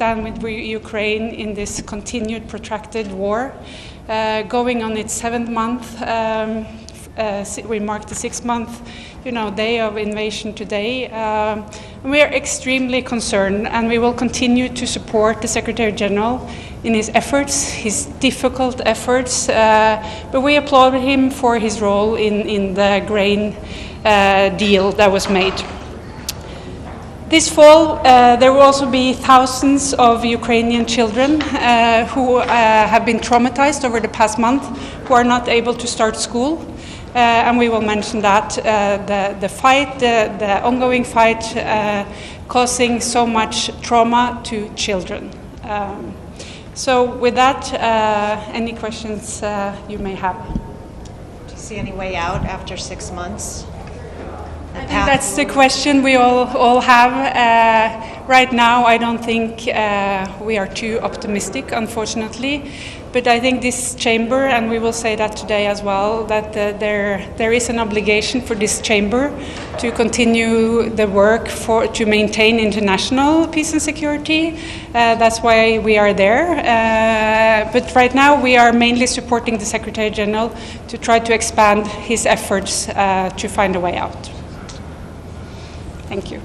stand with Ukraine in this continued protracted war, going on its 7th month. We marked the 6th-month, day of invasion today. We are extremely concerned, and we will continue to support the Secretary General in his efforts, his difficult efforts. But we applaud him for his role in the grain deal that was made. This fall, there will also be thousands of Ukrainian children who have been traumatized over the past month, who are not able to start school. And we will mention that the ongoing fight, causing so much trauma to children. So with that, any questions you may have? Do you see any way out after 6 months? I think that's the question we all have. Right now, I don't think we are too optimistic, unfortunately. But I think this chamber, and we will say that today as well, that there is an obligation for this chamber to continue the work to maintain international peace and security. That's why we are there. But right now, we are mainly supporting the Secretary General to try to expand his efforts to find a way out. Thank you.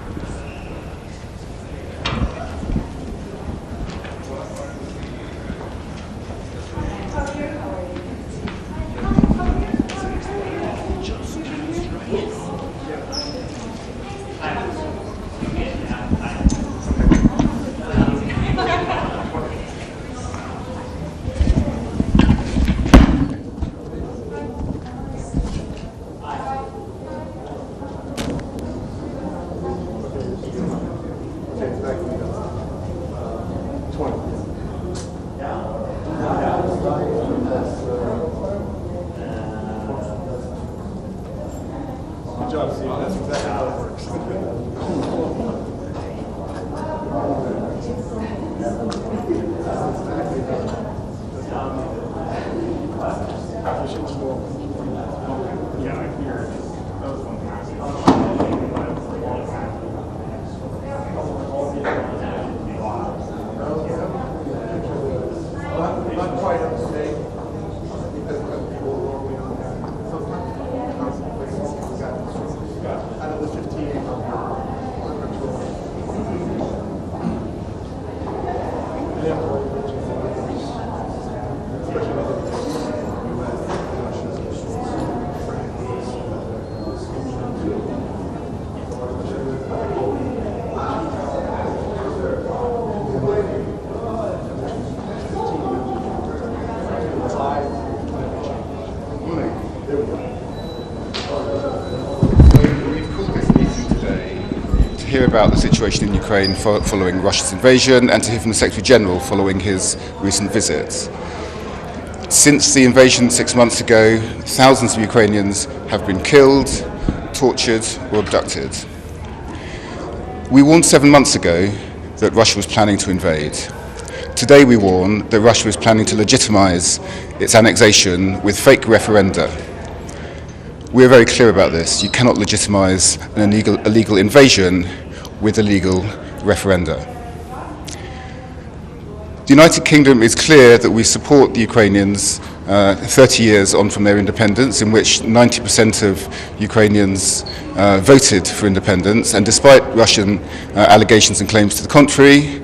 Hear about the situation in Ukraine following Russia's invasion, and to hear from the Secretary General following his recent visit. Since the invasion 6 months ago, thousands of Ukrainians have been killed, tortured or abducted. We warned 7 months ago that Russia was planning to invade. Today we warn that Russia is planning to legitimize its annexation with fake referenda. We are very clear about this. You cannot legitimize an illegal invasion with illegal referenda. The United Kingdom is clear that we support the Ukrainians 30 years on from their independence, in which 90% of Ukrainians voted for independence, and despite Russian allegations and claims to the contrary,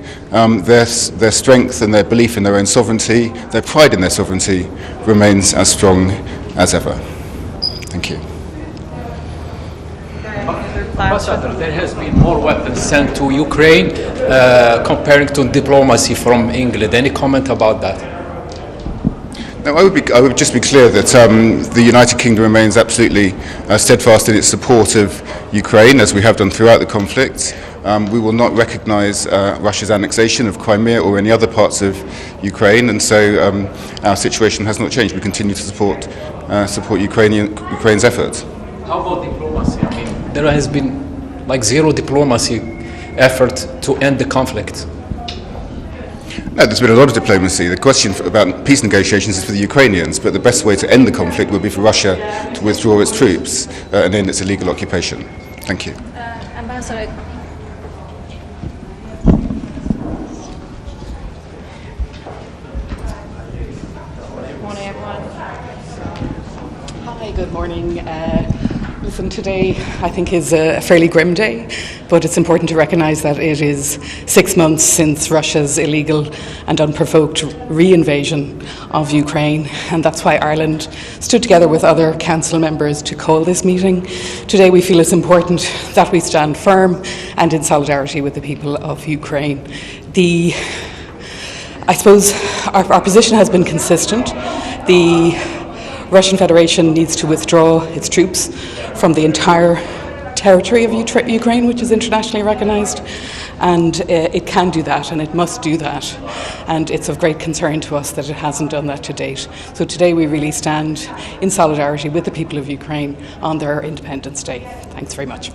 their strength and their belief in their own sovereignty, their pride in their sovereignty, remains as strong as ever. Thank you. Ambassador, there has been more weapons sent to Ukraine comparing to diplomacy from England. Any comment about that? No, I would just be clear that the United Kingdom remains absolutely steadfast in its support of Ukraine, as we have done throughout the conflict. We will not recognise Russia's annexation of Crimea or any other parts of Ukraine, and so our situation has not changed. We continue to support Ukraine's efforts. How about diplomacy? I mean, there has been like zero diplomacy effort to end the conflict. No, there's been a lot of diplomacy. The question about peace negotiations is for the Ukrainians, but the best way to end the conflict would be for Russia to withdraw its troops and end its illegal occupation. Thank you. Ambassador. Good morning. Listen, today I think is a fairly grim day, but it's important to recognise that it is 6 months since Russia's illegal and unprovoked re-invasion of Ukraine, and that's why Ireland stood together with other council members to call this meeting. Today we feel it's important that we stand firm and in solidarity with the people of Ukraine. I suppose our position has been consistent. The Russian Federation needs to withdraw its troops from the entire territory of Ukraine, which is internationally recognised, and it can do that and it must do that, and it's of great concern to us that it hasn't done that to date. So today we really stand in solidarity with the people of Ukraine on their Independence Day. Thanks very much.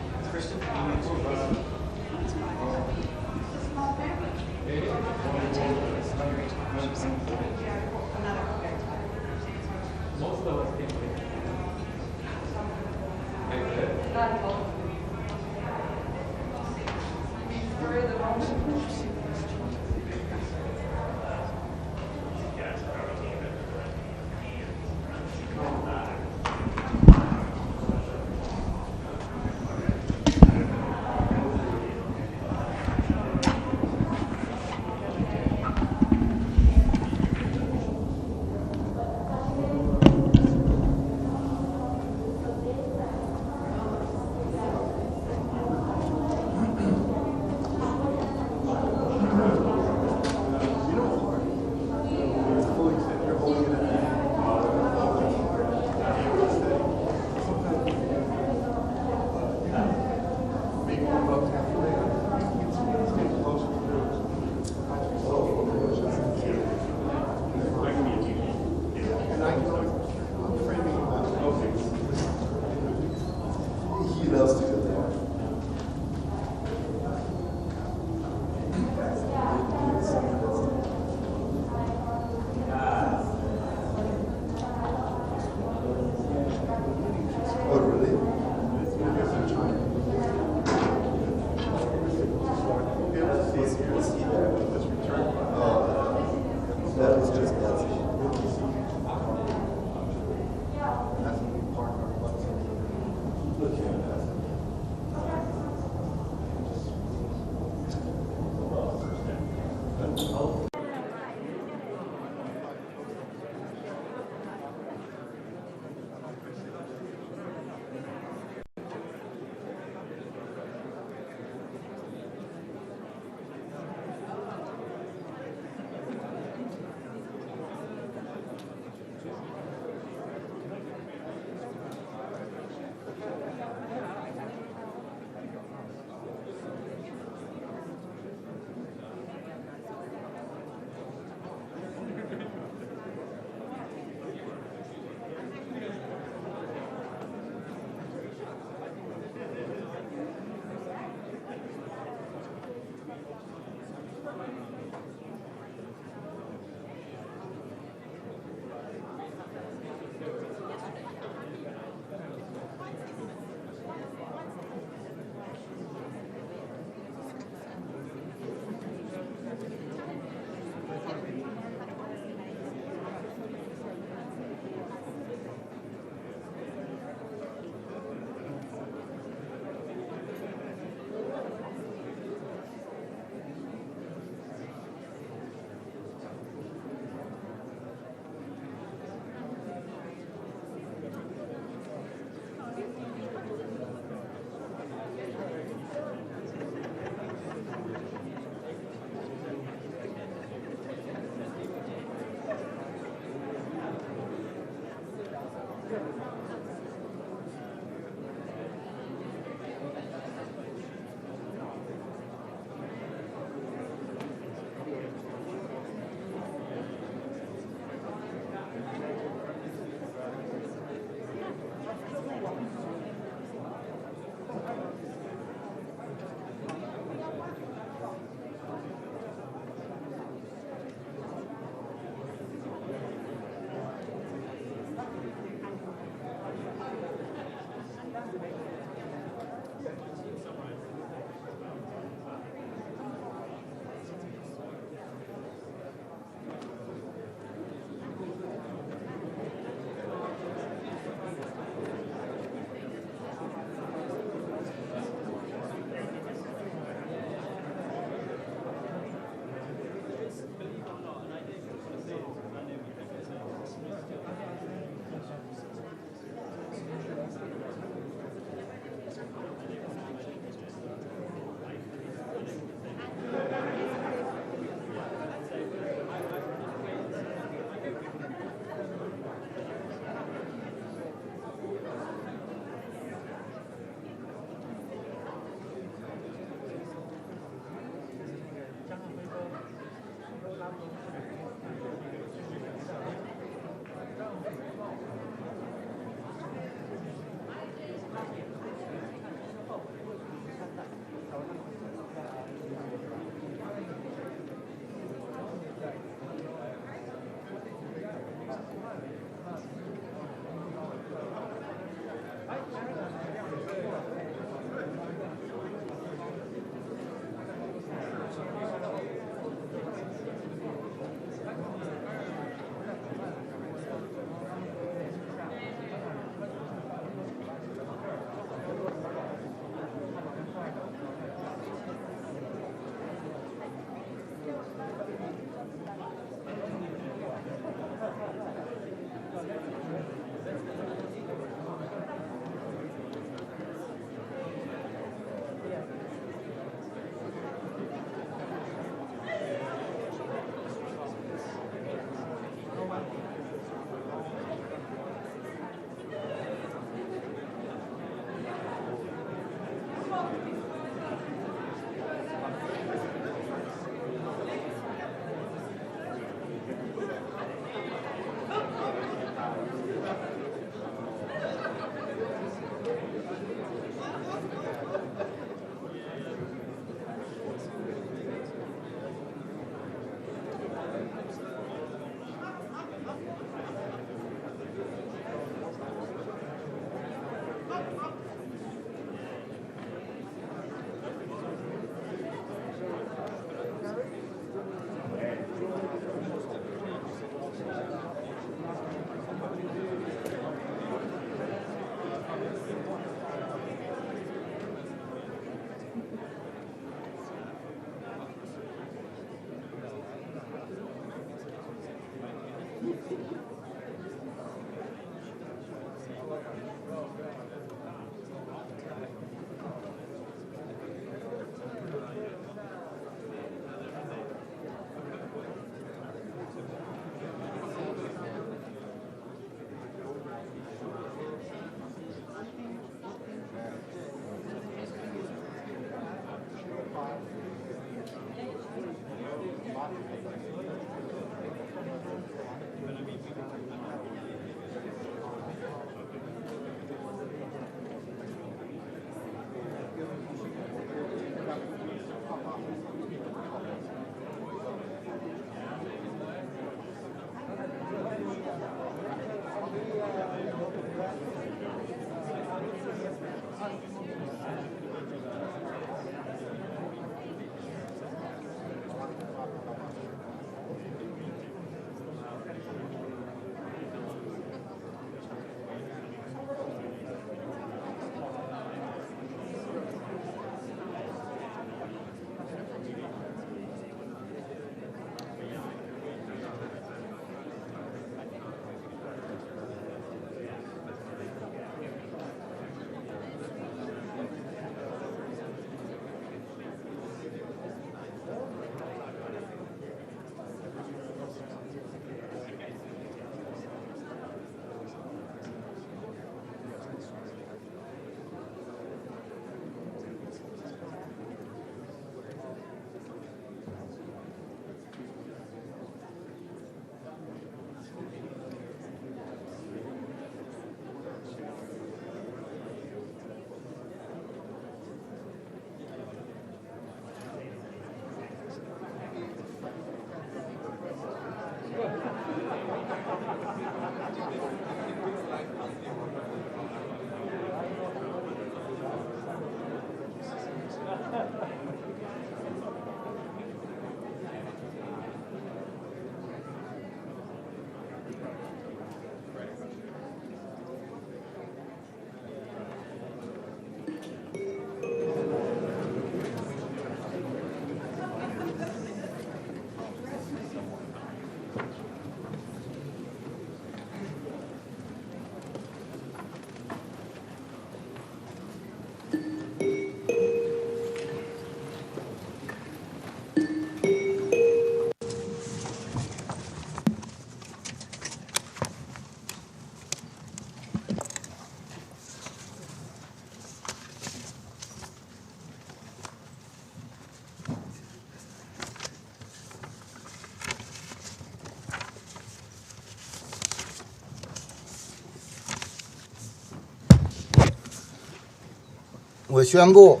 The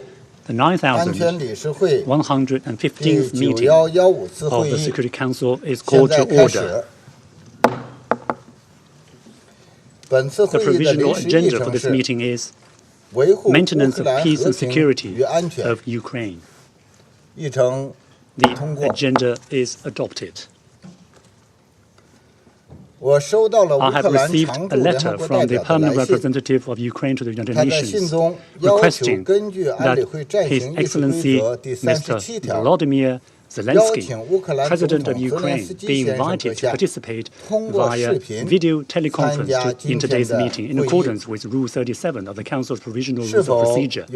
9,115th meeting of the Security Council is called to order. The provisional agenda for this meeting is maintenance of peace and security of Ukraine. The agenda is adopted. I have received a letter from the permanent representative of Ukraine to the United Nations requesting that His Excellency Mr. Volodymyr Zelensky, President of Ukraine, be invited to participate via video teleconference in today's meeting in accordance with Rule 37 of the Council's Provisional Rules of Procedure.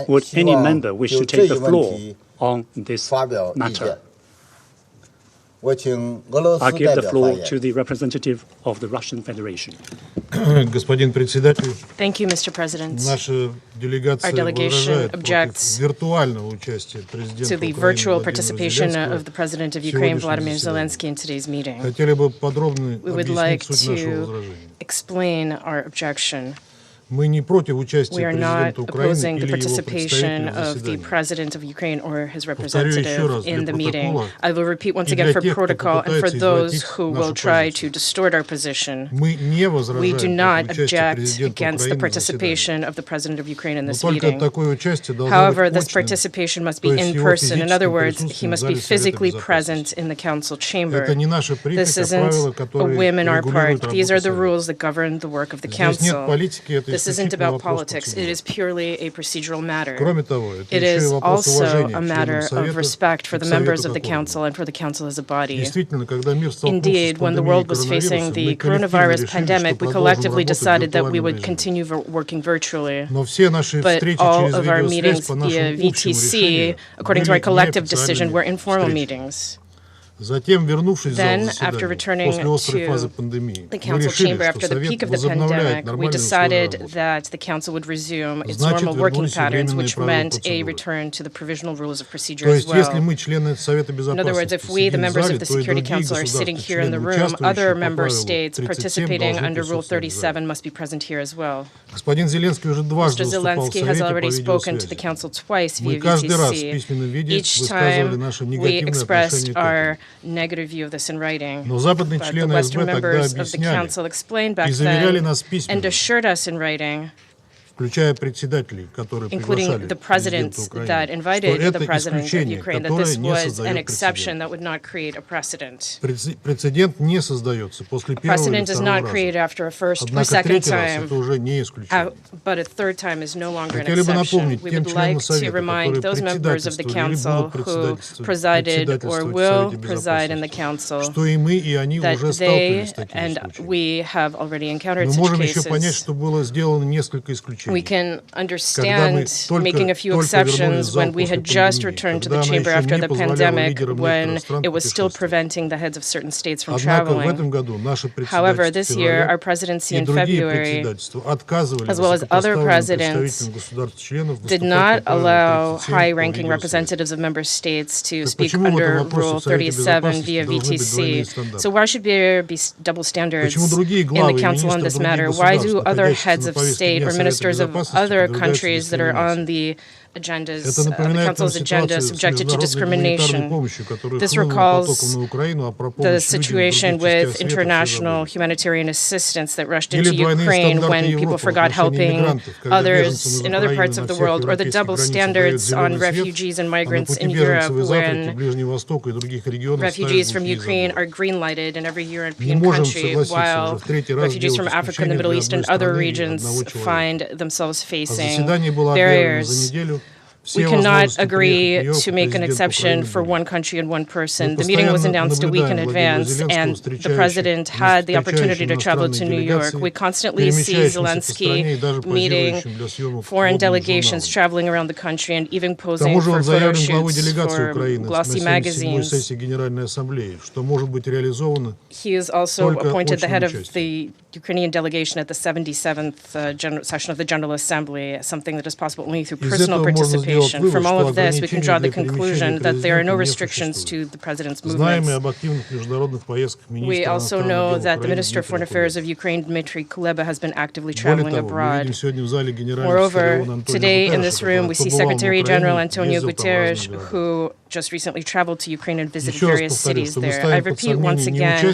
Would any member wish to take the floor on this matter? I give the floor to the representative of the Russian Federation. Thank you, Mr. President. Our delegation objects to the virtual participation of the President of Ukraine, Volodymyr Zelensky, in today's meeting. We would like to explain our objection. We are not opposing the participation of the President of Ukraine or his representative in the meeting. I will repeat once again for protocol and for those who will try to distort our position. We do not object against the participation of the President of Ukraine in this meeting. However, this participation must be in person. In other words, he must be physically present in the Council chamber. This isn't a whim on our part. These are the rules that govern the work of the Council. This isn't about politics. It is purely a procedural matter. It is also a matter of respect for the members of the Council and for the Council as a body. Indeed, when the world was facing the coronavirus pandemic, we collectively decided that we would continue working virtually. But all of our meetings via VTC, according to our collective decision, were informal meetings. Then, after returning to the Council chamber after the peak of the pandemic, we decided that the Council would resume its normal working patterns, which meant a return to the provisional rules of procedure as well. In other words, if we, the members of the Security Council, are sitting here in the room, other member states participating under Rule 37 must be present here as well. Mr. Zelensky has already spoken to the Council twice via VTC. Each time we expressed our negative view of this in writing. But the Western members of the Council explained back then and assured us in writing, including the presidents that invited the President of Ukraine, that this was an exception that would not create a precedent. A precedent is not created after a first or second time, but a third time is no longer an exception. We would like to remind those members of the Council who presided or will preside in the Council that they and we have already encountered such cases. We can understand making a few exceptions when we had just returned to the chamber after the pandemic, when it was still preventing the heads of certain states from traveling. However, this year, our presidency in February, as well as other presidents, did not allow high-ranking representatives of member states to speak under Rule 37 via VTC. So why should there be double standards in the Council on this matter? Why do other heads of state or ministers of other countries that are on the agendas, the Council's agenda, subjected to discrimination? This recalls the situation with international humanitarian assistance that rushed into Ukraine when people forgot helping others in other parts of the world, or the double standards on refugees and migrants in Europe when refugees from Ukraine are green-lighted in every European country, while refugees from Africa and the Middle East and other regions find themselves facing barriers. We cannot agree to make an exception for one country and one person. The meeting was announced a week in advance, and the President had the opportunity to travel to New York. We constantly see Zelensky meeting foreign delegations, traveling around the country, and even posing for photo shoots for glossy magazines. He is also appointed the head of the Ukrainian delegation at the 77th session of the General Assembly, something that is possible only through personal participation. Federation. From all of this, we can draw the conclusion that there are no restrictions to the president's movements. We also know that the Minister of Foreign Affairs of Ukraine, Dmitry Kuleba, has been actively traveling abroad. Moreover, today in this room, we see Secretary General Antonio Guterres, who just recently traveled to Ukraine and visited various cities there. I repeat once again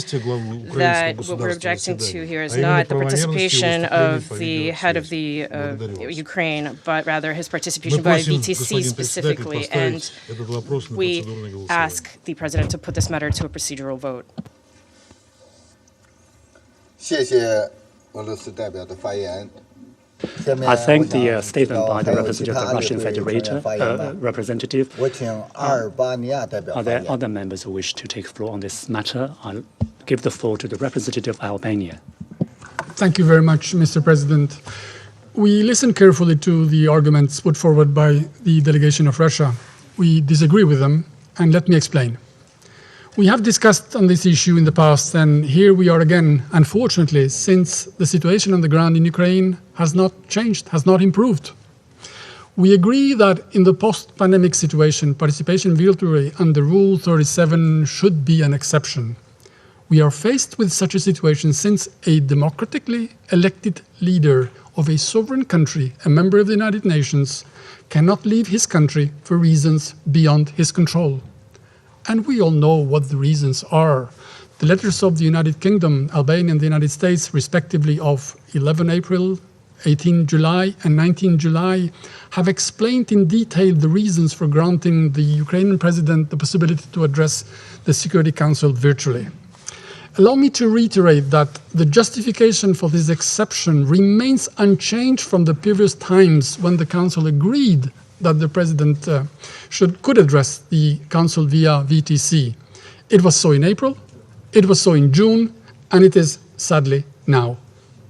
that what we're objecting to here is not the participation of the head of the Ukraine, but rather his participation by VTC specifically, and we ask the President to put this matter to a procedural vote. 谢谢俄罗斯代表的发言。 I thank the statement by the representative of the Russian representative. Are there other members who wish to take the floor on this matter? I'll give the floor to the representative of Albania. Thank you very much, Mr. President. We listened carefully to the arguments put forward by the delegation of Russia. We disagree with them, and let me explain. We have discussed on this issue in the past, and here we are again, unfortunately, since the situation on the ground in Ukraine has not changed, has not improved. We agree that in the post-pandemic situation, participation virtually under Rule 37 should be an exception. We are faced with such a situation since a democratically elected leader of a sovereign country, a member of the United Nations, cannot leave his country for reasons beyond his control. And we all know what the reasons are. The letters of the United Kingdom, Albania, and the United States, respectively of 11 April, 18 July, and 19 July, have explained in detail the reasons for granting the Ukrainian president the possibility to address the Security Council virtually. Allow me to reiterate that the justification for this exception remains unchanged from the previous times when the Council agreed that the President could address the Council via VTC. It was so in April, it was so in June, and it is sadly now.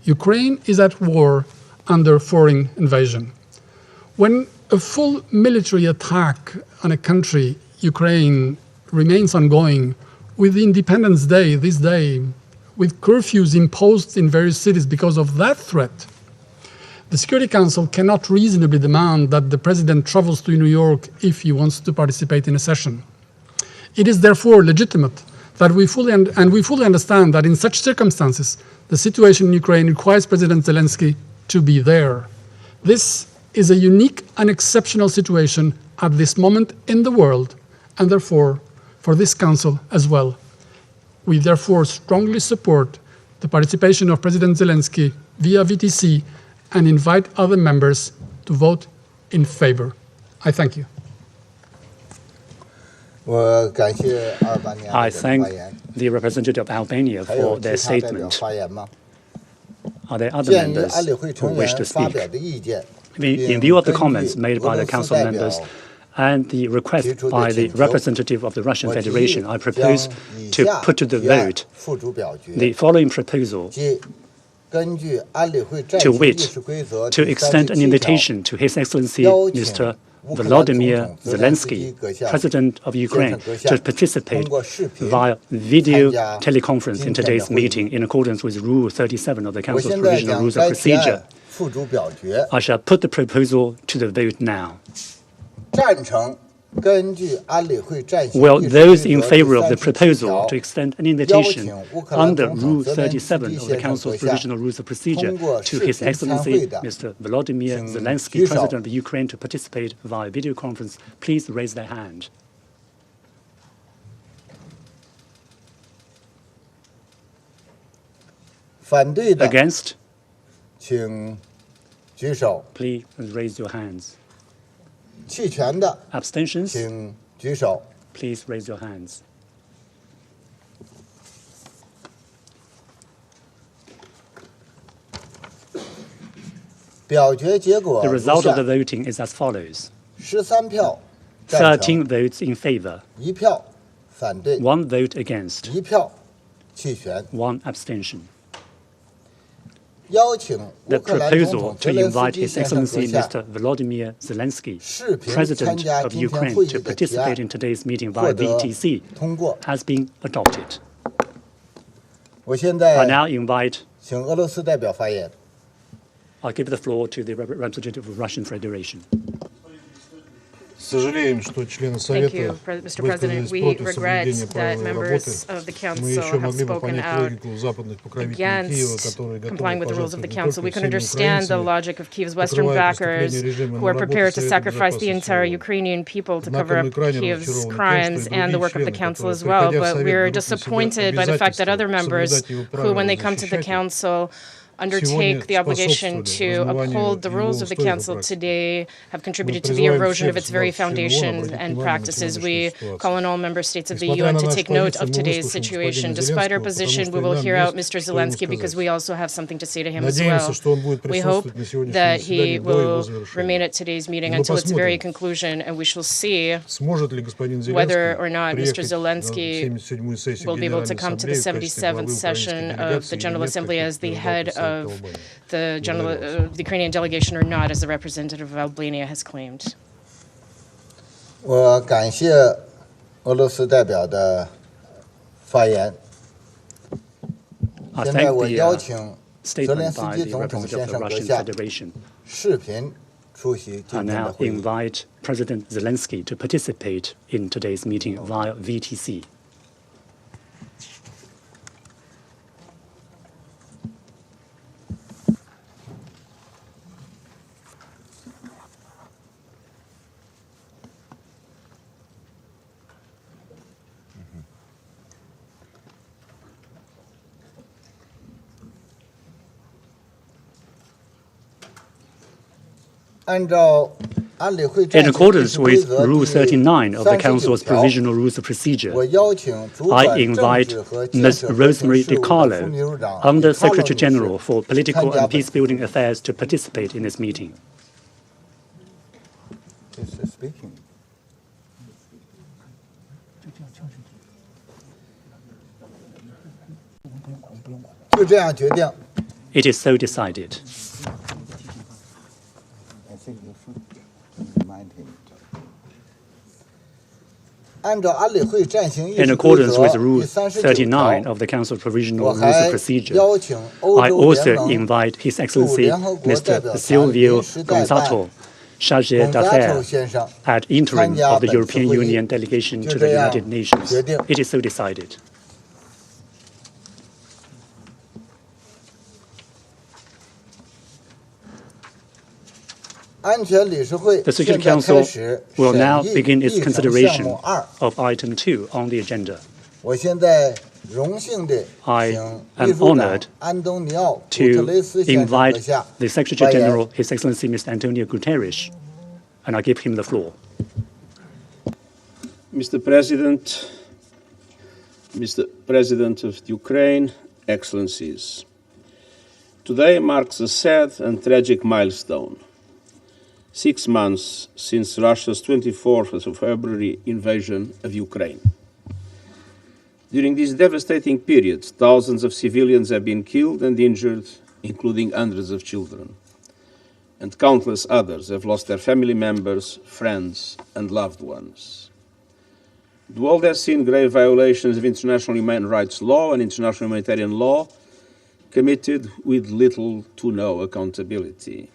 Ukraine is at war under foreign invasion. When a full military attack on a country, Ukraine, remains ongoing, with Independence Day, this day, with curfews imposed in various cities because of that threat, the Security Council cannot reasonably demand that the President travels to New York if he wants to participate in a session. It is therefore legitimate that we fully understand that in such circumstances, the situation in Ukraine requires President Zelensky to be there. This is a unique and exceptional situation at this moment in the world, and therefore for this Council as well. We therefore strongly support the participation of President Zelensky via VTC and invite other members to vote in favor. I thank you. I thank the representative of Albania for their statement. Are there other members who wish to speak? In view of the comments made by the Council members and the request by the representative of the Russian Federation, I propose to put to the vote the following proposal, to wit, to extend an invitation to His Excellency Mr. Volodymyr Zelensky, President of Ukraine, to participate via video teleconference in today's meeting in accordance with Rule 37 of the Council's Provisional Rules of Procedure. I shall put the proposal to the vote now. Will those in favor of the proposal to extend an invitation under Rule 37 of the Council's Provisional Rules of Procedure to His Excellency Mr. Volodymyr Zelensky, President of Ukraine, to participate via video conference, please raise their hand. Against? Please raise your hands. Abstentions? Please raise your hands. The result of the voting is as follows. 13 votes in favor, 1 vote against, 1 abstention. The proposal to invite His Excellency Mr. Volodymyr Zelensky, President of Ukraine, to participate in today's meeting via VTC has been adopted. I now invite, I'll give the floor to the representative of the Russian Federation. Thank you, Mr. President. We regret that members of the Council have spoken out against complying with the rules of the Council. We can understand the logic of Kyiv's Western backers who are prepared to sacrifice the entire Ukrainian people to cover up Kyiv's crimes and the work of the Council as well. But we're disappointed by the fact that other members who, when they come to the Council, undertake the obligation to uphold the rules of the Council today have contributed to the erosion of its very foundation and practices. We call on all member states of the UN to take note of today's situation. Despite our position, we will hear out Mr. Zelensky because we also have something to say to him as well. We hope that he will remain at today's meeting until its very conclusion, and we shall see whether or not Mr. Zelensky will be able to come to the 77th session of the General Assembly as the head of the Ukrainian delegation or not, as the representative of Albania has claimed. 我感谢俄罗斯代表的发言。现在我邀请泽连斯基总统先生阁下视频出席今天的会议。 I now invite President Zelensky to participate in today's meeting via VTC. In accordance with Rule 39 of the Council's Provisional Rules of Procedure, I invite Ms. Rosemary DiCarlo, Under Secretary General for Political and Peacebuilding Affairs, to participate in this meeting. 就这样决定。 It is so decided. In accordance with Rule 39 of the Council Provisional Rules of Procedure, I also invite His Excellency Mr. Silvio Gonzato, Chargé d'Affaires ad interim of the European Union delegation to the United Nations. It is so decided. The Security Council will now begin its consideration of Item 2 on the agenda. I am honored to invite the Secretary General, His Excellency Mr. Antonio Guterres, and I give him the floor. Mr. President of Ukraine, Excellencies, today marks a sad and tragic milestone. 6 months since Russia's 24th of February invasion of Ukraine. During this devastating period, thousands of civilians have been killed and injured, including hundreds of children. And countless others have lost their family members, friends, and loved ones. The world has seen grave violations of international human rights law and international humanitarian law committed with little to no accountability.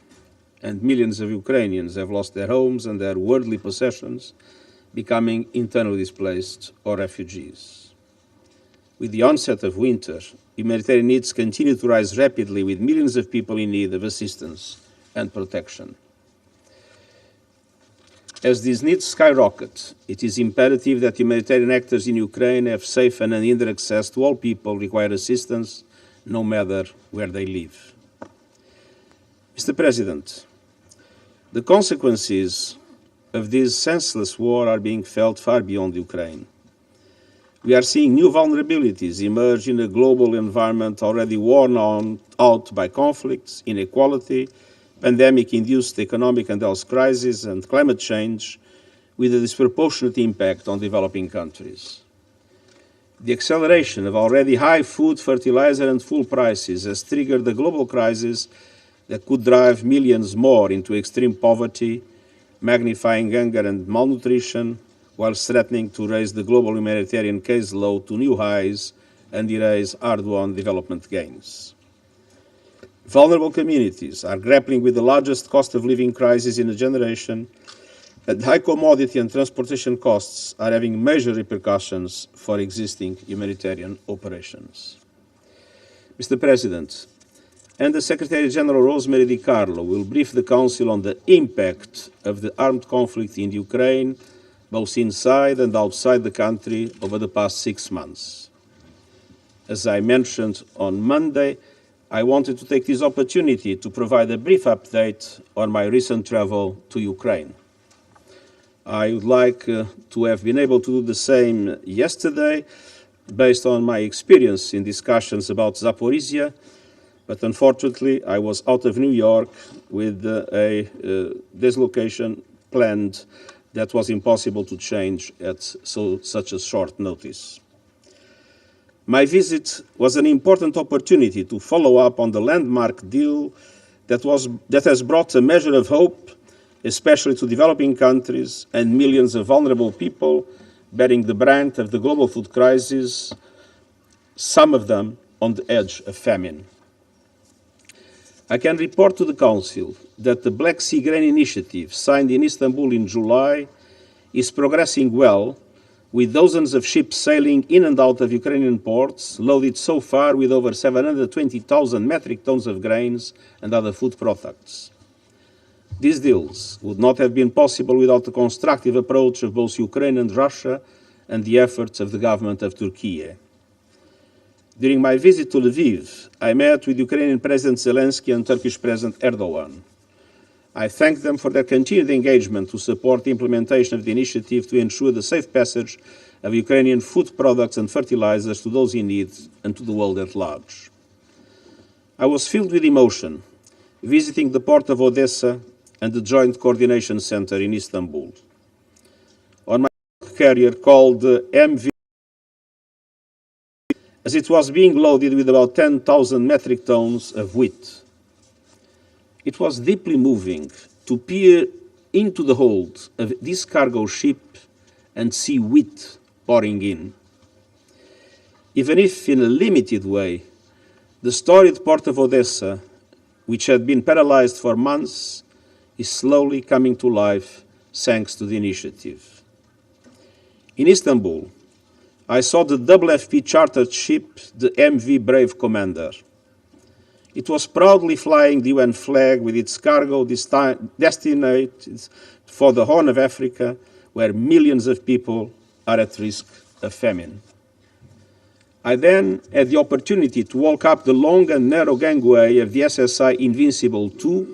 And millions of Ukrainians have lost their homes and their worldly possessions, becoming internally displaced or refugees. With the onset of winter, humanitarian needs continue to rise rapidly, with millions of people in need of assistance and protection. As these needs skyrocket, it is imperative that humanitarian actors in Ukraine have safe and unhindered access to all people who require assistance, no matter where they live. Mr. President, the consequences of this senseless war are being felt far beyond Ukraine. We are seeing new vulnerabilities emerge in a global environment already worn out by conflicts, inequality, pandemic-induced economic and health crises, and climate change, with a disproportionate impact on developing countries. The acceleration of already high food, fertilizer, and fuel prices has triggered a global crisis that could drive millions more into extreme poverty, magnifying hunger and malnutrition, while threatening to raise the global humanitarian caseload to new highs and erase hard-won development gains. Vulnerable communities are grappling with the largest cost of living crisis in a generation, And high commodity and transportation costs are having major repercussions for existing humanitarian operations. Mr. President, Under Secretary General Rosemary DiCarlo will brief the Council on the impact of the armed conflict in Ukraine, both inside and outside the country, over the past 6 months. As I mentioned on Monday, I wanted to take this opportunity to provide a brief update on my recent travel to Ukraine. I would like to have been able to do the same yesterday, based on my experience in discussions about Zaporizhia, but unfortunately I was out of New York with a dislocation planned that was impossible to change at such a short notice. My visit was an important opportunity to follow up on the landmark deal that has brought a measure of hope, especially to developing countries and millions of vulnerable people bearing the brunt of the global food crisis, some of them on the edge of famine. I can report to the Council that the Black Sea Grain Initiative, signed in Istanbul in July, is progressing well, with dozens of ships sailing in and out of Ukrainian ports, loaded so far with over 720,000 metric tons of grains and other food products. These deals would not have been possible without the constructive approach of both Ukraine and Russia and the efforts of the government of Turkey. During my visit to Lviv, I met with Ukrainian President Zelensky and Turkish President Erdogan. I thank them for their continued engagement to support the implementation of the initiative to ensure the safe passage of Ukrainian food products and fertilizers to those in need and to the world at large. I was filled with emotion visiting the port of Odessa and the Joint Coordination Center in Istanbul. On my carrier called MV, as it was being loaded with about 10,000 metric tons of wheat. It was deeply moving to peer into the hold of this cargo ship and see wheat pouring in. Even if in a limited way, the storied port of Odessa, which had been paralyzed for months, is slowly coming to life thanks to the initiative. In Istanbul, I saw the WFP chartered ship, the MV Brave Commander. It was proudly flying the UN flag with its cargo destined for the Horn of Africa, where millions of people are at risk of famine. I then had the opportunity to walk up the long and narrow gangway of the SSI Invincible II,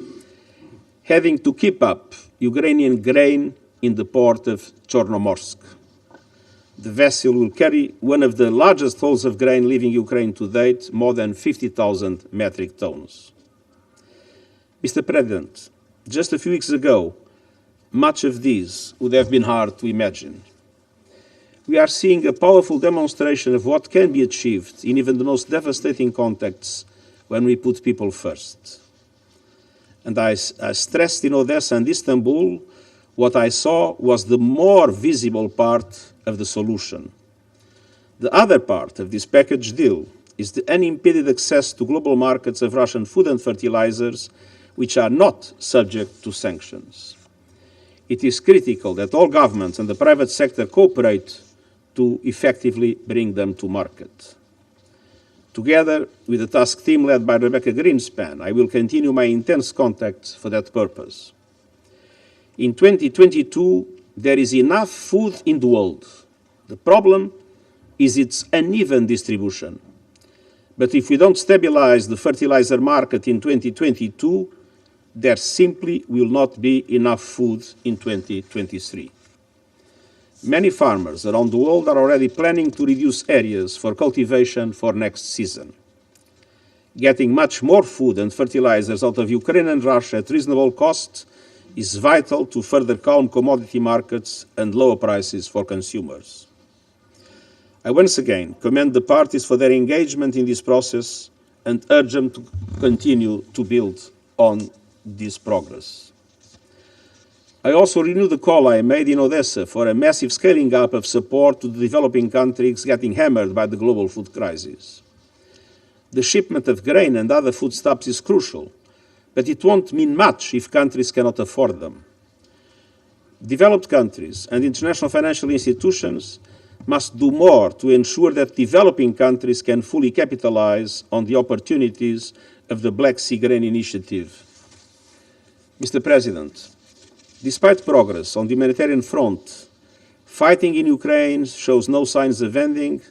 having to keep up Ukrainian grain in the port of Chornomorsk. The vessel will carry one of the largest hauls of grain leaving Ukraine to date, more than 50,000 metric tons. Mr. President, just a few weeks ago, much of this would have been hard to imagine. We are seeing a powerful demonstration of what can be achieved in even the most devastating contexts when we put people first. And I stressed in Odessa and Istanbul, what I saw was the more visible part of the solution. The other part of this package deal is the unimpeded access to global markets of Russian food and fertilizers, which are not subject to sanctions. It is critical that all governments and the private sector cooperate to effectively bring them to market. Together with the task team led by Rebecca Greenspan, I will continue my intense contacts for that purpose. In 2022, there is enough food in the world. The problem is its uneven distribution. But if we don't stabilize the fertilizer market in 2022, there simply will not be enough food in 2023. Many farmers around the world are already planning to reduce areas for cultivation for next season. Getting much more food and fertilizers out of Ukraine and Russia at reasonable cost is vital to further calm commodity markets and lower prices for consumers. I once again commend the parties for their engagement in this process and urge them to continue to build on this progress. I also renew the call I made in Odessa for a massive scaling up of support to the developing countries getting hammered by the global food crisis. The shipment of grain and other foodstuffs is crucial, but it won't mean much if countries cannot afford them. Developed countries and international financial institutions must do more to ensure that developing countries can fully capitalize on the opportunities of the Black Sea Grain Initiative. Mr. President, despite progress on the humanitarian front, fighting in Ukraine shows no signs of ending,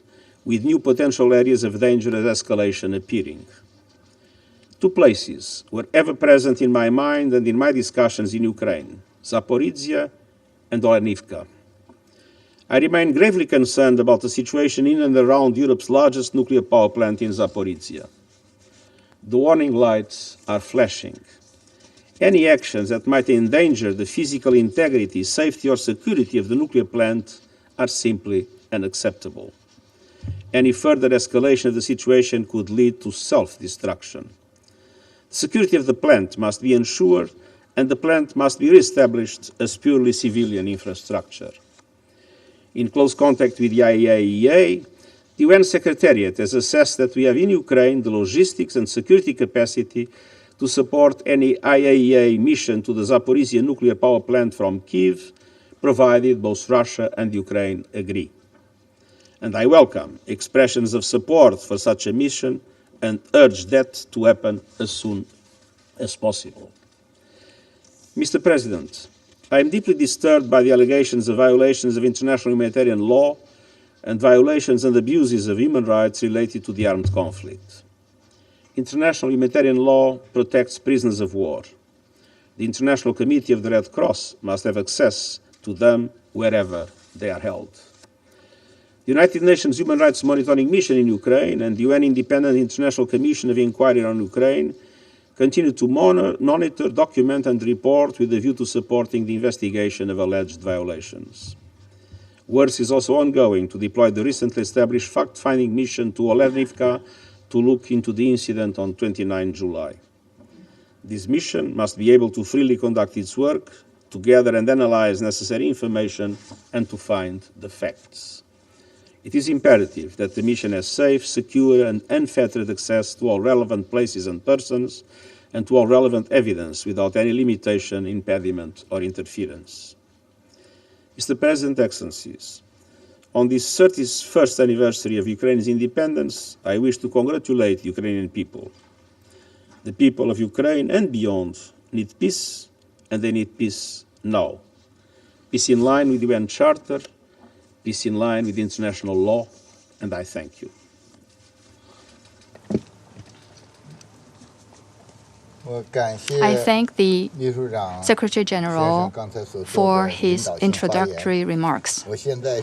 with new potential areas of dangerous escalation appearing. Two places were ever present in my mind and in my discussions in Ukraine: Zaporizhia and Olenivka. I remain gravely concerned about the situation in and around Europe's largest nuclear power plant in Zaporizhia. The warning lights are flashing. Any actions that might endanger the physical integrity, safety, or security of the nuclear plant are simply unacceptable. Any further escalation of the situation could lead to self-destruction. The security of the plant must be ensured, and the plant must be re-established as purely civilian infrastructure. In close contact with the IAEA, the UN Secretariat has assessed that we have in Ukraine the logistics and security capacity to support any IAEA mission to the Zaporizhia nuclear power plant from Kyiv, provided both Russia and Ukraine agree. And I welcome expressions of support for such a mission and urge that to happen as soon as possible. Mr. President, I am deeply disturbed by the allegations of violations of international humanitarian law and violations and abuses of human rights related to the armed conflict. International humanitarian law protects prisoners of war. The International Committee of the Red Cross must have access to them wherever they are held. The United Nations Human Rights Monitoring Mission in Ukraine and the UN Independent International Commission of Inquiry on Ukraine continue to monitor, document, and report with a view to supporting the investigation of alleged violations. Work is also ongoing to deploy the recently established fact-finding mission to Olenivka to look into the incident on 29 July. This mission must be able to freely conduct its work, to gather and analyze necessary information, and to find the facts. It is imperative that the mission has safe, secure, and unfettered access to all relevant places and persons, and to all relevant evidence without any limitation, impediment, or interference. Mr. President, Excellencies, on this 31st anniversary of Ukraine's independence, I wish to congratulate the Ukrainian people. The people of Ukraine and beyond need peace, and they need peace now. Peace in line with the UN Charter, peace in line with international law, and I thank you. I thank the Secretary General for his introductory remarks.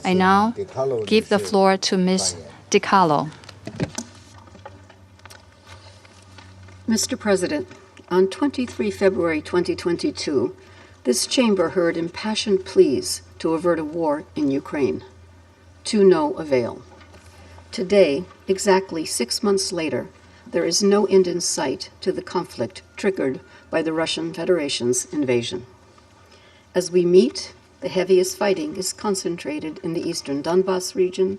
I now give the floor to Ms. DiCarlo. Mr. President, on 23 February 2022, this chamber heard impassioned pleas to avert a war in Ukraine. To no avail. Today, exactly 6 months later, there is no end in sight to the conflict triggered by the Russian Federation's invasion. As we meet, the heaviest fighting is concentrated in the eastern Donbas region,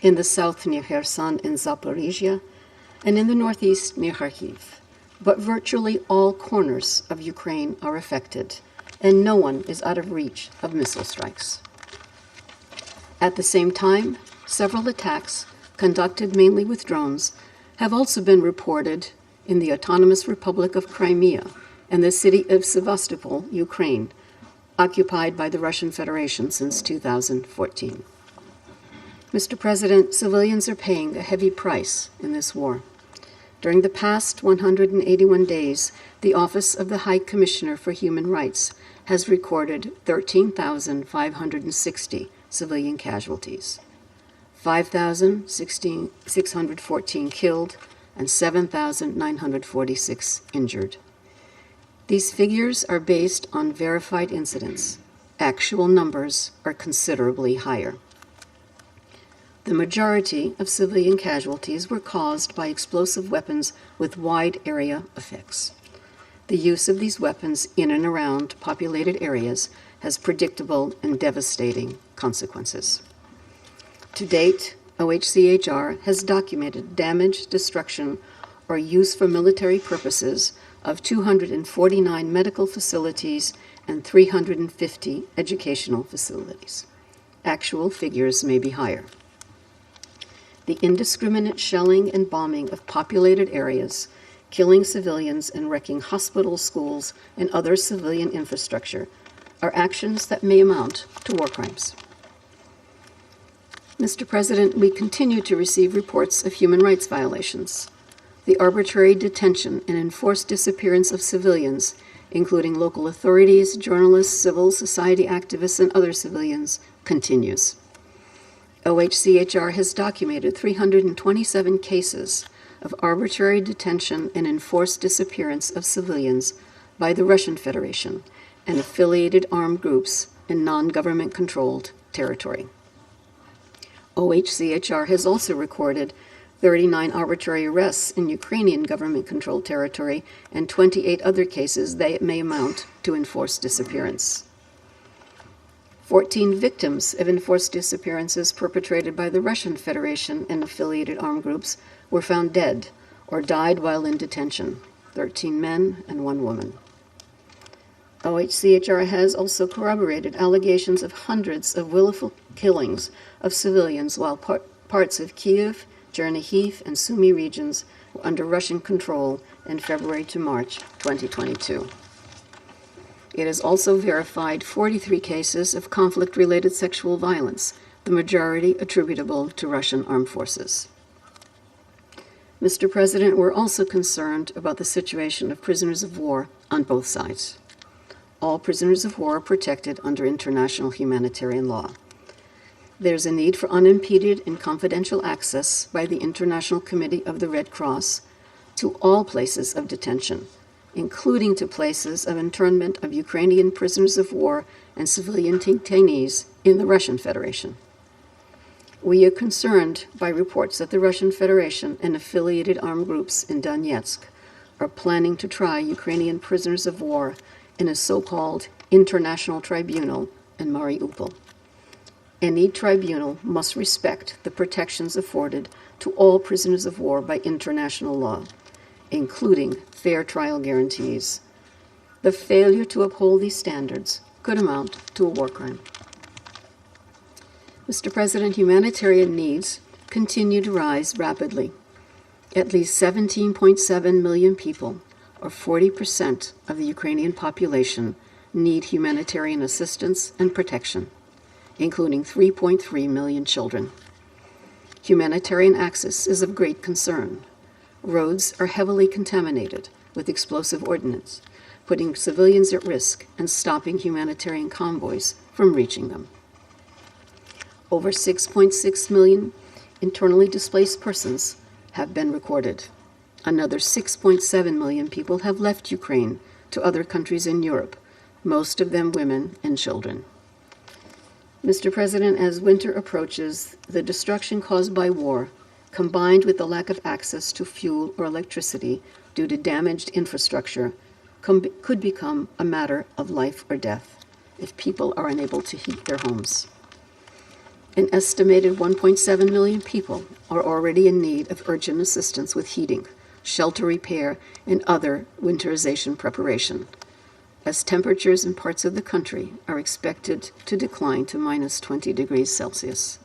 in the south near Kherson and Zaporizhia, and in the northeast near Kharkiv. But virtually all corners of Ukraine are affected, and no one is out of reach of missile strikes. At the same time, several attacks, conducted mainly with drones, have also been reported in the Autonomous Republic of Crimea and the city of Sevastopol, Ukraine, occupied by the Russian Federation since 2014. Mr. President, civilians are paying a heavy price in this war. During the past 181 days, the Office of the High Commissioner for Human Rights has recorded 13,560 civilian casualties, 5,614 killed, and 7,946 injured. These figures are based on verified incidents. Actual numbers are considerably higher. The majority of civilian casualties were caused by explosive weapons with wide area effects. The use of these weapons in and around populated areas has predictable and devastating consequences. To date, OHCHR has documented damage, destruction, or use for military purposes of 249 medical facilities and 350 educational facilities. Actual figures may be higher. The indiscriminate shelling and bombing of populated areas, killing civilians and wrecking hospitals, schools, and other civilian infrastructure are actions that may amount to war crimes. Mr. President, we continue to receive reports of human rights violations. The arbitrary detention and enforced disappearance of civilians, including local authorities, journalists, civil society activists, and other civilians, continues. OHCHR has documented 327 cases of arbitrary detention and enforced disappearance of civilians by the Russian Federation and affiliated armed groups in non-government controlled territory. OHCHR has also recorded 39 arbitrary arrests in Ukrainian government-controlled territory and 28 other cases that may amount to enforced disappearance. 14 victims of enforced disappearances perpetrated by the Russian Federation and affiliated armed groups were found dead or died while in detention, 13 men and 1 woman. OHCHR has also corroborated allegations of hundreds of willful killings of civilians while parts of Kyiv, Chernihiv, and Sumy regions were under Russian control in February to March 2022. It has also verified 43 cases of conflict-related sexual violence, the majority attributable to Russian armed forces. Mr. President, we're also concerned about the situation of prisoners of war on both sides. All prisoners of war are protected under international humanitarian law. There's a need for unimpeded and confidential access by the International Committee of the Red Cross to all places of detention, including to places of internment of Ukrainian prisoners of war and civilian detainees in the Russian Federation. We are concerned by reports that the Russian Federation and affiliated armed groups in Donetsk are planning to try Ukrainian prisoners of war in a so-called international tribunal in Mariupol. Any tribunal must respect the protections afforded to all prisoners of war by international law, including fair trial guarantees. The failure to uphold these standards could amount to a war crime. Mr. President, humanitarian needs continue to rise rapidly. At least 17.7 million people, or 40% of the Ukrainian population, need humanitarian assistance and protection, including 3.3 million children. Humanitarian access is of great concern. Roads are heavily contaminated with explosive ordnance, putting civilians at risk and stopping humanitarian convoys from reaching them. Over 6.6 million internally displaced persons have been recorded. Another 6.7 million people have left Ukraine to other countries in Europe, most of them women and children. Mr. President, as winter approaches, the destruction caused by war, combined with the lack of access to fuel or electricity due to damaged infrastructure, could become a matter of life or death if people are unable to heat their homes. An estimated 1.7 million people are already in need of urgent assistance with heating, shelter repair, and other winterization preparation, as temperatures in parts of the country are expected to decline to minus 20 degrees Celsius.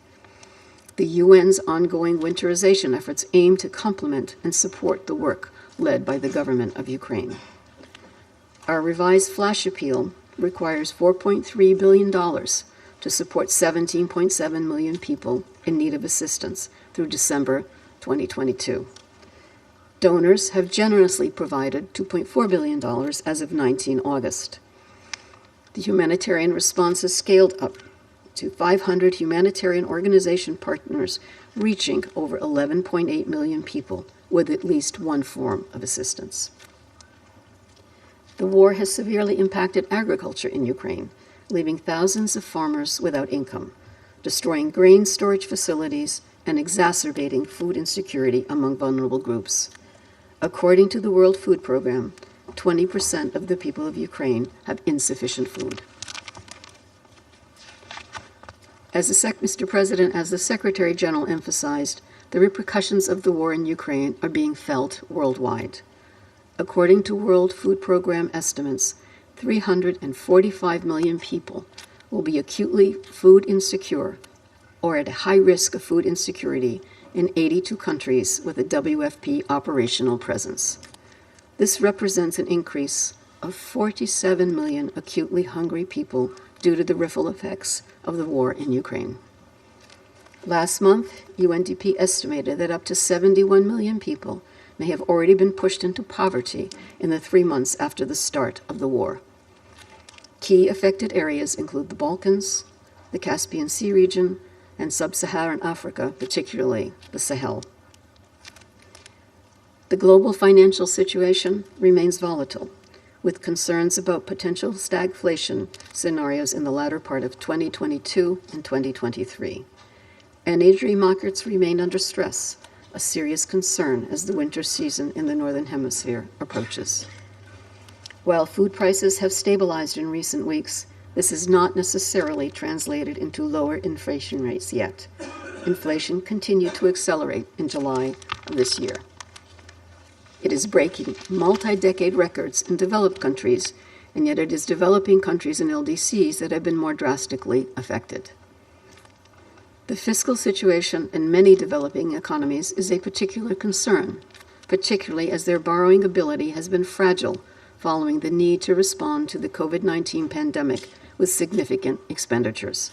The UN's ongoing winterization efforts aim to complement and support the work led by the government of Ukraine. Our revised flash appeal requires $4.3 billion to support 17.7 million people in need of assistance through December 2022. Donors have generously provided $2.4 billion as of 19 August. The humanitarian response has scaled up to 500 humanitarian organization partners, reaching over 11.8 million people with at least one form of assistance. The war has severely impacted agriculture in Ukraine, leaving thousands of farmers without income, destroying grain storage facilities, and exacerbating food insecurity among vulnerable groups. According to the World Food Program, 20% of the people of Ukraine have insufficient food. Mr. President, as the Secretary General emphasized, the repercussions of the war in Ukraine are being felt worldwide. According to World Food Program estimates, 345 million people will be acutely food insecure or at a high risk of food insecurity in 82 countries with a WFP operational presence. This represents an increase of 47 million acutely hungry people due to the ripple effects of the war in Ukraine. Last month, UNDP estimated that up to 71 million people may have already been pushed into poverty in the 3 months after the start of the war. Key affected areas include the Balkans, the Caspian Sea region, and sub-Saharan Africa, particularly the Sahel. The global financial situation remains volatile, with concerns about potential stagflation scenarios in the latter part of 2022 and 2023. Energy markets remain under stress, a serious concern as the winter season in the Northern Hemisphere approaches. While food prices have stabilized in recent weeks, this is not necessarily translated into lower inflation rates yet. Inflation continued to accelerate in July of this year. It is breaking multi-decade records in developed countries, and yet it is developing countries and LDCs that have been more drastically affected. The fiscal situation in many developing economies is a particular concern, particularly as their borrowing ability has been fragile following the need to respond to the COVID-19 pandemic with significant expenditures.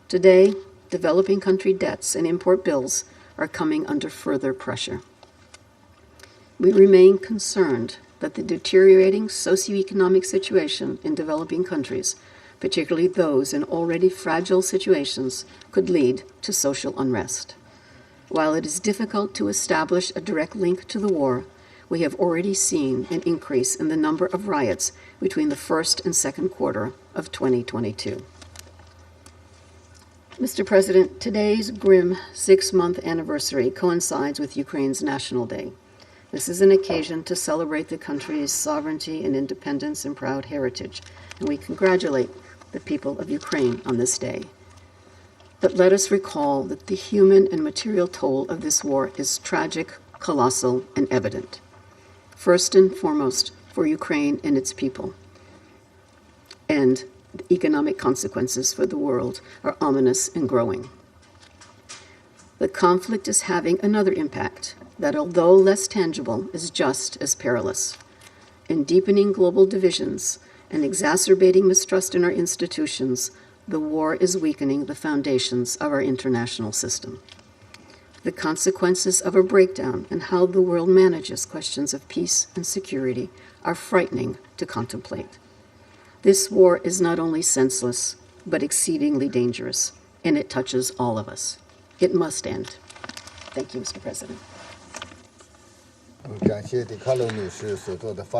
Today, developing country debts and import bills are coming under further pressure. We remain concerned that the deteriorating socioeconomic situation in developing countries, particularly those in already fragile situations, could lead to social unrest. While it is difficult to establish a direct link to the war, we have already seen an increase in the number of riots between the first and second quarter of 2022. Mr. President, today's grim 6-month anniversary coincides with Ukraine's National Day. This is an occasion to celebrate the country's sovereignty and independence and proud heritage, and we congratulate the people of Ukraine on this day. But let us recall that the human and material toll of this war is tragic, colossal, and evident. First and foremost, for Ukraine and its people. And the economic consequences for the world are ominous and growing. The conflict is having another impact that, although less tangible, is just as perilous. In deepening global divisions and exacerbating mistrust in our institutions, the war is weakening the foundations of our international system. The consequences of a breakdown in how the world manages questions of peace and security are frightening to contemplate. This war is not only senseless, but exceedingly dangerous, and it touches all of us. It must end. Thank you, Mr. President.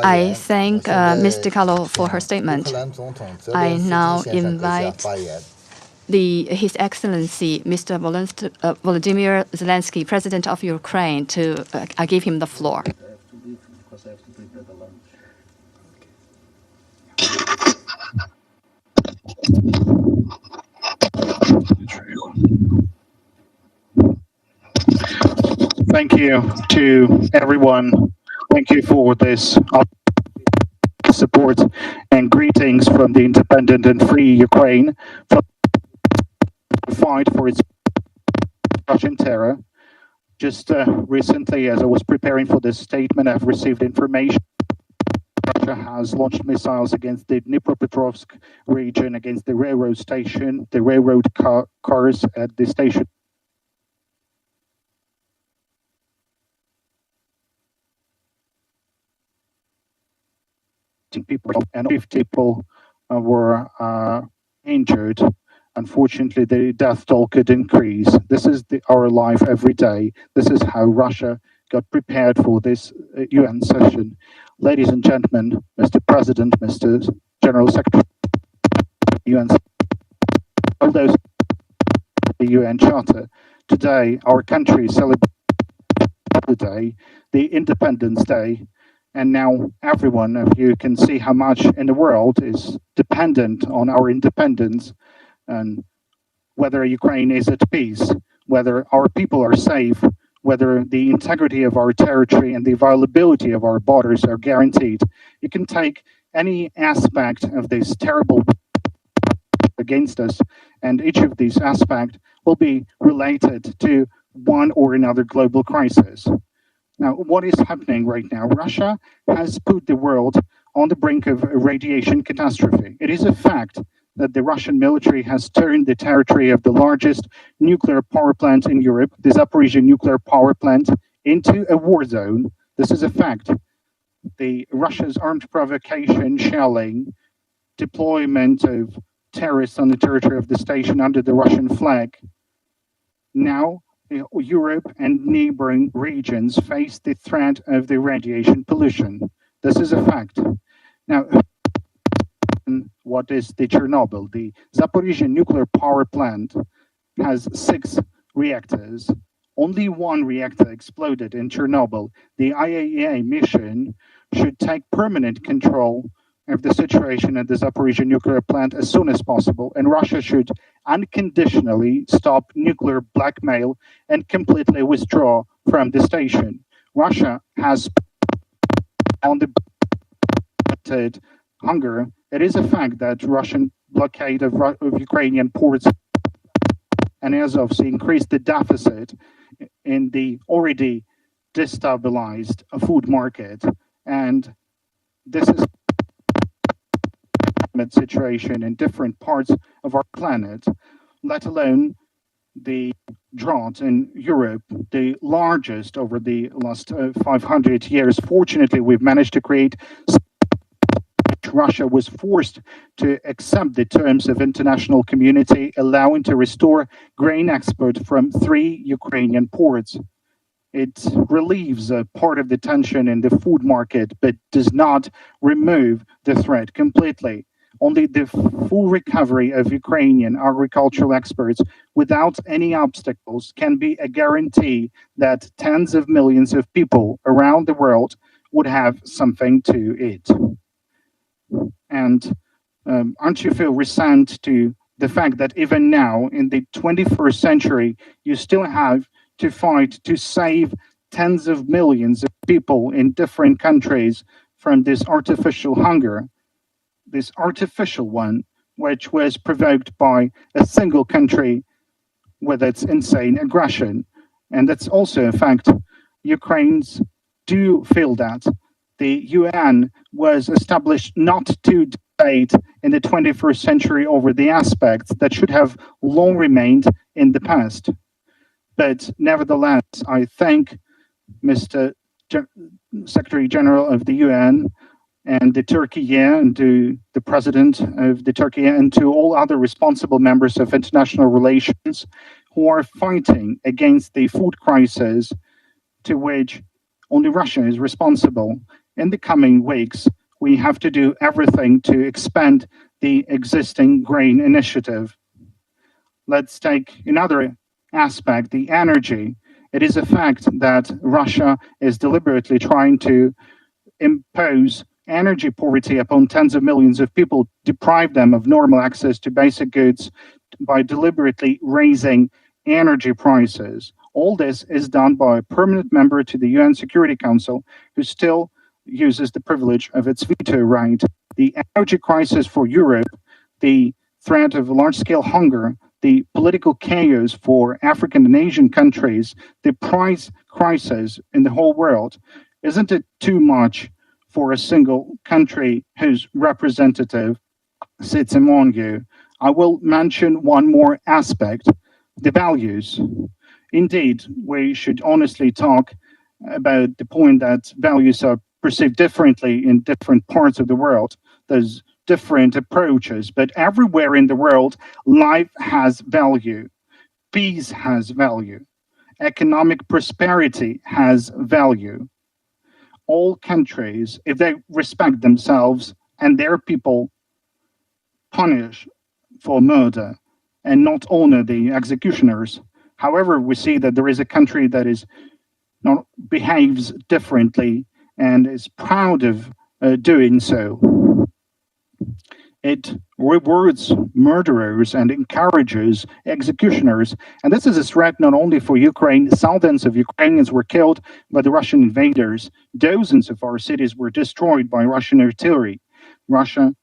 I thank Ms. DiCarlo for her statement. I now invite His Excellency Mr. Volodymyr Zelensky, President of Ukraine, to give him the floor. Thank you to everyone. Thank you for this support and greetings from the independent and free Ukraine for the fight for its Russian terror. Just recently, as I was preparing for this statement, I've received information Russia has launched missiles against the Dnipropetrovsk region, against the railroad station, the railroad cars at the station. People and 50 people were injured. Unfortunately, the death toll could increase. This is our life every day. This is how Russia got prepared for this UN session. Ladies and gentlemen, Mr. President, Mr. General Secretary, UN, all those the UN Charter. Today, our country celebrates the day, the Independence Day. And now every one of you can see how much in the world is dependent on our independence, and whether Ukraine is at peace, whether our people are safe, whether the integrity of our territory and the availability of our borders are guaranteed. You can take any aspect of this terrible against us, and each of these aspects will be related to one or another global crisis. Now, what is happening right now? Russia has put the world on the brink of a radiation catastrophe. It is a fact that the Russian military has turned the territory of the largest nuclear power plant in Europe, the Zaporizhzhia nuclear power plant, into a war zone. This is a fact. Russia's armed provocation, shelling, deployment of terrorists on the territory of the station under the Russian flag. Now, Europe and neighboring regions face the threat of the radiation pollution. This is a fact. Now, what is the Chernobyl? The Zaporizhzhia nuclear power plant has 6 reactors. Only 1 reactor exploded in Chernobyl. The IAEA mission should take permanent control of the situation at the Zaporizhzhia nuclear plant as soon as possible, and Russia should unconditionally stop nuclear blackmail and completely withdraw from the station. Russia has on the hunger. It is a fact that Russian blockade of Ukrainian ports and Azov increased the deficit in the already destabilized food market, and this is situation in different parts of our planet, let alone the drought in Europe, the largest over the last 500 years. Fortunately, we've managed to create. Russia was forced to accept the terms of international community, allowing to restore grain export from 3 Ukrainian ports. It relieves a part of the tension in the food market, but does not remove the threat completely. Only the full recovery of Ukrainian agricultural exports without any obstacles can be a guarantee that tens of millions of people around the world would have something to eat. And aren't you feel resent to the fact that even now, in the 21st century, you still have to fight to save tens of millions of people in different countries from this artificial hunger? This artificial one, which was provoked by a single country with its insane aggression. And that's also a fact. Ukrainians do feel that. The UN was established not to debate in the 21st century over the aspects that should have long remained in the past. But nevertheless, I thank Mr. Secretary General of the UN and the Turkey and to the President of the Turkey and to all other responsible members of international relations who are fighting against the food crisis to which only Russia is responsible. In the coming weeks, we have to do everything to expand the existing grain initiative. Let's take another aspect, the energy. It is a fact that Russia is deliberately trying to impose energy poverty upon tens of millions of people, deprive them of normal access to basic goods by deliberately raising energy prices. All this is done by a permanent member to the UN Security Council who still uses the privilege of its veto right. The energy crisis for Europe, the threat of large-scale hunger, the political chaos for African and Asian countries, the price crisis in the whole world, isn't it too much for a single country whose representative sits among you? I will mention one more aspect, the values. Indeed, we should honestly talk about the point that values are perceived differently in different parts of the world. There's different approaches, but everywhere in the world, life has value. Peace has value. Economic prosperity has value. All countries, if they respect themselves and their people, punish for murder and not honor the executioners. However, we see that there is a country that behaves differently and is proud of doing so. It rewards murderers and encourages executioners. And this is a threat not only for Ukraine. Thousands of Ukrainians were killed by the Russian invaders. Dozens of our cities were destroyed by Russian artillery. Russia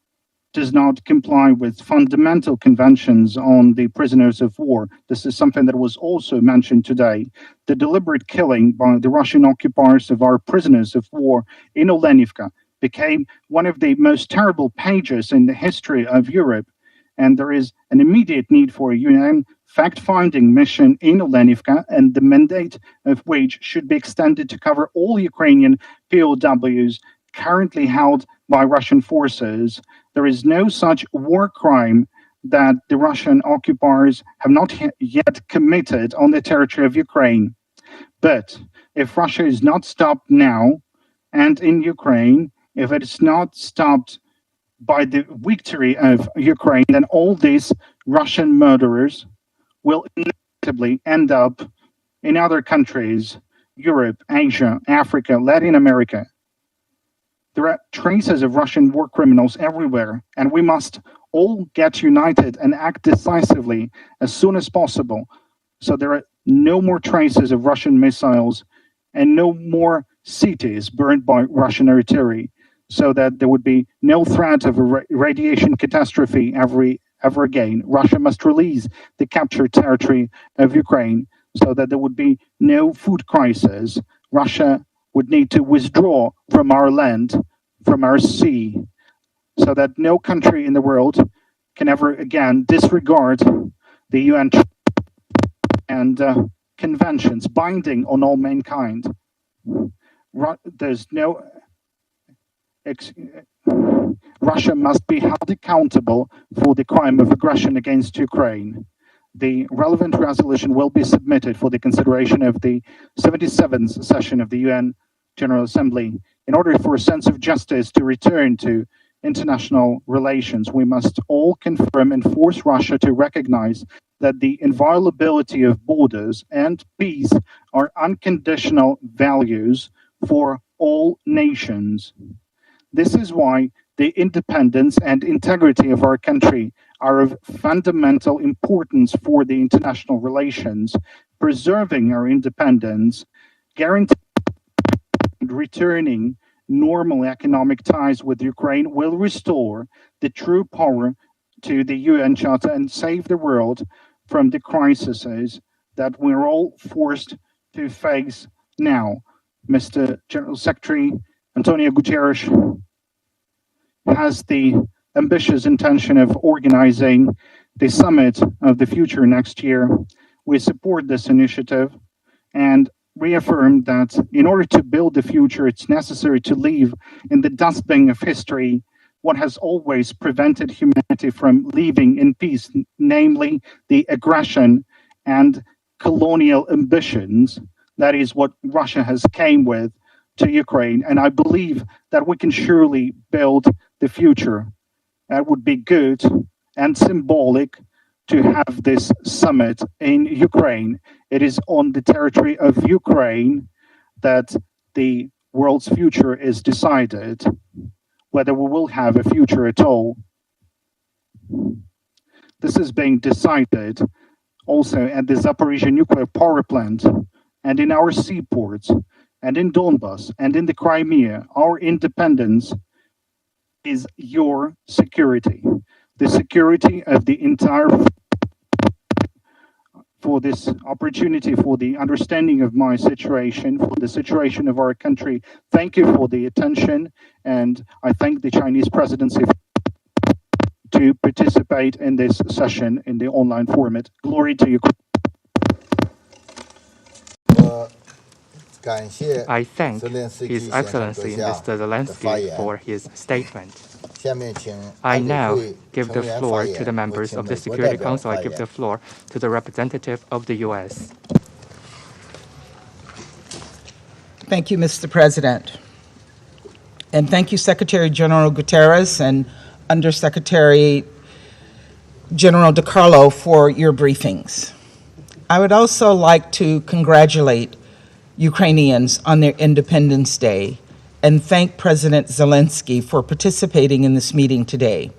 does not comply with fundamental conventions on the prisoners of war. This is something that was also mentioned today. The deliberate killing by the Russian occupiers of our prisoners of war in Olenivka became one of the most terrible pages in the history of Europe, and there is an immediate need for a UN fact-finding mission in Olenivka, and the mandate of which should be extended to cover all Ukrainian POWs currently held by Russian forces. There is no such war crime that the Russian occupiers have not yet committed on the territory of Ukraine. But if Russia is not stopped now, and in Ukraine, if it is not stopped by the victory of Ukraine, then all these Russian murderers will inevitably end up in other countries, Europe, Asia, Africa, Latin America. There are traces of Russian war criminals everywhere, and we must all get united and act decisively as soon as possible, so there are no more traces of Russian missiles and no more cities burned by Russian artillery, so that there would be no threat of a radiation catastrophe ever again. Russia must release the captured territory of Ukraine so that there would be no food crisis. Russia would need to withdraw from our land, from our sea, so that no country in the world can ever again disregard the UN and conventions binding on all mankind. There's no... Russia must be held accountable for the crime of aggression against Ukraine. The relevant resolution will be submitted for the consideration of the 77th session of the UN General Assembly. In order for a sense of justice to return to international relations, we must all confirm and force Russia to recognize that the inviolability of borders and peace are unconditional values for all nations. This is why the independence and integrity of our country are of fundamental importance for the international relations. Preserving our independence, guaranteeing returning normal economic ties with Ukraine will restore the true power to the UN Charter and save the world from the crises that we're all forced to face now. Mr. General Secretary Antonio Guterres has the ambitious intention of organizing the summit of the future next year. We support this initiative and reaffirm that in order to build the future, it's necessary to leave in the dustbin of history what has always prevented humanity from living in peace, namely the aggression and colonial ambitions. That is what Russia has came with to Ukraine. And I believe that we can surely build the future. That would be good and symbolic to have this summit in Ukraine. It is on the territory of Ukraine that the world's future is decided, whether we will have a future at all. This is being decided also at the Zaporizhzhia nuclear power plant and in our seaports and in Donbas and in the Crimea. Our independence is your security, the security of the entire. For this opportunity, for the understanding of my situation, for the situation of our country. Thank you for the attention, and I thank the Chinese presidency to participate in this session in the online format. Glory to Ukraine. I thank His Excellency Mr. Zelensky for his statement. I now give the floor to the members of the Security Council. I give the floor to the representative of the U.S. Thank you, Mr. President. And thank you, Secretary General Guterres and Undersecretary General DiCarlo for your briefings. I would also like to congratulate Ukrainians on their Independence Day and thank President Zelensky for participating in this meeting today.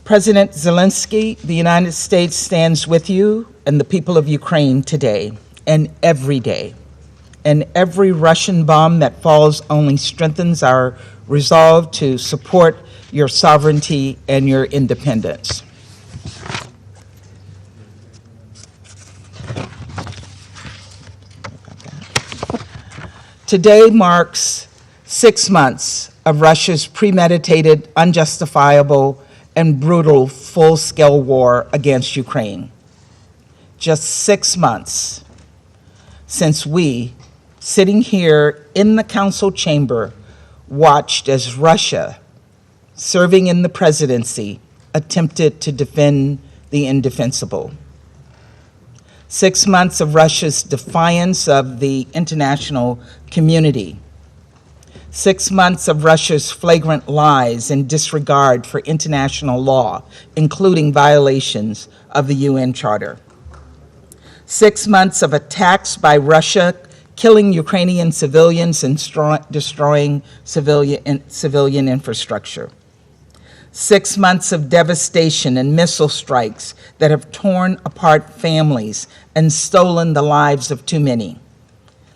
President Zelensky, the United States stands with you and the people of Ukraine today and every day. and every Russian bomb that falls only strengthens our resolve to support your sovereignty and your independence. Today marks 6 months of Russia's premeditated, unjustifiable, and brutal full-scale war against Ukraine. Just 6 months since we, sitting here in the council chamber, watched as Russia, serving in the presidency, attempted to defend the indefensible. 6 months of Russia's defiance of the international community. 6 months of Russia's flagrant lies and disregard for international law, including violations of the UN Charter. 6 months of attacks by Russia, killing Ukrainian civilians and destroying civilian infrastructure. 6 months of devastation and missile strikes that have torn apart families and stolen the lives of too many,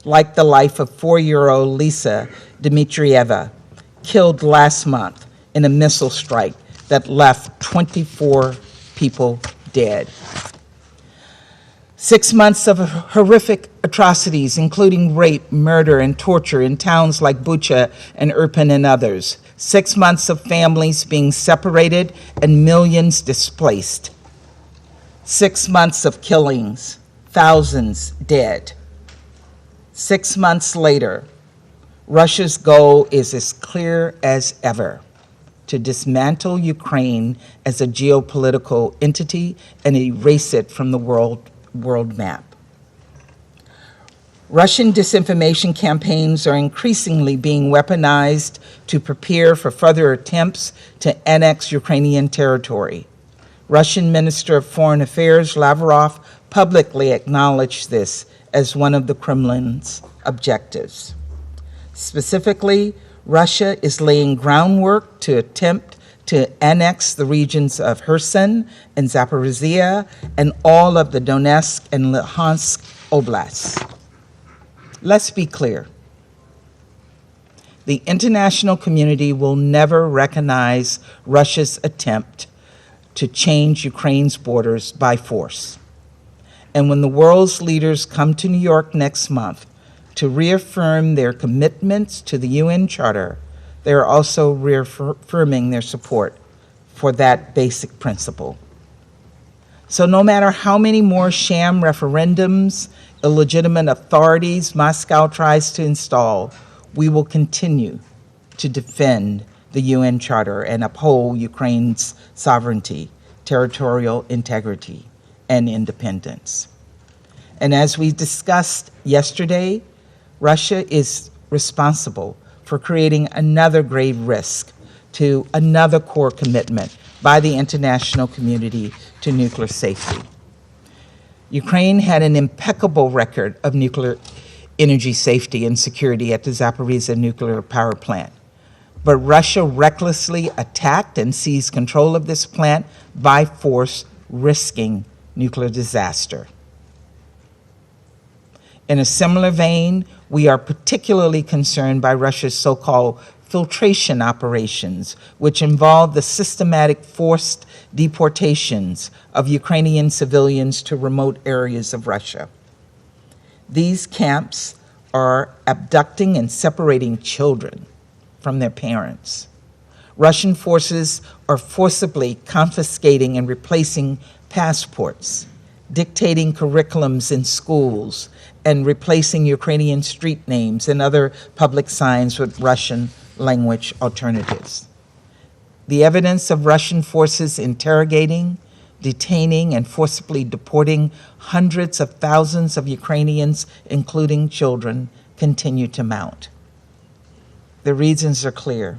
like the life of 4-year-old Lisa Dmitrieva, killed last month in a missile strike that left 24 people dead. 6 months of horrific atrocities, including rape, murder, and torture in towns like Bucha and Irpin and others. 6 months of families being separated and millions displaced. 6 months of killings, thousands dead. 6 months later, Russia's goal is as clear as ever: to dismantle Ukraine as a geopolitical entity and erase it from the world map. Russian disinformation campaigns are increasingly being weaponized to prepare for further attempts to annex Ukrainian territory. Russian Minister of Foreign Affairs Lavrov publicly acknowledged this as one of the Kremlin's objectives. Specifically, Russia is laying groundwork to attempt to annex the regions of Kherson and Zaporizhia and all of the Donetsk and Luhansk oblasts. Let's be clear. The international community will never recognize Russia's attempt to change Ukraine's borders by force. And when the world's leaders come to New York next month to reaffirm their commitments to the UN Charter, they are also reaffirming their support for that basic principle. So no matter how many more sham referendums, illegitimate authorities Moscow tries to install, we will continue to defend the UN Charter and uphold Ukraine's sovereignty, territorial integrity, and independence. And as we discussed yesterday, Russia is responsible for creating another grave risk to another core commitment by the international community to nuclear safety. Ukraine had an impeccable record of nuclear energy safety and security at the Zaporizhzhia nuclear power plant. But Russia recklessly attacked and seized control of this plant by force, risking nuclear disaster. In a similar vein, we are particularly concerned by Russia's so-called filtration operations, which involve the systematic forced deportations of Ukrainian civilians to remote areas of Russia. These camps are abducting and separating children from their parents. Russian forces are forcibly confiscating and replacing passports, dictating curriculums in schools, and replacing Ukrainian street names and other public signs with Russian language alternatives. The evidence of Russian forces interrogating, detaining, and forcibly deporting hundreds of thousands of Ukrainians, including children, continue to mount. The reasons are clear.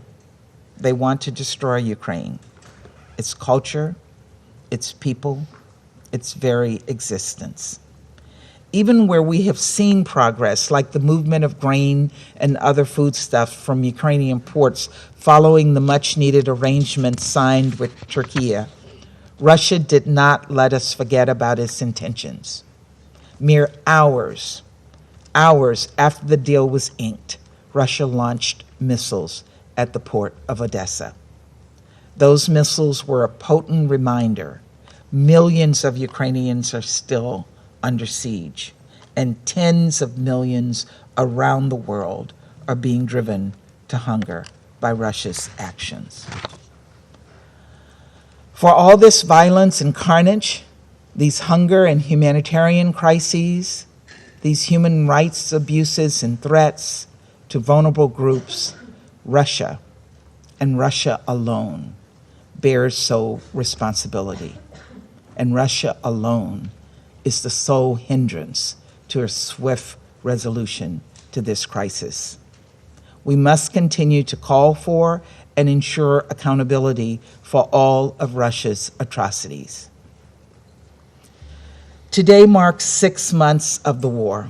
They want to destroy Ukraine, its culture, its people, its very existence. Even where we have seen progress, like the movement of grain and other foodstuffs from Ukrainian ports following the much-needed arrangements signed with Turkey, Russia did not let us forget about its intentions. Mere hours Hours after the deal was inked, Russia launched missiles at the port of Odessa. Those missiles were a potent reminder millions of Ukrainians are still under siege, and tens of millions around the world are being driven to hunger by Russia's actions. For all this violence and carnage, these hunger and humanitarian crises, these human rights abuses and threats to vulnerable groups, Russia, and Russia alone, bears sole responsibility. And Russia alone is the sole hindrance to a swift resolution to this crisis. We must continue to call for and ensure accountability for all of Russia's atrocities. Today marks 6 months of the war,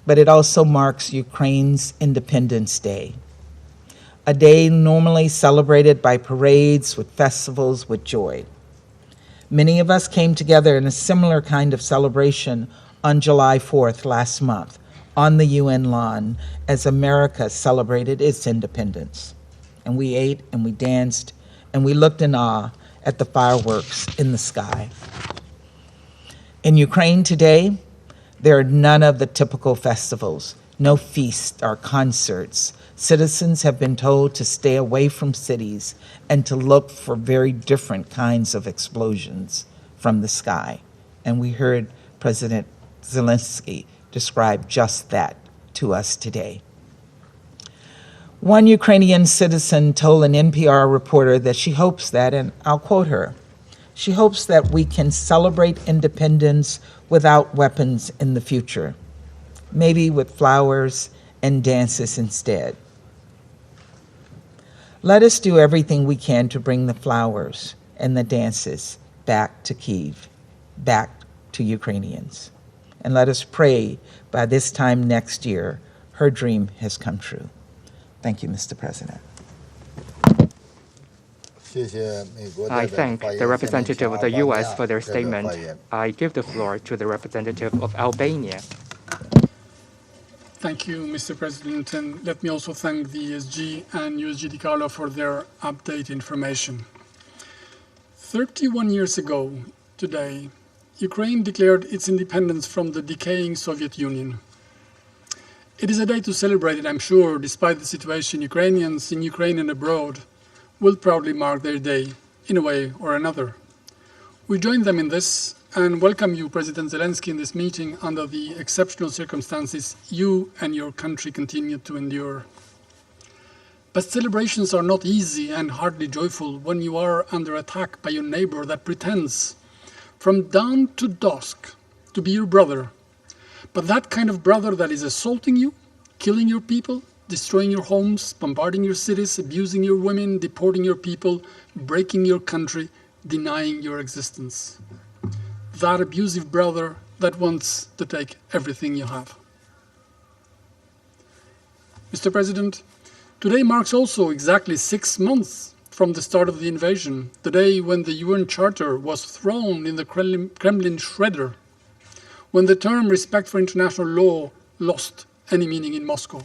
but it also marks Ukraine's Independence Day, a day normally celebrated by parades, with festivals, with joy. Many of us came together in a similar kind of celebration on July 4th last month on the UN lawn as America celebrated its independence. And we ate and we danced and we looked in awe at the fireworks in the sky. In Ukraine today, there are none of the typical festivals, no feasts or concerts. Citizens have been told to stay away from cities and to look for very different kinds of explosions from the sky. And we heard President Zelensky describe just that to us today. One Ukrainian citizen told an NPR reporter that she hopes that, and I'll quote her, she hopes that we can celebrate independence without weapons in the future, maybe with flowers and dances instead. Let us do everything we can to bring the flowers and the dances back to Kyiv, back to Ukrainians. And let us pray by this time next year, her dream has come true. Thank you, Mr. President. I thank the representative of the U.S. for their statement. I give the floor to the representative of Albania. Thank you, Mr. President, and let me also thank the ESG and USG DiCarlo for their update information. 31 years ago today, Ukraine declared its independence from the decaying Soviet Union. It is a day to celebrate, and I'm sure, despite the situation, Ukrainians in Ukraine and abroad will proudly mark their day, in a way or another. We join them in this and welcome you, President Zelensky, in this meeting under the exceptional circumstances you and your country continue to endure. But celebrations are not easy and hardly joyful when you are under attack by your neighbor that pretends from dawn to dusk to be your brother, but that kind of brother that is assaulting you, killing your people, destroying your homes, bombarding your cities, abusing your women, deporting your people, breaking your country, denying your existence. That abusive brother that wants to take everything you have. Mr. President, today marks also exactly 6 months from the start of the invasion, the day when the UN Charter was thrown in the Kremlin shredder, when the term respect for international law lost any meaning in Moscow.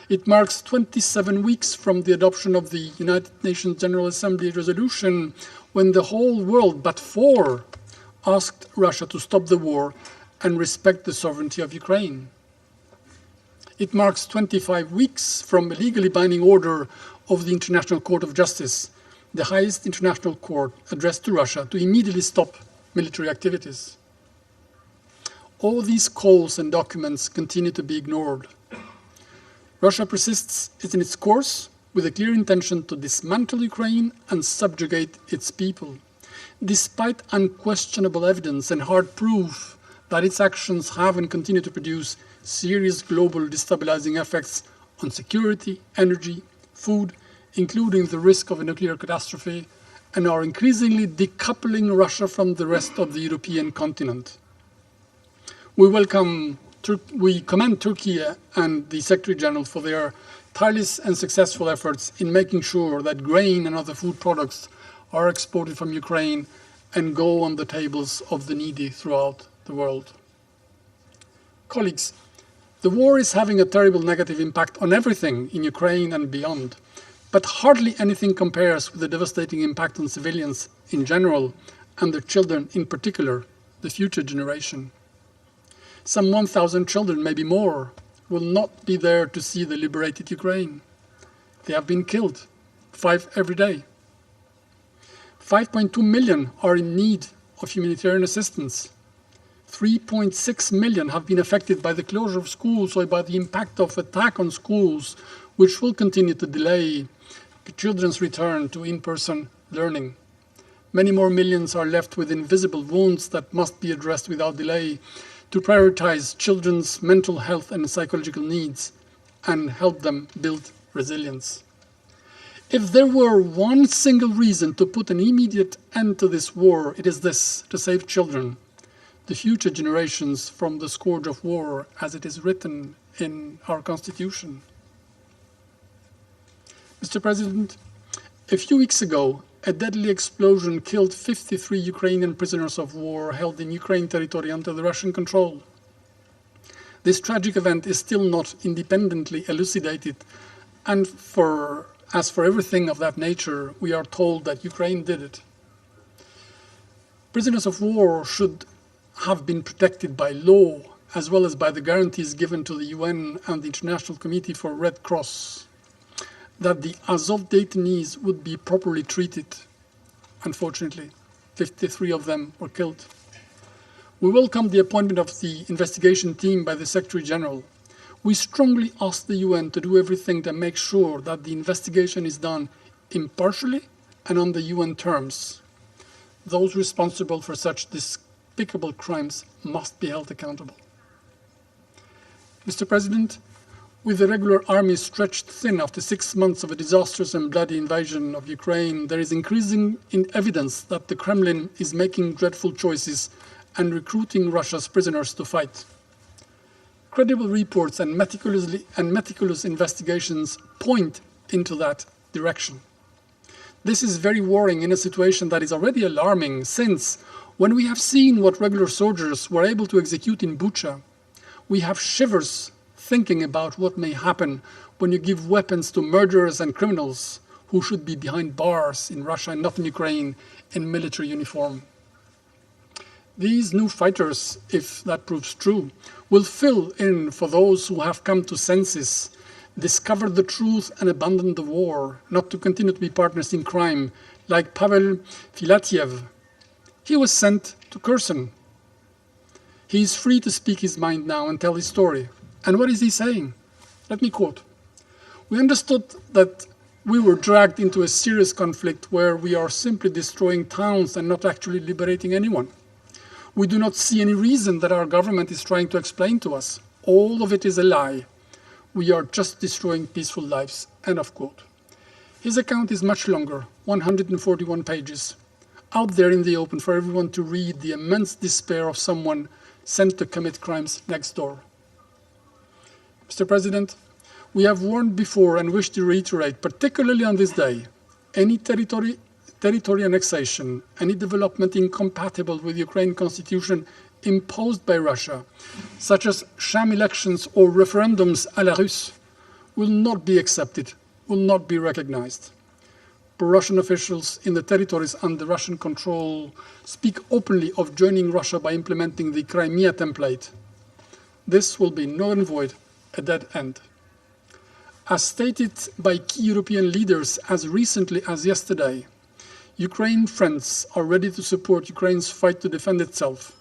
It marks 27 weeks from the adoption of the United Nations General Assembly resolution when the whole world but 4 asked Russia to stop the war and respect the sovereignty of Ukraine. It marks 25 weeks from a legally binding order of the International Court of Justice, the highest international court addressed to Russia to immediately stop military activities. All these calls and documents continue to be ignored. Russia persists in its course with a clear intention to dismantle Ukraine and subjugate its people, despite unquestionable evidence and hard proof that its actions have and continue to produce serious global destabilizing effects on security, energy, food, including the risk of a nuclear catastrophe, and are increasingly decoupling Russia from the rest of the European continent. We commend Turkey and the Secretary General for their tireless and successful efforts in making sure that grain and other food products are exported from Ukraine and go on the tables of the needy throughout the world. Colleagues, The war is having a terrible negative impact on everything in Ukraine and beyond, but hardly anything compares with the devastating impact on civilians in general and their children in particular, the future generation. Some 1,000 children, maybe more, will not be there to see the liberated Ukraine. They have been killed, 5 every day. 5.2 million are in need of humanitarian assistance. 3.6 million have been affected by the closure of schools or by the impact of attack on schools, which will continue to delay children's return to in-person learning. Many more millions are left with invisible wounds that must be addressed without delay to prioritize children's mental health and psychological needs and help them build resilience. If there were one single reason to put an immediate end to this war, it is this: to save children, the future generations, from the scourge of war, as it is written in our Constitution. Mr. President, a few weeks ago, a deadly explosion killed 53 Ukrainian prisoners of war held in Ukraine territory under the Russian control. This tragic event is still not independently elucidated, and as for everything of that nature, we are told that Ukraine did it. Prisoners of war should have been protected by law, as well as by the guarantees given to the UN and the International Committee for Red Cross, that the Azov detainees would be properly treated. Unfortunately, 53 of them were killed. We welcome the appointment of the investigation team by the Secretary General. We strongly ask the UN to do everything to make sure that the investigation is done impartially and on the UN terms. Those responsible for such despicable crimes must be held accountable. Mr. President, with the regular army stretched thin after 6 months of a disastrous and bloody invasion of Ukraine, there is increasing evidence that the Kremlin is making dreadful choices and recruiting Russia's prisoners to fight. Credible reports and meticulous investigations point into that direction. This is very worrying in a situation that is already alarming, since when we have seen what regular soldiers were able to execute in Bucha, we have shivers thinking about what may happen when you give weapons to murderers and criminals who should be behind bars in Russia and not in Ukraine in military uniform. These new fighters, if that proves true, will fill in for those who have come to senses, discovered the truth and abandoned the war, not to continue to be partners in crime, like Pavel Filatiev. He was sent to Kherson. He is free to speak his mind now and tell his story. And what is he saying? Let me quote. We understood that we were dragged into a serious conflict where we are simply destroying towns and not actually liberating anyone. We do not see any reason that our government is trying to explain to us. All of it is a lie. We are just destroying peaceful lives. End of quote. His account is much longer, 141 pages, out there in the open for everyone to read, the immense despair of someone sent to commit crimes next door. Mr. President, we have warned before and wish to reiterate, particularly on this day, any territory annexation, any development incompatible with the Ukraine constitution imposed by Russia, such as sham elections or referendums à la Russe, will not be accepted, will not be recognized. Pro-Russian officials in the territories under Russian control speak openly of joining Russia by implementing the Crimea template. This will be null and void, a dead end. As stated by key European leaders as recently as yesterday, Ukraine friends are ready to support Ukraine's fight to defend itself,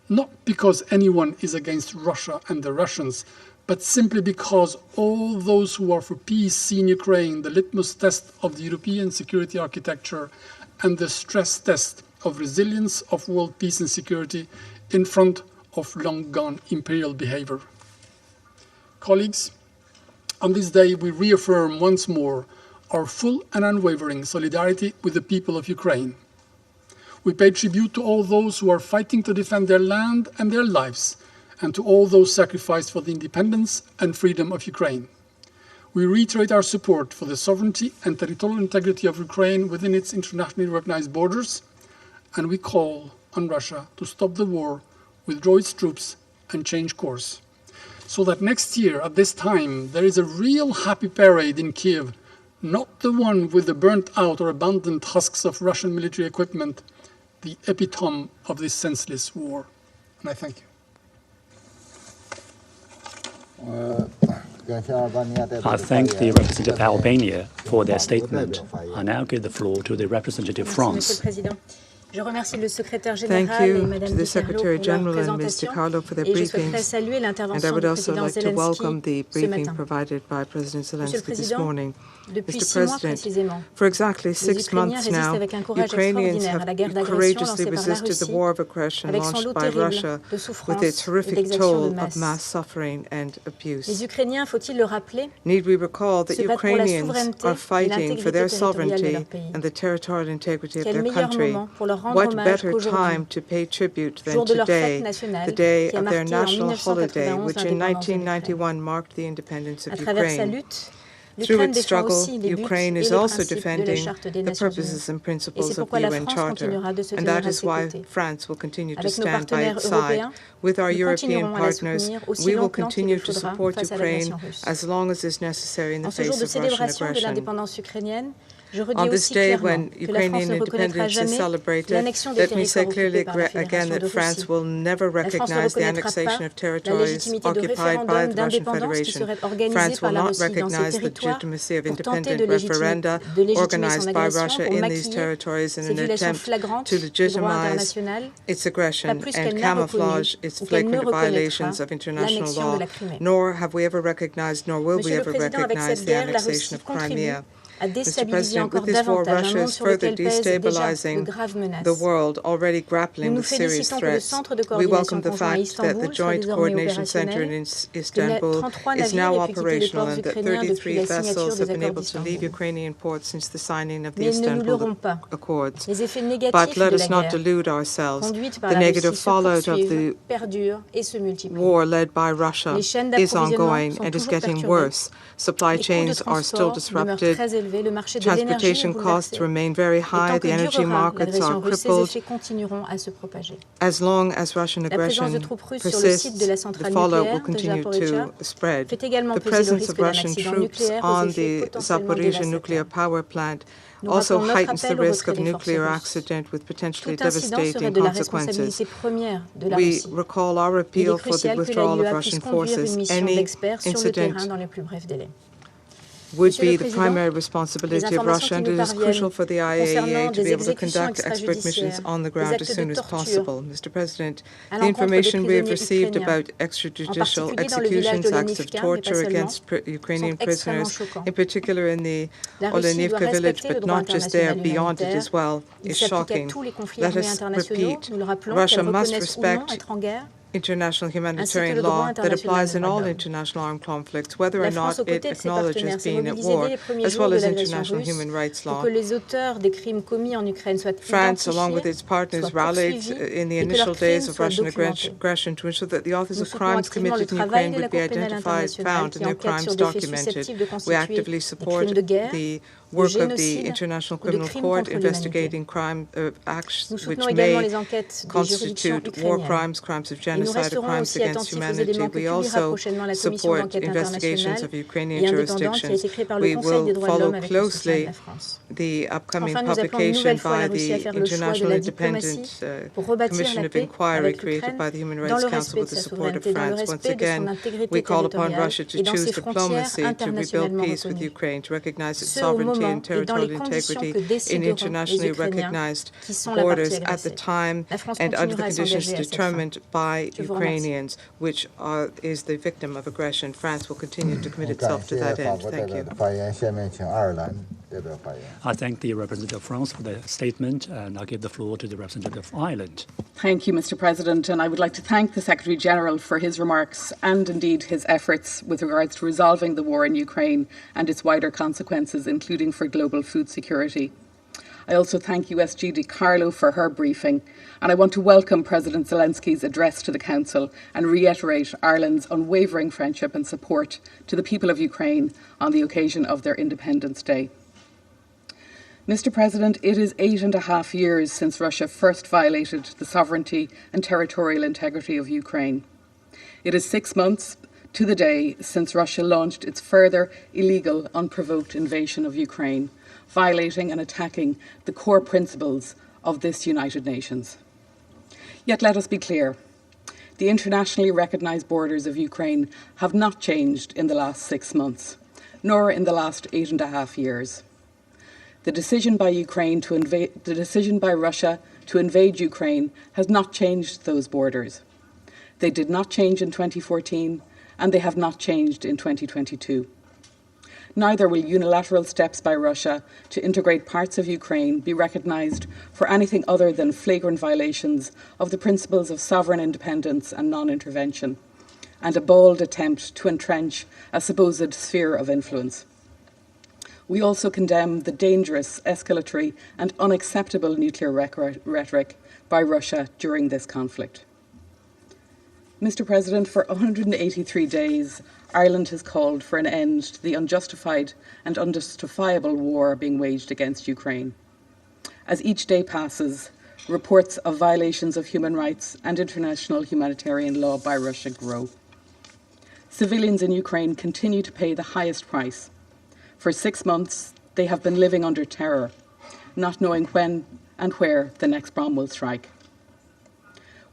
not because anyone is against Russia and the Russians, but simply because all those who are for peace see in Ukraine the litmus test of the European security architecture and the stress test of resilience of world peace and security in front of long-gone imperial behavior. Colleagues, on this day we reaffirm once more our full and unwavering solidarity with the people of Ukraine. We pay tribute to all those who are fighting to defend their land and their lives, and to all those sacrificed for the independence and freedom of Ukraine. We reiterate our support for the sovereignty and territorial integrity of Ukraine within its internationally recognized borders, and we call on Russia to stop the war, withdraw its troops, and change course. so that next year at this time there is a real happy parade in Kiev, not the one with the burnt out or abandoned husks of Russian military equipment, the epitome of this senseless war. And I thank you. I thank the representative of Albania for their statement. I now give the floor to the representative of France. Thank you to the Secretary General and Mr. Carlo for their briefings, and I would also like to welcome the briefing provided by President Zelensky this morning. Mr. President, for exactly 6 months now, Ukrainians have courageously resisted the war of aggression launched by Russia with its horrific toll of mass suffering and abuse. Need we recall that Ukrainians are fighting for their sovereignty and the territorial integrity of their country? What better time to pay tribute than today, the day of their national holiday, which in 1991 marked the independence of Ukraine? Through its struggle, Ukraine is also defending the purposes and principles of the UN Charter, and that is why France will continue to stand by its side. With our European partners, we will continue to support Ukraine as long as is necessary in the face of Russian aggression. On this day when Ukrainian independence is celebrated, let me say clearly again that France will never recognize the annexation of territories occupied by the Russian Federation. France will not recognize the legitimacy of independent referenda organized by Russia in these territories in an attempt to legitimize its aggression and camouflage its flagrant violations of international law. Nor have we ever recognized, nor will we ever recognize the annexation of Crimea. Mr. President, with this war, Russia is further destabilizing the world, already grappling with serious threats. We welcome the fact that the Joint Coordination Center in Istanbul is now operational and that 33 vessels have been able to leave Ukrainian ports since the signing of the Istanbul Accords. But let us not delude ourselves. The negative fallout of the war led by Russia is ongoing and is getting worse. Supply chains are still disrupted. Transportation costs remain very high. The energy markets are crippled. As long as Russian aggression persists, the fallout will continue to spread. The presence of Russian troops on the Zaporizhzhia nuclear power plant also heightens the risk of nuclear accident with potentially devastating consequences. We recall our appeal for the withdrawal of Russian forces. Any incident would be the primary responsibility of Russia, and it is crucial for the IAEA to be able to conduct expert missions on the ground as soon as possible. Mr. President, the information we have received about extrajudicial executions, acts of torture against Ukrainian prisoners, in particular in the Olenivka village, but not just there, beyond it as well, is shocking. Let us repeat, Russia must respect international humanitarian law that applies in all international armed conflicts, whether or not it acknowledges being at war, as well as international human rights law. France, along with its partners, rallied in the initial days of Russian aggression to ensure that the authors of crimes committed in Ukraine would be identified, found, and their crimes documented. We actively support the work of the International Criminal Court investigating crime acts which may constitute war crimes, crimes of genocide, or crimes against humanity. We also support investigations of Ukrainian jurisdictions. We will follow closely the upcoming publication by the International Independent Commission of Inquiry created by the Human Rights Council with the support of France. Once again, we call upon Russia to choose diplomacy to rebuild peace with Ukraine, to recognize its sovereignty and territorial integrity in internationally recognized borders at the time and under the conditions determined by Ukrainians, which is the victim of aggression. France will continue to commit itself to that end. Thank you. I thank the representative of France for the statement, and I'll give the floor to the representative of Ireland. Thank you, Mr. President, and I would like to thank the Secretary General for his remarks and indeed his efforts with regards to resolving the war in Ukraine and its wider consequences, including for global food security. I also thank USG DiCarlo for her briefing, and I want to welcome President Zelensky's address to the Council and reiterate Ireland's unwavering friendship and support to the people of Ukraine on the occasion of their Independence Day. Mr. President, it is 8.5 years since Russia first violated the sovereignty and territorial integrity of Ukraine. It is 6 months to the day since Russia launched its further illegal, unprovoked invasion of Ukraine, violating and attacking the core principles of this United Nations. Yet let us be clear. The internationally recognized borders of Ukraine have not changed in the last 6 months, nor in the last 8.5 years. The decision by Russia to invade Ukraine has not changed those borders. They did not change in 2014, and they have not changed in 2022. Neither will unilateral steps by Russia to integrate parts of Ukraine be recognized for anything other than flagrant violations of the principles of sovereign independence and non-intervention, and a bold attempt to entrench a supposed sphere of influence. We also condemn the dangerous, escalatory, and unacceptable nuclear rhetoric by Russia during this conflict. Mr. President, for 183 days, Ireland has called for an end to the unjustified and unjustifiable war being waged against Ukraine. As each day passes, reports of violations of human rights and international humanitarian law by Russia grow. Civilians in Ukraine continue to pay the highest price. For 6 months, they have been living under terror, not knowing when and where the next bomb will strike.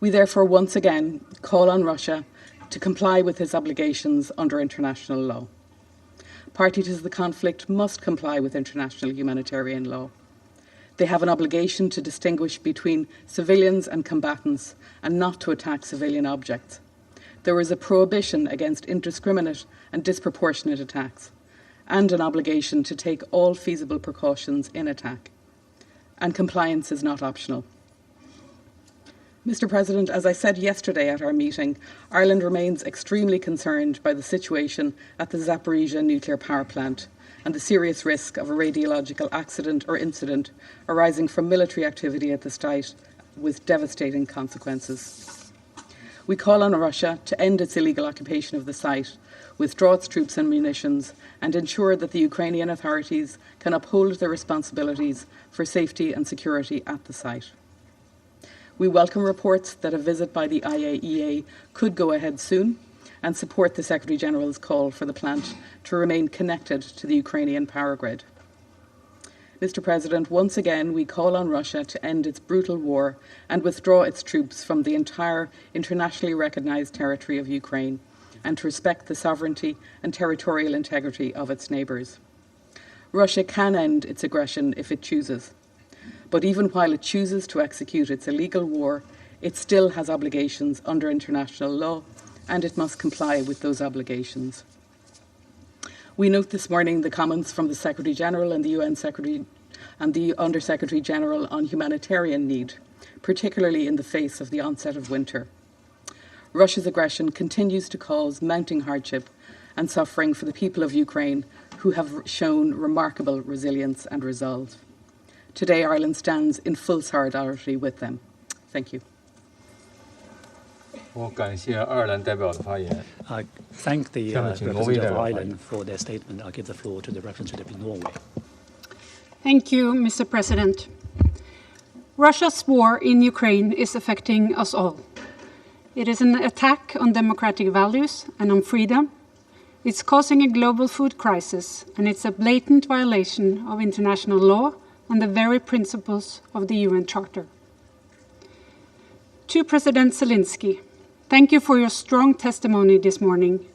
We therefore once again call on Russia to comply with its obligations under international law. Parties to the conflict must comply with international humanitarian law. They have an obligation to distinguish between civilians and combatants and not to attack civilian objects. There is a prohibition against indiscriminate and disproportionate attacks, and an obligation to take all feasible precautions in attack. And compliance is not optional. Mr. President, as I said yesterday at our meeting, Ireland remains extremely concerned by the situation at the Zaporizhzhia nuclear power plant and the serious risk of a radiological accident or incident arising from military activity at the site with devastating consequences. We call on Russia to end its illegal occupation of the site, withdraw its troops and munitions, and ensure that the Ukrainian authorities can uphold their responsibilities for safety and security at the site. We welcome reports that a visit by the IAEA could go ahead soon and support the Secretary-General's call for the plant to remain connected to the Ukrainian power grid. Mr. President, once again we call on Russia to end its brutal war and withdraw its troops from the entire internationally recognized territory of Ukraine and to respect the sovereignty and territorial integrity of its neighbours. Russia can end its aggression if it chooses. But even while it chooses to execute its illegal war, it still has obligations under international law, and it must comply with those obligations. We note this morning the comments from the Secretary-General and the UN Secretary and the Under-Secretary-General on humanitarian need, particularly in the face of the onset of winter. Russia's aggression continues to cause mounting hardship and suffering for the people of Ukraine, who have shown remarkable resilience and resolve. Today, Ireland stands in full solidarity with them. Thank you. I thank the representative of Ireland for their statement. I'll give the floor to the representative of Norway. Thank you, Mr. President. Russia's war in Ukraine is affecting us all. It is an attack on democratic values and on freedom. It's causing a global food crisis, and it's a blatant violation of international law and the very principles of the UN Charter. To President Zelensky, thank you for your strong testimony this morning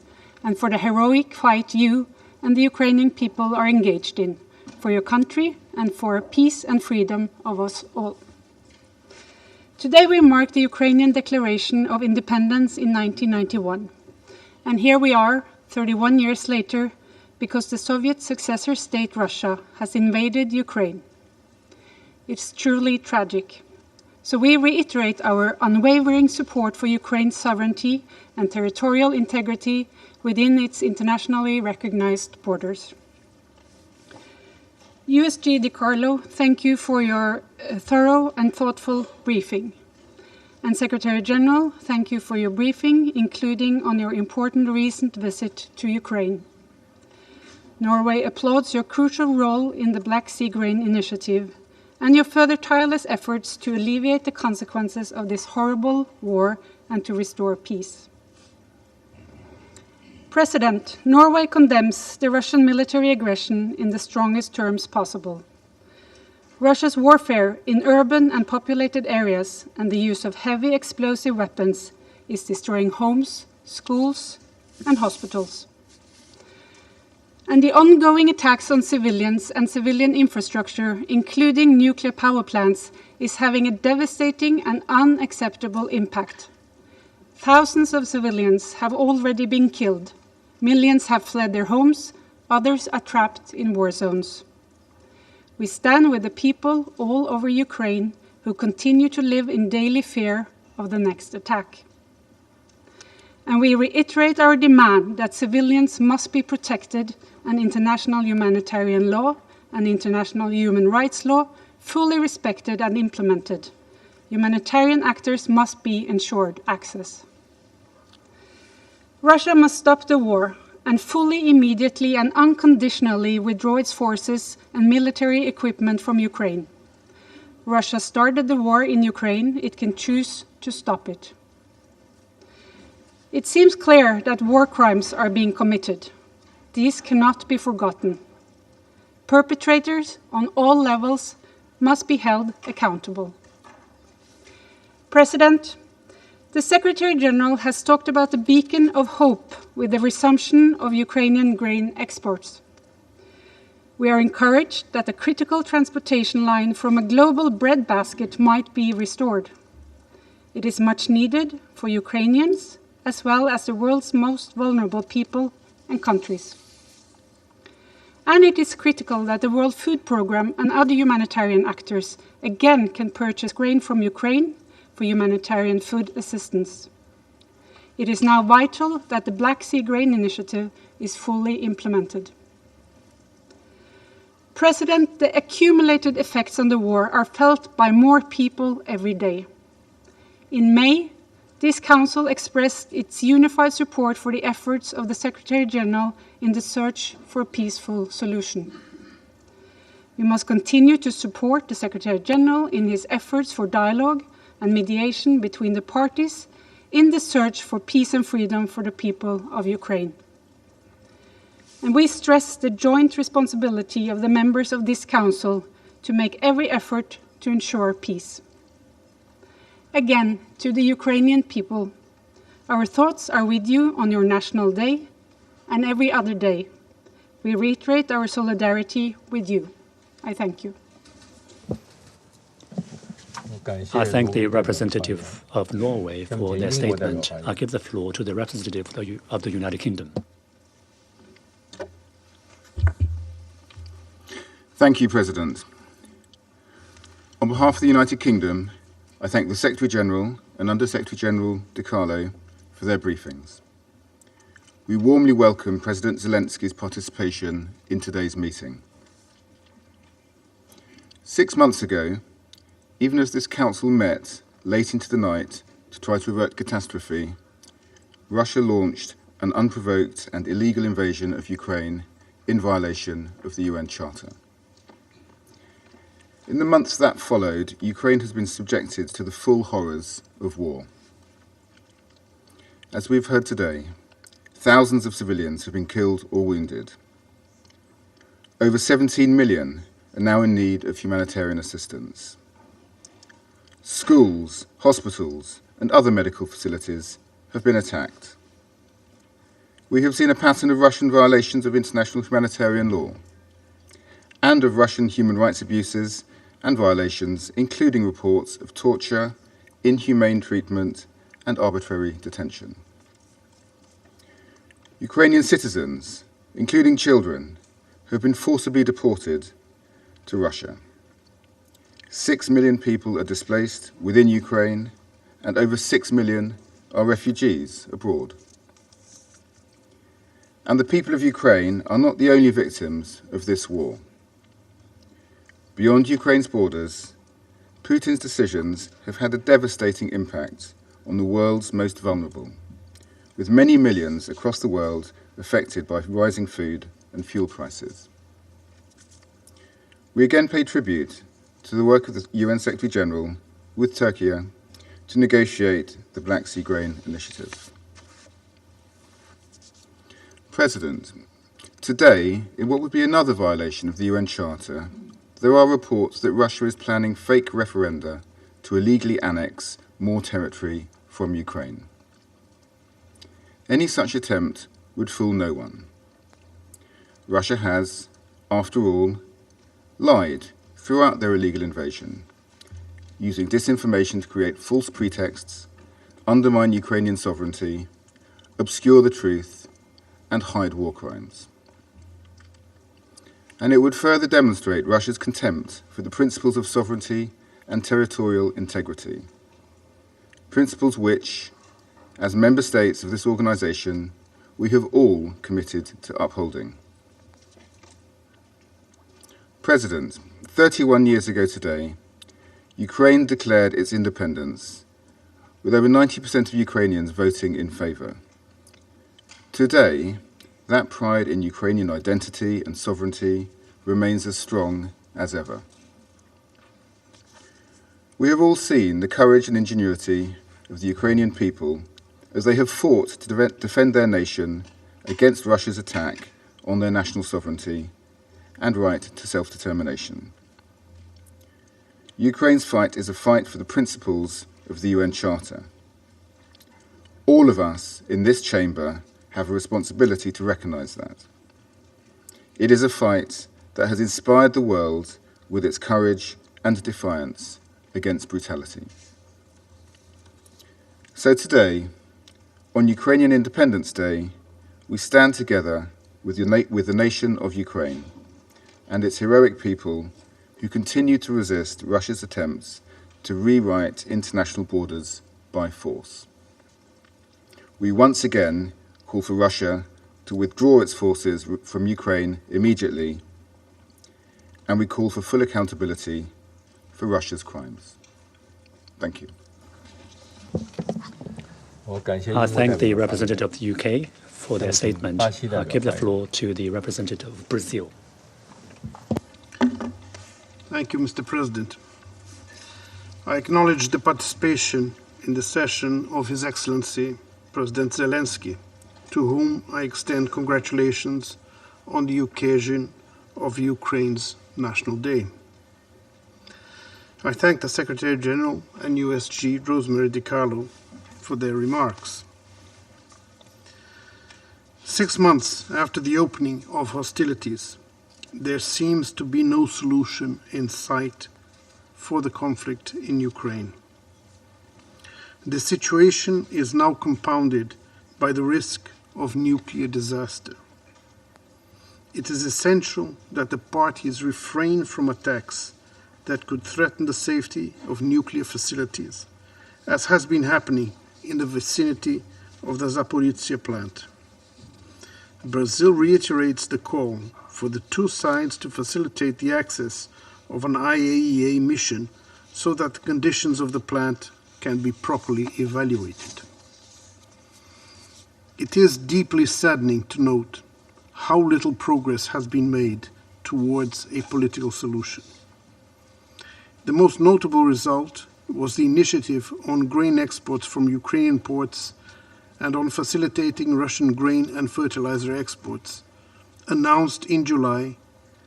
and for the heroic fight you and the Ukrainian people are engaged in for your country and for peace and freedom of us all. Today we mark the Ukrainian Declaration of Independence in 1991. And here we are, 31 years later, because the Soviet successor state Russia has invaded Ukraine. It's truly tragic. So we reiterate our unwavering support for Ukraine's sovereignty and territorial integrity within its internationally recognized borders. USG DiCarlo, thank you for your thorough and thoughtful briefing. And Secretary General, thank you for your briefing, including on your important recent visit to Ukraine. Norway applauds your crucial role in the Black Sea Grain Initiative and your further tireless efforts to alleviate the consequences of this horrible war and to restore peace. President, Norway condemns the Russian military aggression in the strongest terms possible. Russia's warfare in urban and populated areas and the use of heavy explosive weapons is destroying homes, schools, and hospitals. And the ongoing attacks on civilians and civilian infrastructure, including nuclear power plants, is having a devastating and unacceptable impact. Thousands of civilians have already been killed. Millions have fled their homes. Others are trapped in war zones. We stand with the people all over Ukraine who continue to live in daily fear of the next attack. And we reiterate our demand that civilians must be protected and international humanitarian law and international human rights law fully respected and implemented. Humanitarian actors must be ensured access. Russia must stop the war and fully, immediately and unconditionally withdraw its forces and military equipment from Ukraine. Russia started the war in Ukraine. It can choose to stop it. It seems clear that war crimes are being committed. These cannot be forgotten. Perpetrators on all levels must be held accountable. President, the Secretary General has talked about the beacon of hope with the resumption of Ukrainian grain exports. We are encouraged that the critical transportation line from a global breadbasket might be restored. It is much needed for Ukrainians as well as the world's most vulnerable people and countries. And it is critical that the World Food Programme and other humanitarian actors again can purchase grain from Ukraine for humanitarian food assistance. It is now vital that the Black Sea Grain Initiative is fully implemented. President, the accumulated effects of the war are felt by more people every day. In May, this Council expressed its unified support for the efforts of the Secretary General in the search for a peaceful solution. We must continue to support the Secretary General in his efforts for dialogue and mediation between the parties in the search for peace and freedom for the people of Ukraine. And we stress the joint responsibility of the members of this Council to make every effort to ensure peace. Again, to the Ukrainian people, our thoughts are with you on your National Day and every other day. We reiterate our solidarity with you. I thank you. I thank the representative of Norway for their statement. I give the floor to the representative of the United Kingdom. Thank you, President. On behalf of the United Kingdom, I thank the Secretary-General and Under-Secretary-General De Carlo for their briefings. We warmly welcome President Zelensky's participation in today's meeting. 6 months ago, even as this Council met late into the night to try to avert catastrophe, Russia launched an unprovoked and illegal invasion of Ukraine in violation of the UN Charter. In the months that followed, Ukraine has been subjected to the full horrors of war. As we've heard today, thousands of civilians have been killed or wounded. Over 17 million are now in need of humanitarian assistance. Schools, hospitals, and other medical facilities have been attacked. We have seen a pattern of Russian violations of international humanitarian law and of Russian human rights abuses and violations, including reports of torture, inhumane treatment, and arbitrary detention. Ukrainian citizens, including children, have been forcibly deported to Russia. 6 million people are displaced within Ukraine, and over 6 million are refugees abroad. And the people of Ukraine are not the only victims of this war. Beyond Ukraine's borders, Putin's decisions have had a devastating impact on the world's most vulnerable, with many millions across the world affected by rising food and fuel prices. We again pay tribute to the work of the UN Secretary General with Turkey to negotiate the Black Sea Grain Initiative. President, today, in what would be another violation of the UN Charter, there are reports that Russia is planning fake referenda to illegally annex more territory from Ukraine. Any such attempt would fool no one. Russia has, after all, lied throughout their illegal invasion, using disinformation to create false pretexts, undermine Ukrainian sovereignty, obscure the truth, and hide war crimes. And it would further demonstrate Russia's contempt for the principles of sovereignty and territorial integrity, principles which, as member states of this organization, we have all committed to upholding. President, 31 years ago today, Ukraine declared its independence, with over 90% of Ukrainians voting in favor. Today, that pride in Ukrainian identity and sovereignty remains as strong as ever. We have all seen the courage and ingenuity of the Ukrainian people as they have fought to defend their nation against Russia's attack on their national sovereignty and right to self-determination. Ukraine's fight is a fight for the principles of the UN Charter. All of us in this chamber have a responsibility to recognize that. It is a fight that has inspired the world with its courage and defiance against brutality. So today, on Ukrainian Independence Day, we stand together with the nation of Ukraine and its heroic people who continue to resist Russia's attempts to rewrite international borders by force. We once again call for Russia to withdraw its forces from Ukraine immediately, and we call for full accountability for Russia's crimes. Thank you. I thank the representative of the UK for their statement. I give the floor to the representative of Brazil. Thank you, Mr. President. I acknowledge the participation in the session of His Excellency President Zelensky, to whom I extend congratulations on the occasion of Ukraine's National Day. I thank the Secretary General and USG Rosemary DiCarlo for their remarks. 6 months after the opening of hostilities, there seems to be no solution in sight for the conflict in Ukraine. The situation is now compounded by the risk of nuclear disaster. It is essential that the parties refrain from attacks that could threaten the safety of nuclear facilities, as has been happening in the vicinity of the Zaporizhzhia plant. Brazil reiterates the call for the two sides to facilitate the access of an IAEA mission so that the conditions of the plant can be properly evaluated. It is deeply saddening to note how little progress has been made towards a political solution. The most notable result was the initiative on grain exports from Ukrainian ports and on facilitating Russian grain and fertilizer exports, announced in July,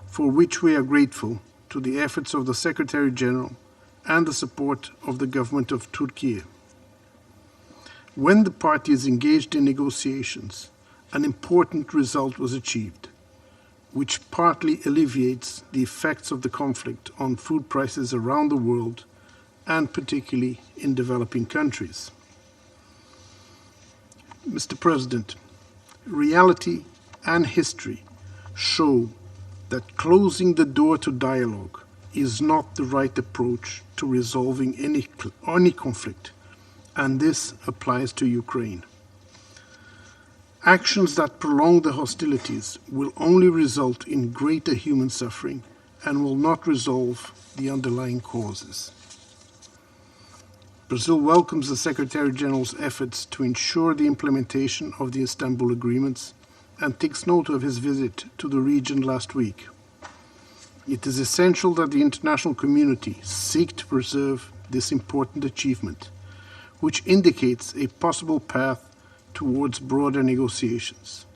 for which we are grateful to the efforts of the Secretary General and the support of the government of Turkey. When the parties engaged in negotiations, an important result was achieved, which partly alleviates the effects of the conflict on food prices around the world, and particularly in developing countries. Mr. President, reality and history show that closing the door to dialogue is not the right approach to resolving any conflict, and this applies to Ukraine. Actions that prolong the hostilities will only result in greater human suffering and will not resolve the underlying causes. Brazil welcomes the Secretary General's efforts to ensure the implementation of the Istanbul agreements and takes note of his visit to the region last week. It is essential that the international community seek to preserve this important achievement, which indicates a possible path towards broader negotiations.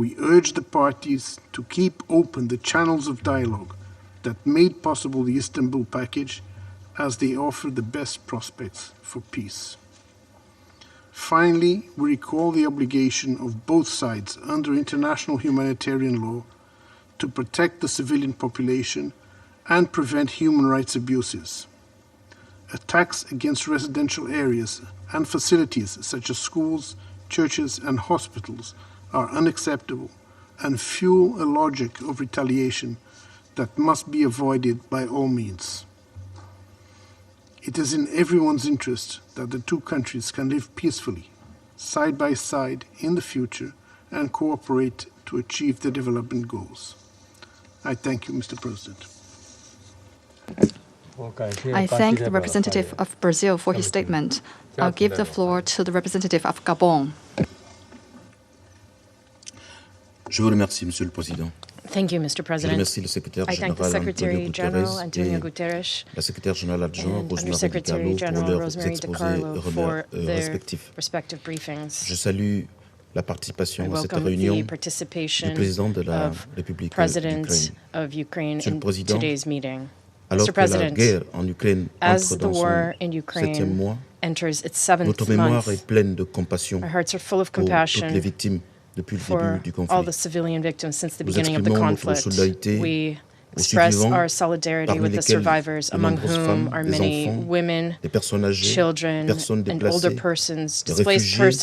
We urge the parties to keep open the channels of dialogue that made possible the Istanbul package, as they offer the best prospects for peace. Finally, we recall the obligation of both sides under international humanitarian law to protect the civilian population and prevent human rights abuses. Attacks against residential areas and facilities such as schools, churches, and hospitals are unacceptable and fuel a logic of retaliation that must be avoided by all means. It is in everyone's interest that the two countries can live peacefully, side by side in the future, and cooperate to achieve the development goals. I thank you, Mr. President. I thank the representative of Brazil for his statement. I'll give the floor to the representative of Gabon. Je vous remercie, Monsieur le Président. Thank you, Mr. President. I thank the Secretary General, Antonio Guterres, la Secrétaire Générale adjointe, and Undersecretary General Rosemary DiCarlo for their respective briefings. Je salue la participation à cette réunion du président de la République d'Ukraine. Monsieur le Président, alors que la guerre en Ukraine entre dans son 7e mois, notre mémoire est pleine de compassion pour toutes les victimes depuis le début du conflit. Nous exprimons notre solidarité aux survivants, parmi lesquels de nombreuses femmes, des enfants, des personnes âgées, personnes déplacées, des réfugiés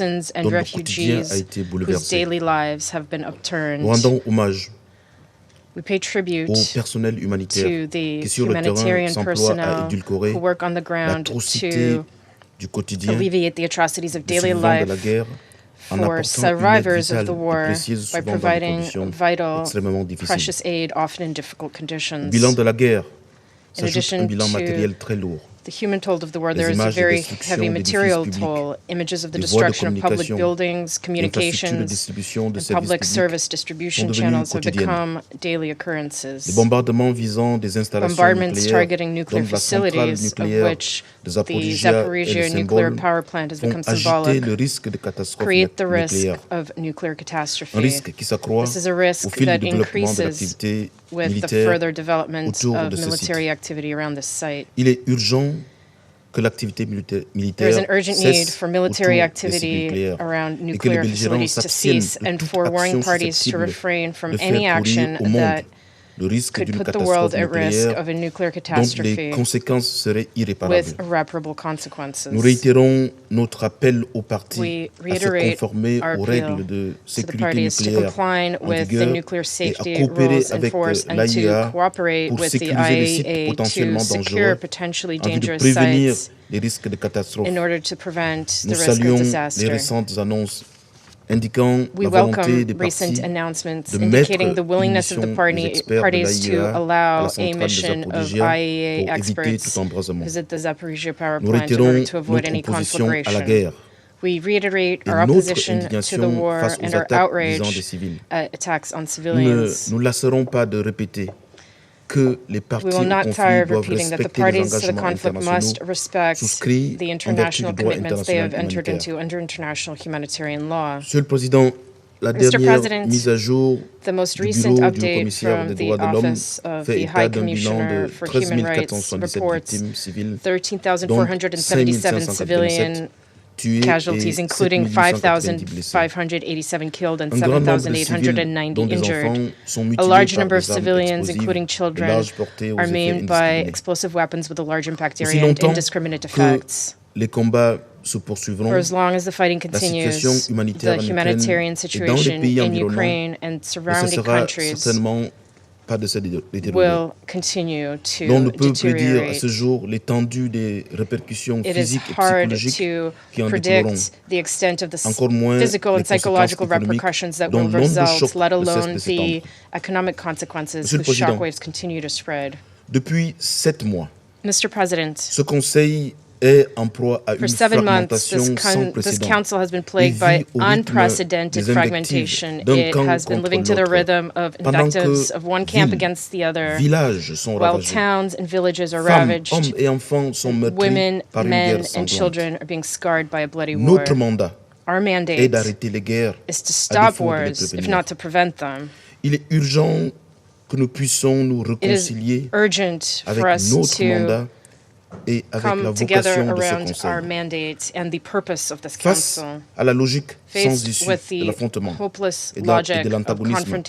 dont le quotidien a été bouleversé. Nous rendons hommage au personnel humanitaire qui sur le terrain s'emploie à édulcorer l'atrocité du quotidien des survivants de la guerre for survivors of the war by providing vital, precious aid, often in difficult conditions. In addition to the human toll of the war, there is a very heavy material toll. Images of the destruction of public buildings, communications, and public service distribution channels have become daily occurrences. Bombardments targeting nuclear facilities, of which the Zaporizhzhia nuclear power plant has become symbolic, create the risk of nuclear catastrophe. This is a risk that increases with the further development of military activity around this site. There is an urgent need for military activity around nuclear facilities to cease and for warring parties to refrain from any action that could put the world at risk of a nuclear catastrophe with irreparable consequences. We reiterate our appeal to the parties to comply with the nuclear safety rules in force and to cooperate with the IAEA to secure potentially dangerous sites in order to prevent the risk of disaster. We welcome recent announcements indicating the willingness of the parties to allow a mission of IAEA experts visit the Zaporizhzhia power plant in order to avoid any conflagration. We reiterate our opposition to the war and our outrage at attacks on civilians. We will not tire of repeating that the parties to the conflict must respect the international commitments they have entered into under international humanitarian law. Mr. President, the most recent update from the Office of the High Commissioner for Human Rights reports 13,477 civilian casualties, including 5,587 killed and 7,890 injured. A large number of civilians, including children, are maimed by explosive weapons with a large impact area and indiscriminate effects. For as long as the fighting continues, the humanitarian situation in Ukraine and surrounding countries will continue to deteriorate. It is hard to predict the extent of the physical and psychological repercussions that will result, let alone the economic consequences whose shockwaves continue to spread. Mr. President, for 7 months, this council has been plagued by unprecedented fragmentation. It has been living to the rhythm of invectives of one camp against the other, while towns and villages are ravaged. Women, men, and children are being scarred by a bloody war. Our mandate is to stop wars, if not to prevent them. Il est urgent que nous puissions nous réconcilier avec notre mandat et avec la vocation de ce Conseil. Face à la logique sans issue de l'affrontement et de l'antagonisme,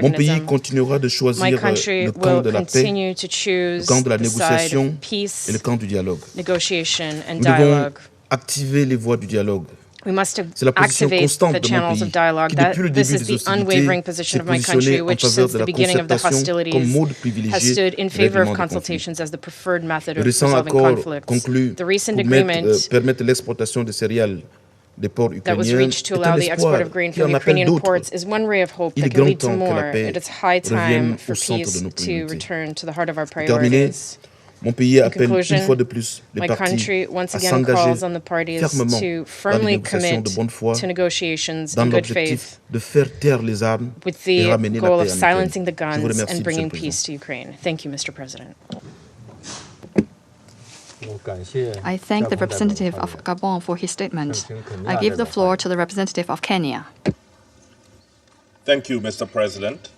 mon pays continuera de choisir le camp de la paix, le camp de la négociation et le camp du dialogue. Nous devons activer les voies du dialogue. We must activate the channels of dialogue. This is the unwavering position of my country, which since the beginning of the hostilities has stood in favor of consultations as the preferred method of resolving conflicts. The recent agreement that was reached to allow the export of grain from Ukrainian ports is one ray of hope that can lead to more. It is high time for peace to return to the heart of our priorities. Mon pays appelle une fois de plus les parties à s'engager fermement dans les négociations de bonne foi dans l'objectif de faire taire les armes et ramener la paix en Ukraine. Je vous remercie, Monsieur le Président. Thank you, Mr. President. I thank the representative of Gabon for his statement. I give the floor to the representative of Kenya. Thank you, Mr. President.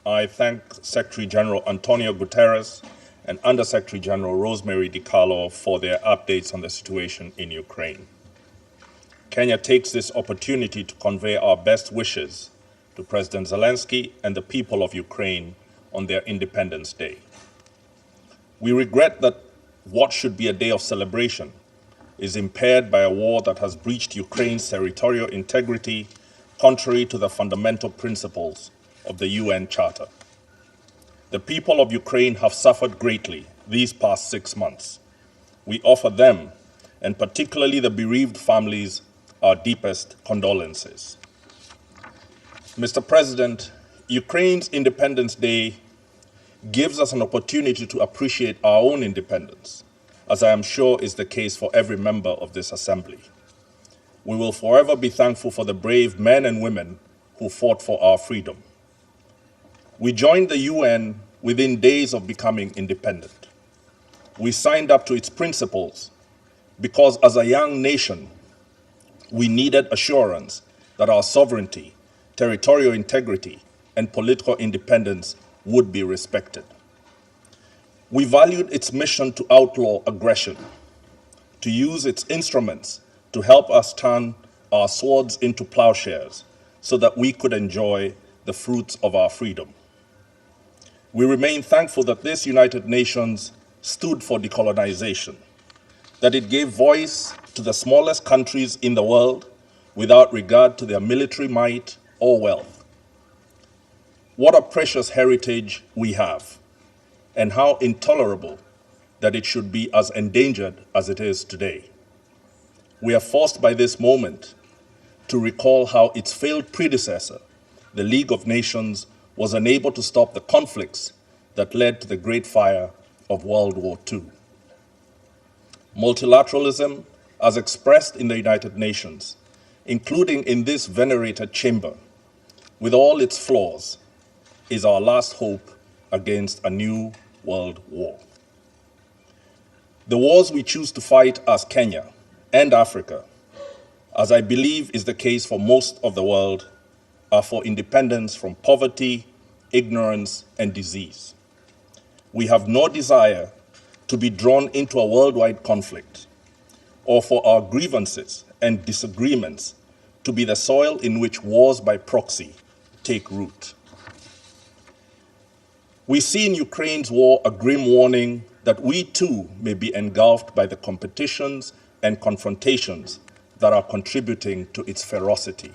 I thank Secretary General Antonio Guterres and Undersecretary General Rosemary DiCarlo for their updates on the situation in Ukraine. Kenya takes this opportunity to convey our best wishes to President Zelensky and the people of Ukraine on their Independence Day. We regret that what should be a day of celebration is impaired by a war that has breached Ukraine's territorial integrity, contrary to the fundamental principles of the UN Charter. The people of Ukraine have suffered greatly these past 6 months. We offer them, and particularly the bereaved families, our deepest condolences. Mr. President, Ukraine's Independence Day gives us an opportunity to appreciate our own independence, as I am sure is the case for every member of this assembly. We will forever be thankful for the brave men and women who fought for our freedom. We joined the UN within days of becoming independent. We signed up to its principles because as a young nation, we needed assurance that our sovereignty, territorial integrity, and political independence would be respected. We valued its mission to outlaw aggression, to use its instruments to help us turn our swords into plowshares so that we could enjoy the fruits of our freedom. We remain thankful that this United Nations stood for decolonization, that it gave voice to the smallest countries in the world without regard to their military might or wealth. What a precious heritage we have, and how intolerable that it should be as endangered as it is today. We are forced by this moment to recall how its failed predecessor, the League of Nations, was unable to stop the conflicts that led to the Great Fire of World War II. Multilateralism, as expressed in the United Nations, including in this venerated chamber, with all its flaws, is our last hope against a new world war. The wars we choose to fight as Kenya and Africa, as I believe is the case for most of the world, are for independence from poverty, ignorance, and disease. We have no desire to be drawn into a worldwide conflict or for our grievances and disagreements to be the soil in which wars by proxy take root. We see in Ukraine's war a grim warning that we too may be engulfed by the competitions and confrontations that are contributing to its ferocity.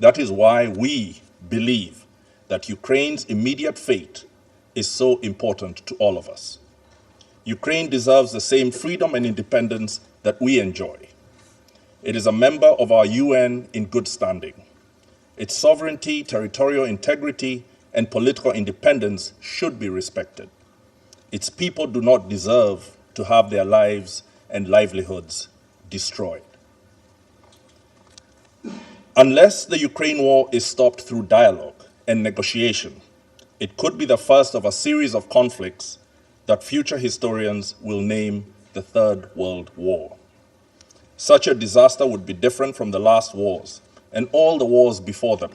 That is why we believe that Ukraine's immediate fate is so important to all of us. Ukraine deserves the same freedom and independence that we enjoy. It is a member of our UN in good standing. Its sovereignty, territorial integrity, and political independence should be respected. Its people do not deserve to have their lives and livelihoods destroyed. Unless the Ukraine war is stopped through dialogue and negotiation, it could be the first of a series of conflicts that future historians will name the Third World War. Such a disaster would be different from the last wars and all the wars before them.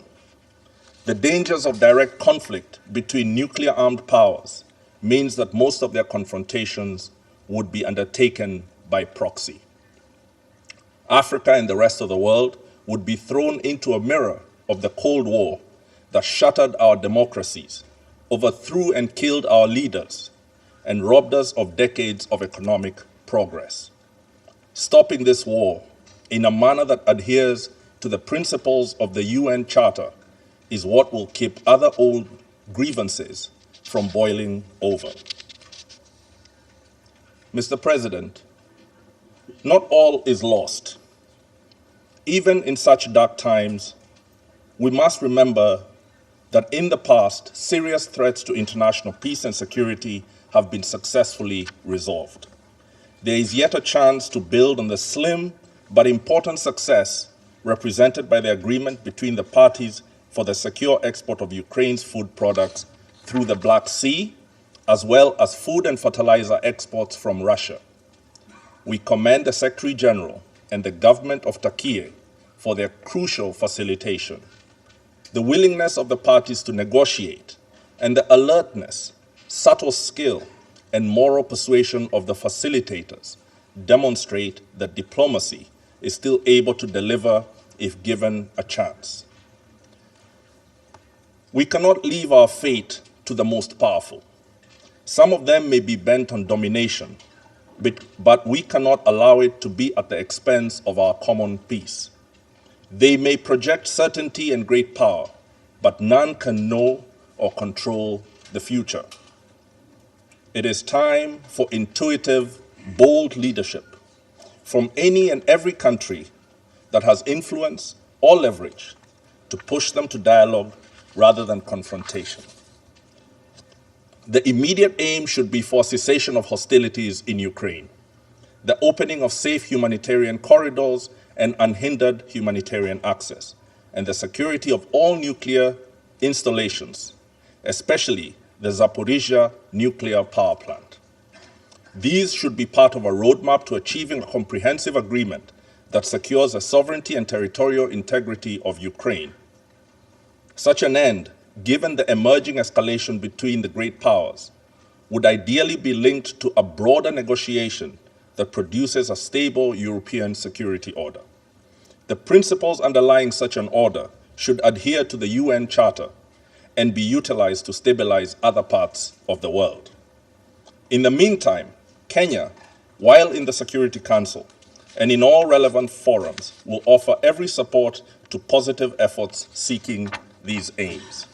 The dangers of direct conflict between nuclear-armed powers means that most of their confrontations would be undertaken by proxy. Africa and the rest of the world would be thrown into a mirror of the Cold War that shattered our democracies, overthrew and killed our leaders, and robbed us of decades of economic progress. Stopping this war in a manner that adheres to the principles of the UN Charter is what will keep other old grievances from boiling over. Mr. President, not all is lost. Even in such dark times, we must remember that in the past, serious threats to international peace and security have been successfully resolved. There is yet a chance to build on the slim but important success represented by the agreement between the parties for the secure export of Ukraine's food products through the Black Sea, as well as food and fertilizer exports from Russia. We commend the Secretary General and the government of Turkey for their crucial facilitation. The willingness of the parties to negotiate and the alertness, subtle skill, and moral persuasion of the facilitators demonstrate that diplomacy is still able to deliver if given a chance. We cannot leave our fate to the most powerful. Some of them may be bent on domination, but we cannot allow it to be at the expense of our common peace. They may project certainty and great power, but none can know or control the future. It is time for intuitive, bold leadership from any and every country that has influence or leverage to push them to dialogue rather than confrontation. The immediate aim should be for cessation of hostilities in Ukraine, the opening of safe humanitarian corridors and unhindered humanitarian access, and the security of all nuclear installations, especially the Zaporizhzhia nuclear power plant. These should be part of a roadmap to achieving a comprehensive agreement that secures the sovereignty and territorial integrity of Ukraine. Such an end, given the emerging escalation between the great powers, would ideally be linked to a broader negotiation that produces a stable European security order. The principles underlying such an order should adhere to the UN Charter and be utilized to stabilize other parts of the world. In the meantime, Kenya, while in the Security Council and in all relevant forums, will offer every support to positive efforts seeking these aims.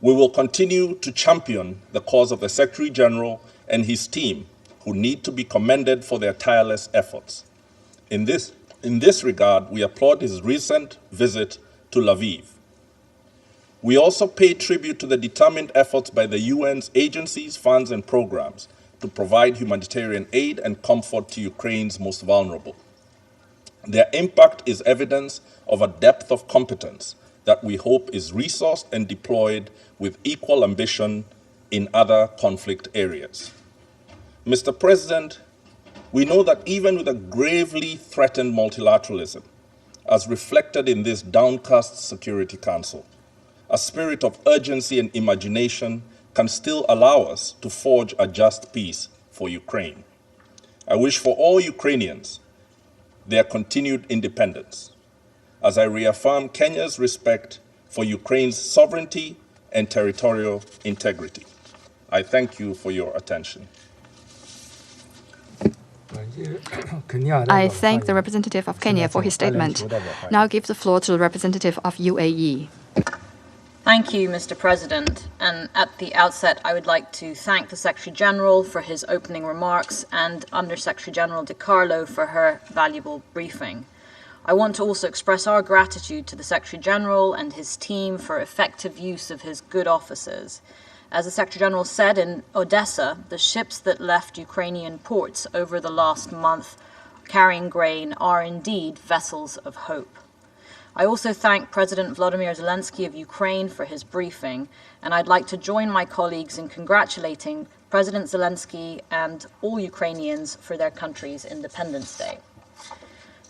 We will continue to champion the cause of the Secretary General and his team, who need to be commended for their tireless efforts. In this regard, we applaud his recent visit to Lviv. We also pay tribute to the determined efforts by the UN's agencies, funds, and programs to provide humanitarian aid and comfort to Ukraine's most vulnerable. Their impact is evidence of a depth of competence that we hope is resourced and deployed with equal ambition in other conflict areas. Mr. President, we know that even with a gravely threatened multilateralism, as reflected in this downcast Security Council, a spirit of urgency and imagination can still allow us to forge a just peace for Ukraine. I wish for all Ukrainians their continued independence, as I reaffirm Kenya's respect for Ukraine's sovereignty and territorial integrity. I thank you for your attention. I thank the representative of Kenya for his statement. Now give the floor to the representative of UAE. Thank you, Mr. President. And at the outset, I would like to thank the Secretary General for his opening remarks and Under Secretary General DiCarlo for her valuable briefing. I want to also express our gratitude to the Secretary General and his team for effective use of his good offices. As the Secretary General said, in Odessa, the ships that left Ukrainian ports over the last month carrying grain are indeed vessels of hope. I also thank President Volodymyr Zelensky of Ukraine for his briefing, and I'd like to join my colleagues in congratulating President Zelensky and all Ukrainians for their country's Independence Day.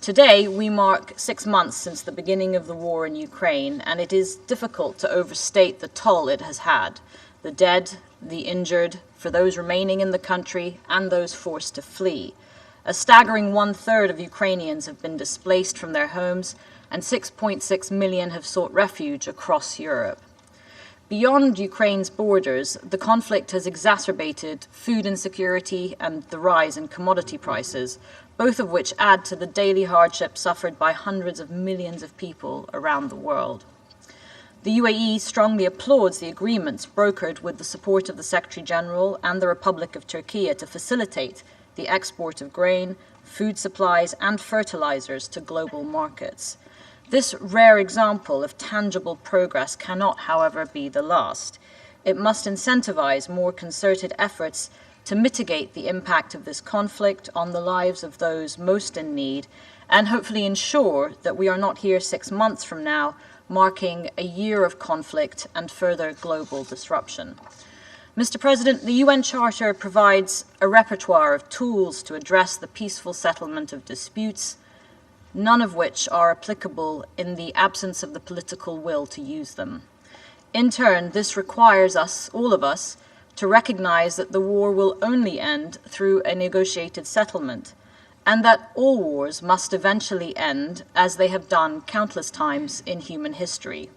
Today, we mark 6 months since the beginning of the war in Ukraine, and it is difficult to overstate the toll it has had. The dead, the injured, for those remaining in the country, and those forced to flee. A staggering 1/3 of Ukrainians have been displaced from their homes, and 6.6 million have sought refuge across Europe. Beyond Ukraine's borders, the conflict has exacerbated food insecurity and the rise in commodity prices, both of which add to the daily hardship suffered by hundreds of millions of people around the world. The UAE strongly applauds the agreements brokered with the support of the Secretary General and the Republic of Turkey to facilitate the export of grain, food supplies, and fertilizers to global markets. This rare example of tangible progress cannot, however, be the last. It must incentivize more concerted efforts to mitigate the impact of this conflict on the lives of those most in need, and hopefully ensure that we are not here 6 months from now, marking a year of conflict and further global disruption. Mr. President, the UN Charter provides a repertoire of tools to address the peaceful settlement of disputes, none of which are applicable in the absence of the political will to use them. In turn, this requires us, all of us, to recognize that the war will only end through a negotiated settlement, and that all wars must eventually end, as they have done countless times in human history.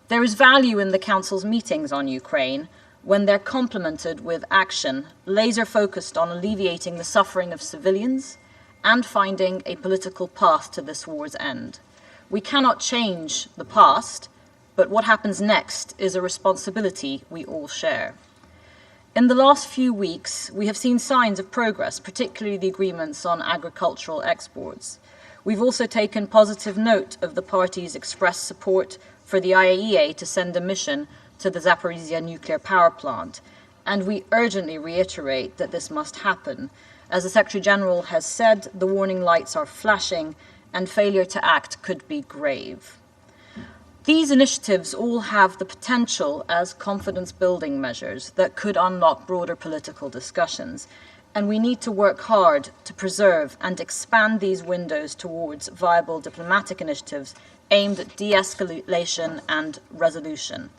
There is value in the Council's meetings on Ukraine when they're complemented with action, laser-focused on alleviating the suffering of civilians and finding a political path to this war's end. We cannot change the past, but what happens next is a responsibility we all share. In the last few weeks, we have seen signs of progress, particularly the agreements on agricultural exports. We've also taken positive note of the parties' expressed support for the IAEA to send a mission to the Zaporizhzhia nuclear power plant, and we urgently reiterate that this must happen. As the Secretary General has said, the warning lights are flashing, and failure to act could be grave. These initiatives all have the potential as confidence-building measures that could unlock broader political discussions, and we need to work hard to preserve and expand these windows towards viable diplomatic initiatives aimed at de-escalation and resolution.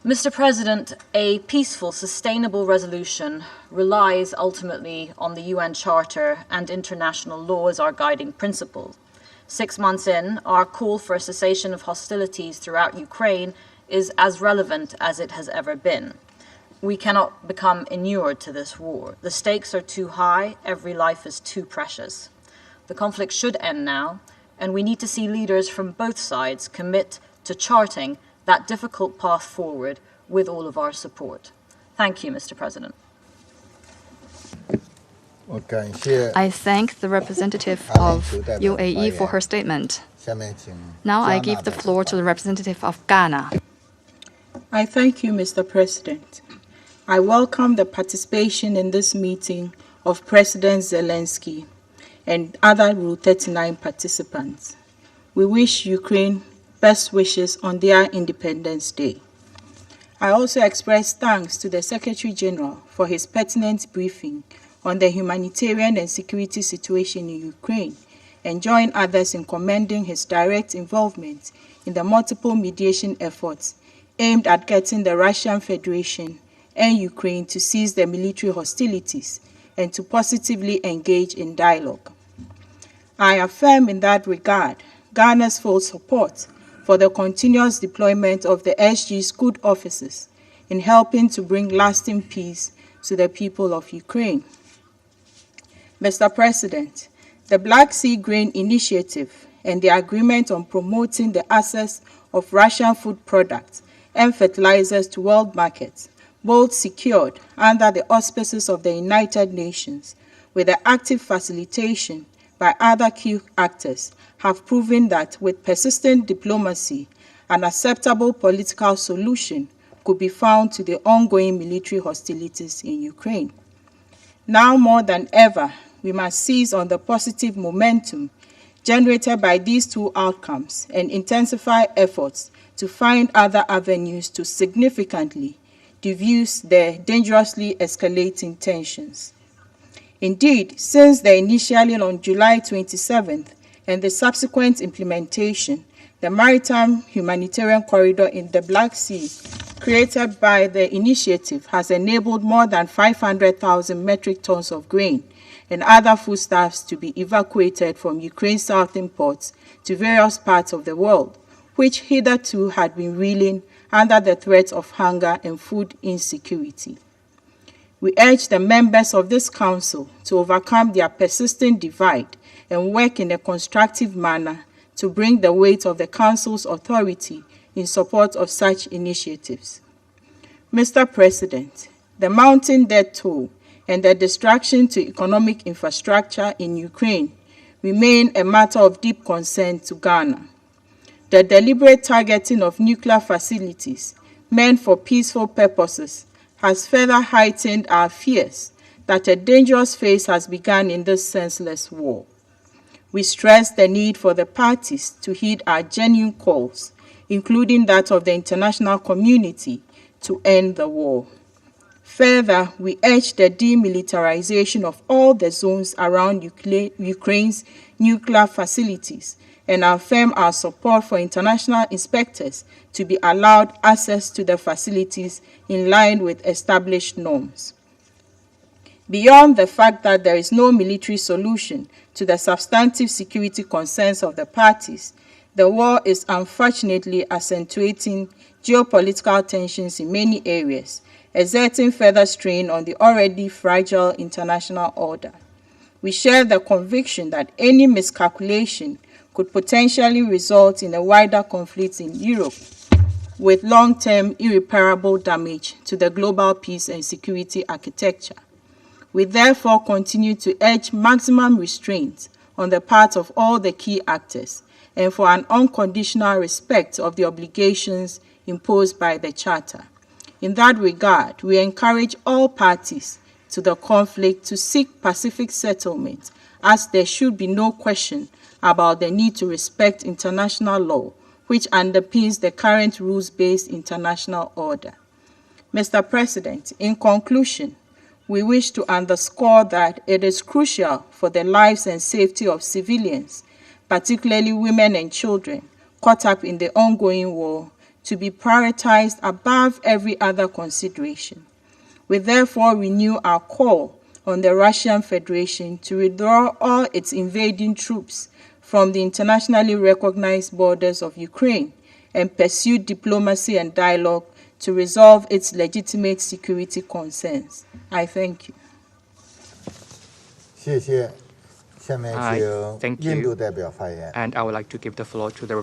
Mr. President, a peaceful, sustainable resolution relies ultimately on the UN Charter and international law as our guiding principle. 6 months in, our call for a cessation of hostilities throughout Ukraine is as relevant as it has ever been. We cannot become inured to this war. The stakes are too high, every life is too precious. The conflict should end now, and we need to see leaders from both sides commit to charting that difficult path forward with all of our support. Thank you, Mr. President. I thank the representative of UAE for her statement. Now I give the floor to the representative of Ghana. I thank you, Mr. President. I welcome the participation in this meeting of President Zelensky and other Rule 39 participants. We wish Ukraine best wishes on their Independence Day. I also express thanks to the Secretary General for his pertinent briefing on the humanitarian and security situation in Ukraine, and join others in commending his direct involvement in the multiple mediation efforts aimed at getting the Russian Federation and Ukraine to cease their military hostilities and to positively engage in dialogue. I affirm in that regard Ghana's full support for the continuous deployment of the SG's good officers in helping to bring lasting peace to the people of Ukraine. Mr. President, the Black Sea Grain Initiative and the agreement on promoting the access of Russian food products and fertilizers to world markets, both secured under the auspices of the United Nations, with the active facilitation by other key actors, have proven that with persistent diplomacy, an acceptable political solution could be found to the ongoing military hostilities in Ukraine. Now more than ever, we must seize on the positive momentum generated by these two outcomes and intensify efforts to find other avenues to significantly diffuse the dangerously escalating tensions. Indeed, since the initially on July 27th and the subsequent implementation, the maritime humanitarian corridor in the Black Sea created by the initiative has enabled more than 500,000 metric tons of grain and other foodstuffs to be evacuated from Ukraine's southern ports to various parts of the world, which hitherto had been reeling under the threat of hunger and food insecurity. We urge the members of this council to overcome their persistent divide and work in a constructive manner to bring the weight of the council's authority in support of such initiatives. Mr. President, the mounting death toll and the destruction to economic infrastructure in Ukraine remain a matter of deep concern to Ghana. The deliberate targeting of nuclear facilities meant for peaceful purposes has further heightened our fears that a dangerous phase has begun in this senseless war. We stress the need for the parties to heed our genuine calls, including that of the international community, to end the war. Further, we urge the demilitarization of all the zones around Ukraine's nuclear facilities and affirm our support for international inspectors to be allowed access to the facilities in line with established norms. Beyond the fact that there is no military solution to the substantive security concerns of the parties, the war is unfortunately accentuating geopolitical tensions in many areas, exerting further strain on the already fragile international order. We share the conviction that any miscalculation could potentially result in a wider conflict in Europe, with long-term irreparable damage to the global peace and security architecture. We therefore continue to urge maximum restraint on the part of all the key actors and for an unconditional respect of the obligations imposed by the Charter. In that regard, we encourage all parties to the conflict to seek pacific settlement, as there should be no question about the need to respect international law, which underpins the current rules-based international order. Mr. President, in conclusion, we wish to underscore that it is crucial for the lives and safety of civilians, particularly women and children, caught up in the ongoing war, to be prioritized above every other consideration. We therefore renew our call on the Russian Federation to withdraw all its invading troops from the internationally recognized borders of Ukraine and pursue diplomacy and dialogue to resolve its legitimate security concerns. I thank you. Thank you. And I would like to give the floor to the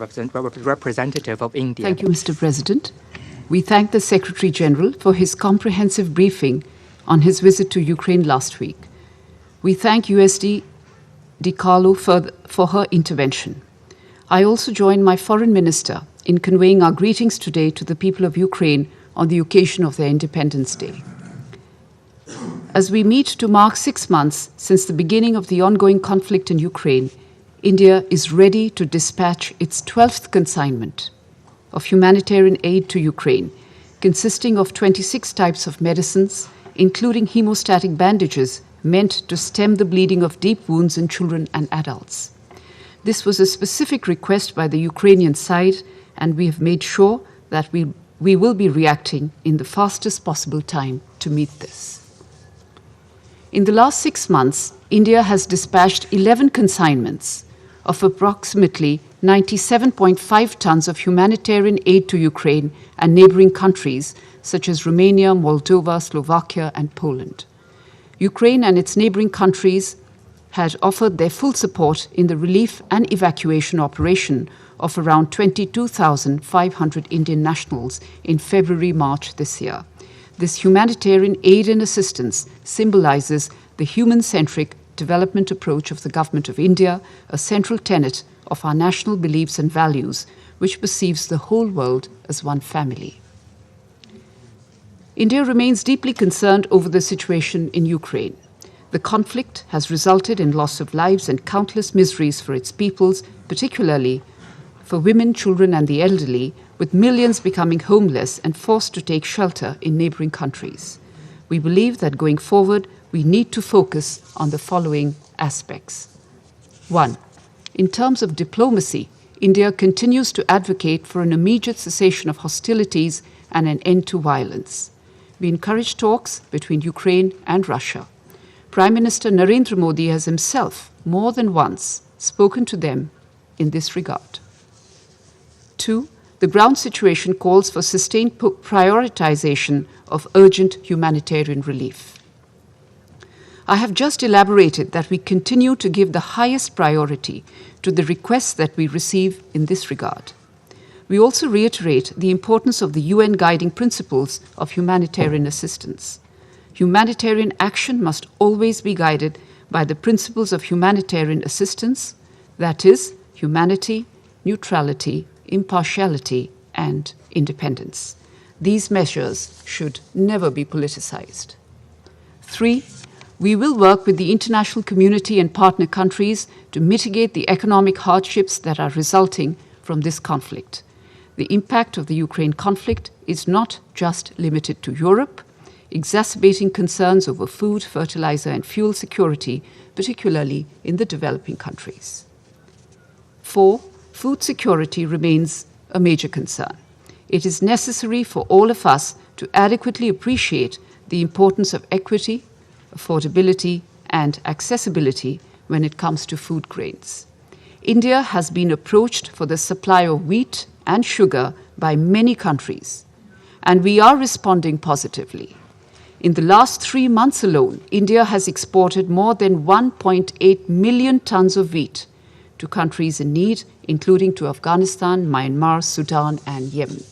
representative of India. Thank you, Mr. President. We thank the Secretary General for his comprehensive briefing on his visit to Ukraine last week. We thank USD DiCarlo for her intervention. I also join my foreign minister in conveying our greetings today to the people of Ukraine on the occasion of their Independence Day. As we meet to mark 6 months since the beginning of the ongoing conflict in Ukraine, India is ready to dispatch its 12th consignment of humanitarian aid to Ukraine, consisting of 26 types of medicines, including hemostatic bandages meant to stem the bleeding of deep wounds in children and adults. This was a specific request by the Ukrainian side, and we have made sure that we will be reacting in the fastest possible time to meet this. In the last 6 months, India has dispatched 11 consignments of approximately 97.5 tons of humanitarian aid to Ukraine and neighboring countries such as Romania, Moldova, Slovakia, and Poland. Ukraine and its neighboring countries had offered their full support in the relief and evacuation operation of around 22,500 Indian nationals in February-March this year. This humanitarian aid and assistance symbolizes the human-centric development approach of the Government of India, a central tenet of our national beliefs and values, which perceives the whole world as one family. India remains deeply concerned over the situation in Ukraine. The conflict has resulted in loss of lives and countless miseries for its peoples, particularly for women, children, and the elderly, with millions becoming homeless and forced to take shelter in neighboring countries. We believe that going forward, we need to focus on the following aspects. 1. In terms of diplomacy, India continues to advocate for an immediate cessation of hostilities and an end to violence. We encourage talks between Ukraine and Russia. Prime Minister Narendra Modi has himself, more than once, spoken to them in this regard. 2. The ground situation calls for sustained prioritization of urgent humanitarian relief. I have just elaborated that we continue to give the highest priority to the requests that we receive in this regard. We also reiterate the importance of the UN guiding principles of humanitarian assistance. Humanitarian action must always be guided by the principles of humanitarian assistance, that is, humanity, neutrality, impartiality, and independence. These measures should never be politicized. 3. We will work with the international community and partner countries to mitigate the economic hardships that are resulting from this conflict. The impact of the Ukraine conflict is not just limited to Europe, exacerbating concerns over food, fertilizer, and fuel security, particularly in the developing countries. 4. Food security remains a major concern. It is necessary for all of us to adequately appreciate the importance of equity, affordability, and accessibility when it comes to food grains. India has been approached for the supply of wheat and sugar by many countries, and we are responding positively. In the last 3 months alone, India has exported more than 1.8 million tons of wheat to countries in need, including to Afghanistan, Myanmar, Sudan, and Yemen.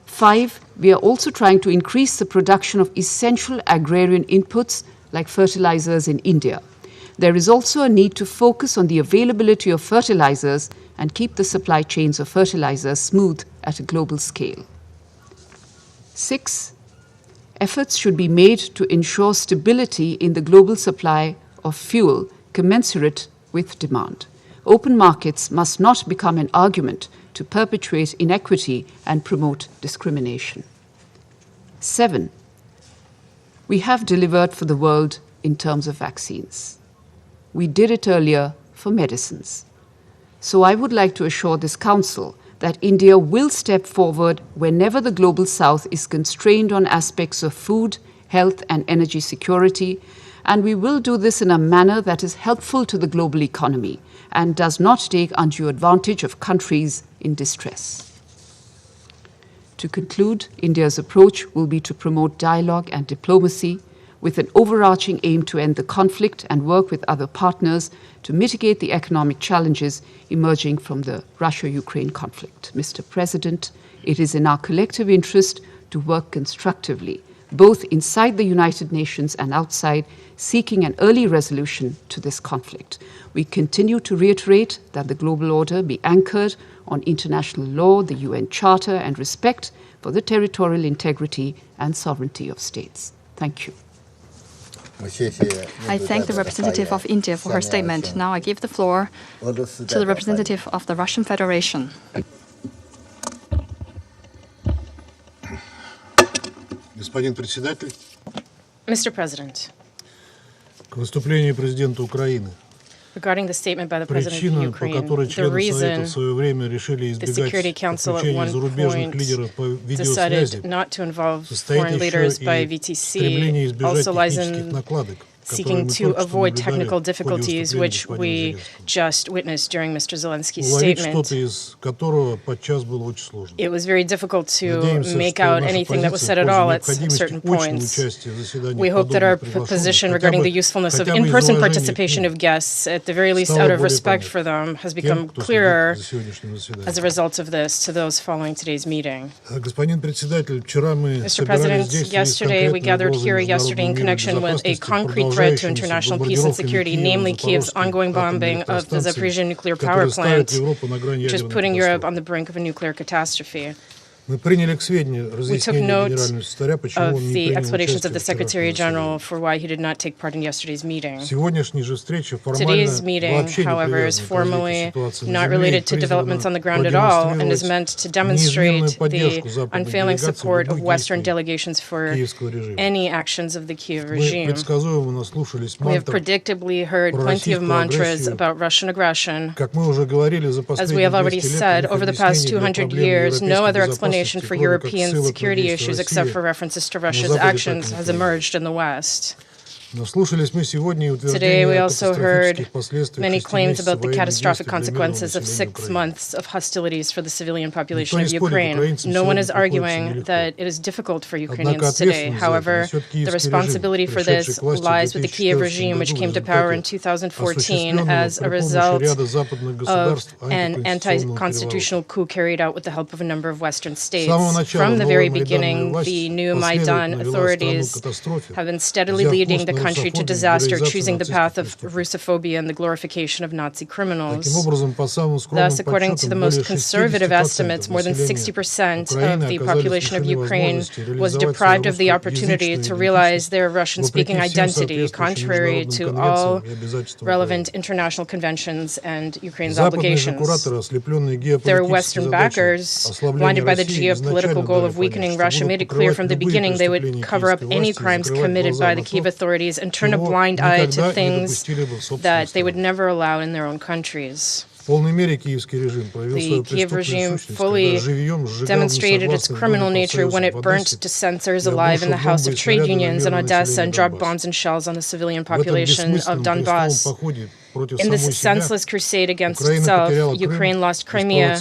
5. We are also trying to increase the production of essential agrarian inputs like fertilizers in India. There is also a need to focus on the availability of fertilizers and keep the supply chains of fertilizers smooth at a global scale. 6. Efforts should be made to ensure stability in the global supply of fuel commensurate with demand. Open markets must not become an argument to perpetuate inequity and promote discrimination. 7. We have delivered for the world in terms of vaccines. We did it earlier for medicines. So I would like to assure this Council that India will step forward whenever the Global South is constrained on aspects of food, health, and energy security, and we will do this in a manner that is helpful to the global economy and does not take undue advantage of countries in distress. To conclude, India's approach will be to promote dialogue and diplomacy with an overarching aim to end the conflict and work with other partners to mitigate the economic challenges emerging from the Russia-Ukraine conflict. Mr. President, it is in our collective interest to work constructively, both inside the United Nations and outside, seeking an early resolution to this conflict. We continue to reiterate that the global order be anchored on international law, the UN Charter, and respect for the territorial integrity and sovereignty of states. Thank you. I thank the representative of India for her statement. Now I give the floor to the representative of the Russian Federation. Господин председатель. Mr. President. К выступлению президента Украины. Regarding the statement by the President of Ukraine, the reason the Security Council at one point decided not to involve foreign leaders by VTC also lies in seeking to avoid technical difficulties, which we just witnessed during Mr. Zelensky's statement. It was very difficult to make out anything that was said at all at certain points. We hope that our position regarding the usefulness of in-person participation of guests, at the very least out of respect for them, has become clearer as a result of this to those following today's meeting. Mr. President, yesterday we gathered here in connection with a concrete threat to international peace and security, namely Kiev's ongoing bombing of the Zaporizhzhia nuclear power plant, which is putting Europe on the brink of a nuclear catastrophe. We took note of the explanations of the Secretary General for why he did not take part in yesterday's meeting. Today's meeting, however, is formally not related to developments on the ground at all and is meant to demonstrate the unfailing support of Western delegations for any actions of the Kyiv regime. We have predictably heard plenty of mantras about Russian aggression. As we have already said, over the past 200 years, no other explanation for European security issues except for references to Russia's actions has emerged in the West. Today, we also heard many claims about the catastrophic consequences of 6 months of hostilities for the civilian population of Ukraine. No one is arguing that it is difficult for Ukrainians today. However, the responsibility for this lies with the Kyiv regime, which came to power in 2014 as a result of an anti-constitutional coup carried out with the help of a number of Western states. From the very beginning, the new Maidan authorities have been steadily leading the country to disaster, choosing the path of Russophobia and the glorification of Nazi criminals. Thus, according to the most conservative estimates, more than 60% of the population of Ukraine was deprived of the opportunity to realize their Russian-speaking identity, contrary to all relevant international conventions and Ukraine's obligations. Their Western backers, blinded by the geopolitical goal of weakening Russia, made it clear from the beginning they would cover up any crimes committed by the Kyiv authorities and turn a blind eye to things that they would never allow in their own countries. The Kyiv regime fully demonstrated its criminal nature when it burnt dissenters alive in the House of Trade Unions in Odessa and dropped bombs and shells on the civilian population of Donbass. In this senseless crusade against itself, Ukraine lost Crimea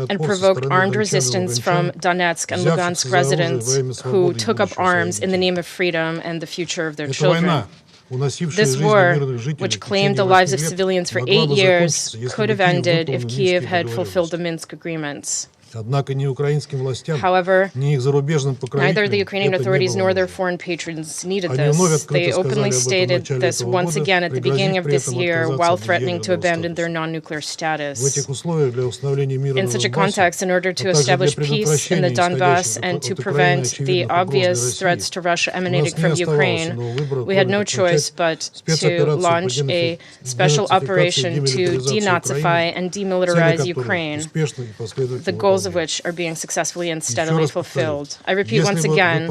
and provoked armed resistance from Donetsk and Lugansk residents who took up arms in the name of freedom and the future of their children. This war, which claimed the lives of civilians for 8 years, could have ended if Kyiv had fulfilled the Minsk agreements. However, neither the Ukrainian authorities nor their foreign patrons needed this. They openly stated this once again at the beginning of this year while threatening to abandon their non-nuclear status. In such a context, in order to establish peace in the Donbass and to prevent the obvious threats to Russia emanating from Ukraine, we had no choice but to launch a special operation to denazify and demilitarize Ukraine. The goals of which are being successfly and steadily fulfilled. I repeat once again,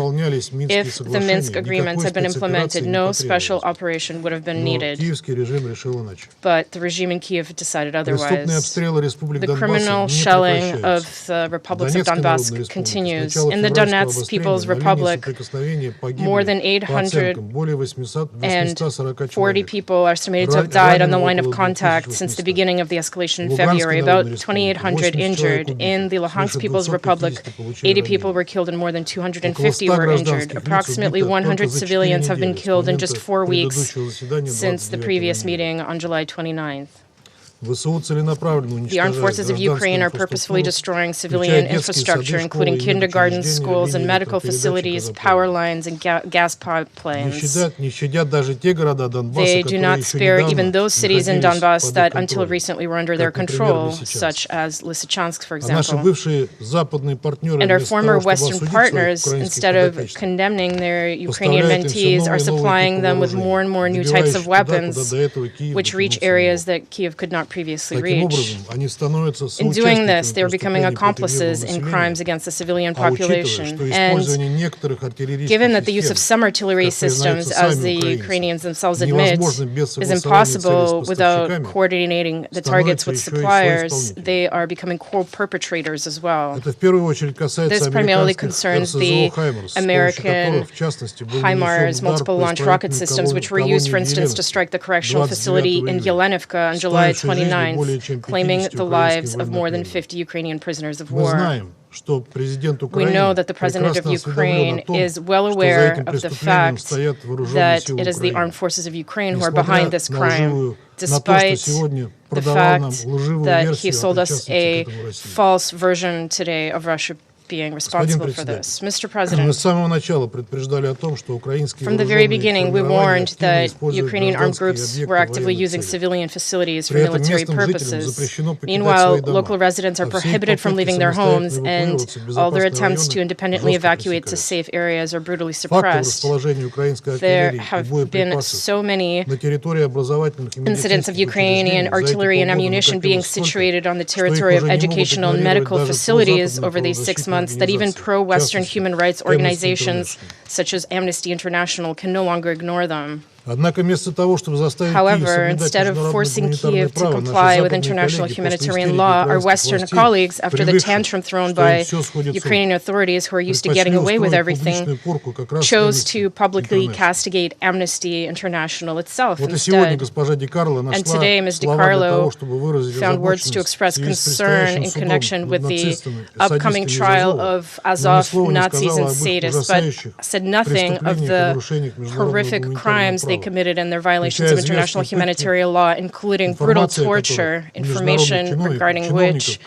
if the Minsk agreements had been implemented, no special operation would have been needed. But the regime in Kyiv decided otherwise. The criminal shelling of the republics of Donbass continues. In the Donetsk People's Republic, more than 840 people are estimated to have died on the line of contact since the beginning of the escalation in February. About 2,800 injured. In the Luhansk People's Republic, 80 people were killed and more than 250 were injured. Approximately 100 civilians have been killed in just 4 weeks since the previous meeting on July 29th. The armed forces of Ukraine are purposefully destroying civilian infrastructure, including kindergartens, schools, and medical facilities, power lines, and gas pipelines. They do not spare even those cities in Donbass that until recently were under their control, such as Lysychansk, for example. And our former Western partners, instead of condemning their Ukrainian mentees, are supplying them with more and more new types of weapons, which reach areas that Kyiv could not previously reach. In doing this, they are becoming accomplices in crimes against the civilian population. And given that the use of some artillery systems, as the Ukrainians themselves admit, is impossible without coordinating the targets with suppliers, they are becoming co-perpetrators as well. This primarily concerns the American HIMARS multiple launch rocket systems, which were used, for instance, to strike the correctional facility in Yelenivka on July 29th, claiming the lives of more than 50 Ukrainian prisoners of war. We know that the President of Ukraine is well aware of the fact that it is the armed forces of Ukraine who are behind this crime, despite the fact that he sold us a false version today of Russia being responsible for this. Mr. President, from the very beginning, we warned that Ukrainian armed groups were actively using civilian facilities for military purposes. Meanwhile, local residents are prohibited from leaving their homes, and all their attempts to independently evacuate to safe areas are brutally suppressed. There have been so many incidents of Ukrainian artillery and ammunition being situated on the territory of educational and medical facilities over these 6 months that even pro-Western human rights organizations such as Amnesty International can no longer ignore them. However, instead of forcing Kyiv to comply with international humanitarian law, our Western colleagues, after the tantrum thrown by Ukrainian authorities who are used to getting away with everything, chose to publicly castigate Amnesty International itself instead. And today, Ms. DiCarlo found words to express concern in connection with the upcoming trial of Azov Nazis and sadists, but said nothing of the horrific crimes they committed and their violations of international humanitarian law, including brutal torture, information regarding which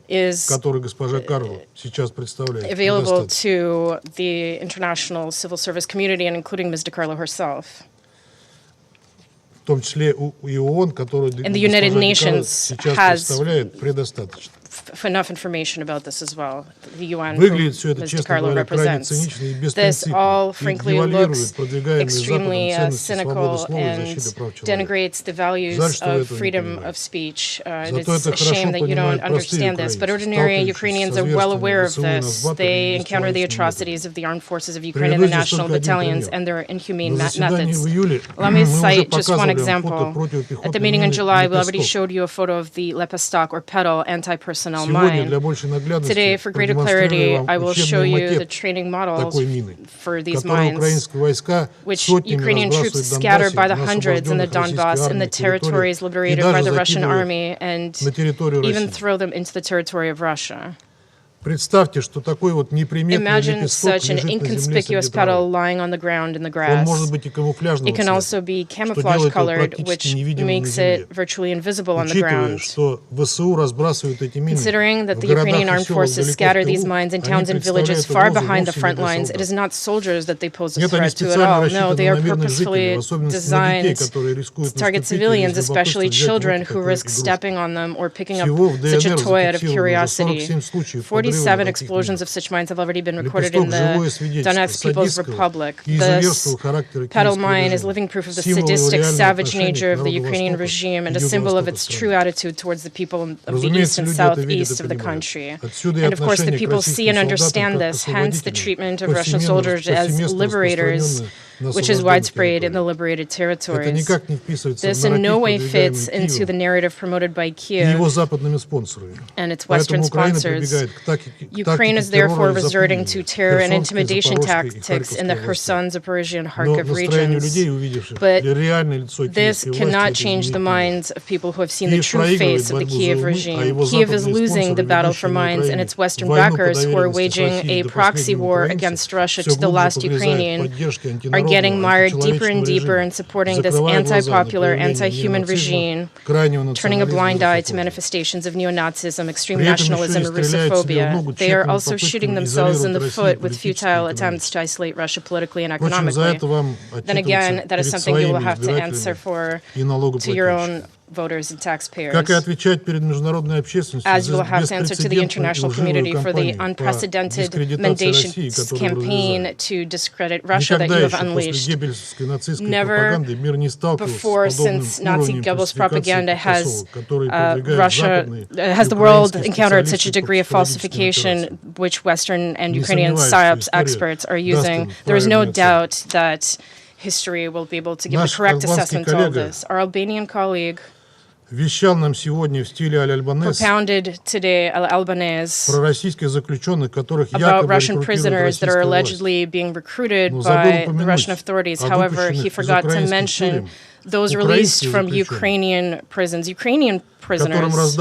is available to the international civil service community and including Ms. DiCarlo herself. And the United Nations has enough information about this as well. The UN, whom Ms. DiCarlo represents. This all, frankly, looks extremely cynical and denigrates the values of freedom of speech. It's a shame that you don't understand this, but ordinary Ukrainians are well aware of this. They encounter the atrocities of the armed forces of Ukraine and the national battalions and their inhumane methods. Let me cite just one example. At the meeting in July, we already showed you a photo of the Lepestok or petal anti-personnel mine. Today, for greater clarity, I will show you the training models for these mines, which Ukrainian troops scattered by the hundreds in the Donbass, in the territories liberated by the Russian army, and even throw them into the territory of Russia. Imagine such an inconspicuous petal lying on the ground in the grass. It can also be camouflage colored, which makes it virtually invisible on the ground. Considering that the Ukrainian armed forces scatter these mines in towns and villages far behind the front lines, it is not soldiers that they pose a threat to at all. No, they are purposefully designed to target civilians, especially children who risk stepping on them or picking up such a toy out of curiosity. 47 explosions of such mines have already been recorded in the Donetsk People's Republic. This petal mine is living proof of the sadistic, savage nature of the Ukrainian regime and a symbol of its true attitude towards the people of the east and southeast of the country. And of course, the people see and understand this, hence the treatment of Russian soldiers as liberators, which is widespread in the liberated territories. This in no way fits into the narrative promoted by Kyiv and its Western sponsors. Ukraine is therefore resorting to terror and intimidation tactics in the Kherson, Zaporizhia, and Kharkiv regions. But this cannot change the minds of people who have seen the true face of the Kyiv regime. Kyiv is losing the battle for mines, and its Western backers, who are waging a proxy war against Russia to the last Ukrainian, are getting mired deeper and deeper in supporting this anti-popular, anti-human regime, turning a blind eye to manifestations of neo-Nazism, extreme nationalism, and Russophobia. They are also shooting themselves in the foot with futile attempts to isolate Russia politically and economically. Then again, that is something you will have to answer for to your own voters and taxpayers, as you will have to answer to the international community for the unprecedented mendacious campaign to discredit Russia that you have unleashed. Never before since Nazi Goebbels propaganda has the world encountered such a degree of falsification which Western and Ukrainian PSYOPs experts are using. There is no doubt that history will be able to give the correct assessment to all this. Our Albanian colleague propounded today Albanese about Russian prisoners that are allegedly being recruited by the Russian authorities. However, he forgot to mention those released from Ukrainian prisons. Ukrainian prisoners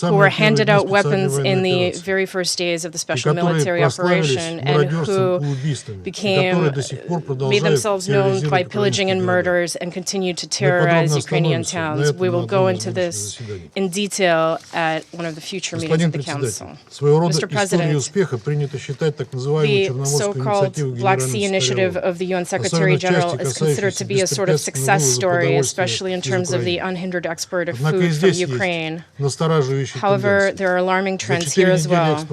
who were handed out weapons in the very first days of the special military operation and who made themselves known by pillaging and murders and continued to terrorize Ukrainian towns. We will go into this in detail at one of the future meetings of the Council. Mr. President, the so-called Black Sea Initiative of the UN Secretary General is considered to be a sort of success story, especially in terms of the unhindered export of food from Ukraine. However, there are alarming trends here as well.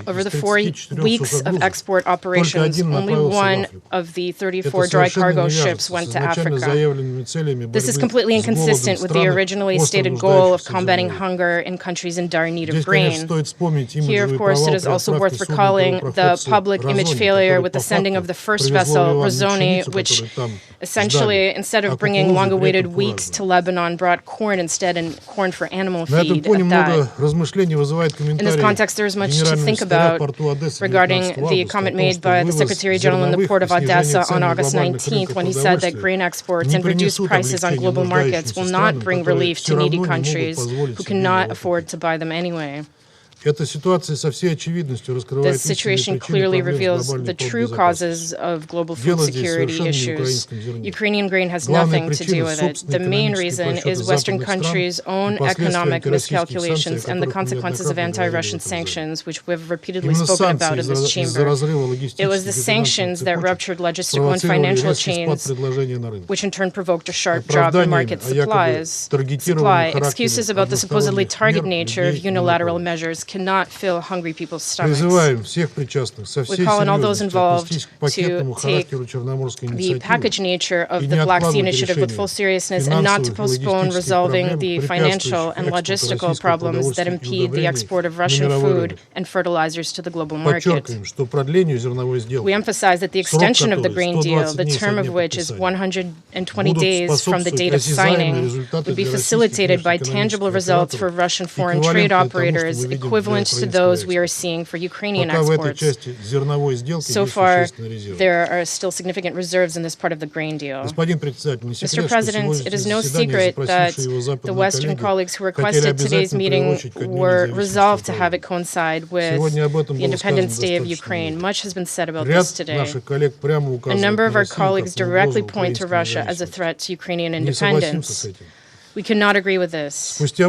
Over the 4 weeks of export operations, only one of the 34 dry cargo ships went to Africa. This is completely inconsistent with the originally stated goal of combating hunger in countries in dire need of grain. Here, of course, it is also worth recalling the public image failure with the sending of the first vessel, Razoni, which essentially, instead of bringing long-awaited wheat to Lebanon, brought corn instead, and corn for animal feed at that. In this context, there is much to think about regarding the comment made by the Secretary General in the port of Odessa on August 19th when he said that grain exports and reduced prices on global markets will not bring relief to needy countries who cannot afford to buy them anyway. This situation clearly reveals the true causes of global food security issues. Ukrainian grain has nothing to do with it. The main reason is Western countries' own economic miscalculations and the consequences of anti-Russian sanctions, which we've repeatedly spoken about in this chamber. It was the sanctions that ruptured logistical and financial chains, which in turn provoked a sharp drop in market supply. Excuses about the supposedly target nature of unilateral measures cannot fill hungry people's stomachs. We call on all those involved to take the package nature of the Black Sea Initiative with full seriousness and not to postpone resolving the financial and logistical problems that impede the export of Russian food and fertilizers to the global market. We emphasize that the extension of the grain deal, the term of which is 120 days from the date of signing, would be facilitated by tangible results for Russian foreign trade operators equivalent to those we are seeing for Ukrainian exports. So far, there are still significant reserves in this part of the grain deal. Mr. President, it is no secret that the Western colleagues who requested today's meeting were resolved to have it coincide with the Independence Day of Ukraine. Much has been said about this today. A number of our colleagues directly point to Russia as a threat to Ukrainian independence. We cannot agree with this. 8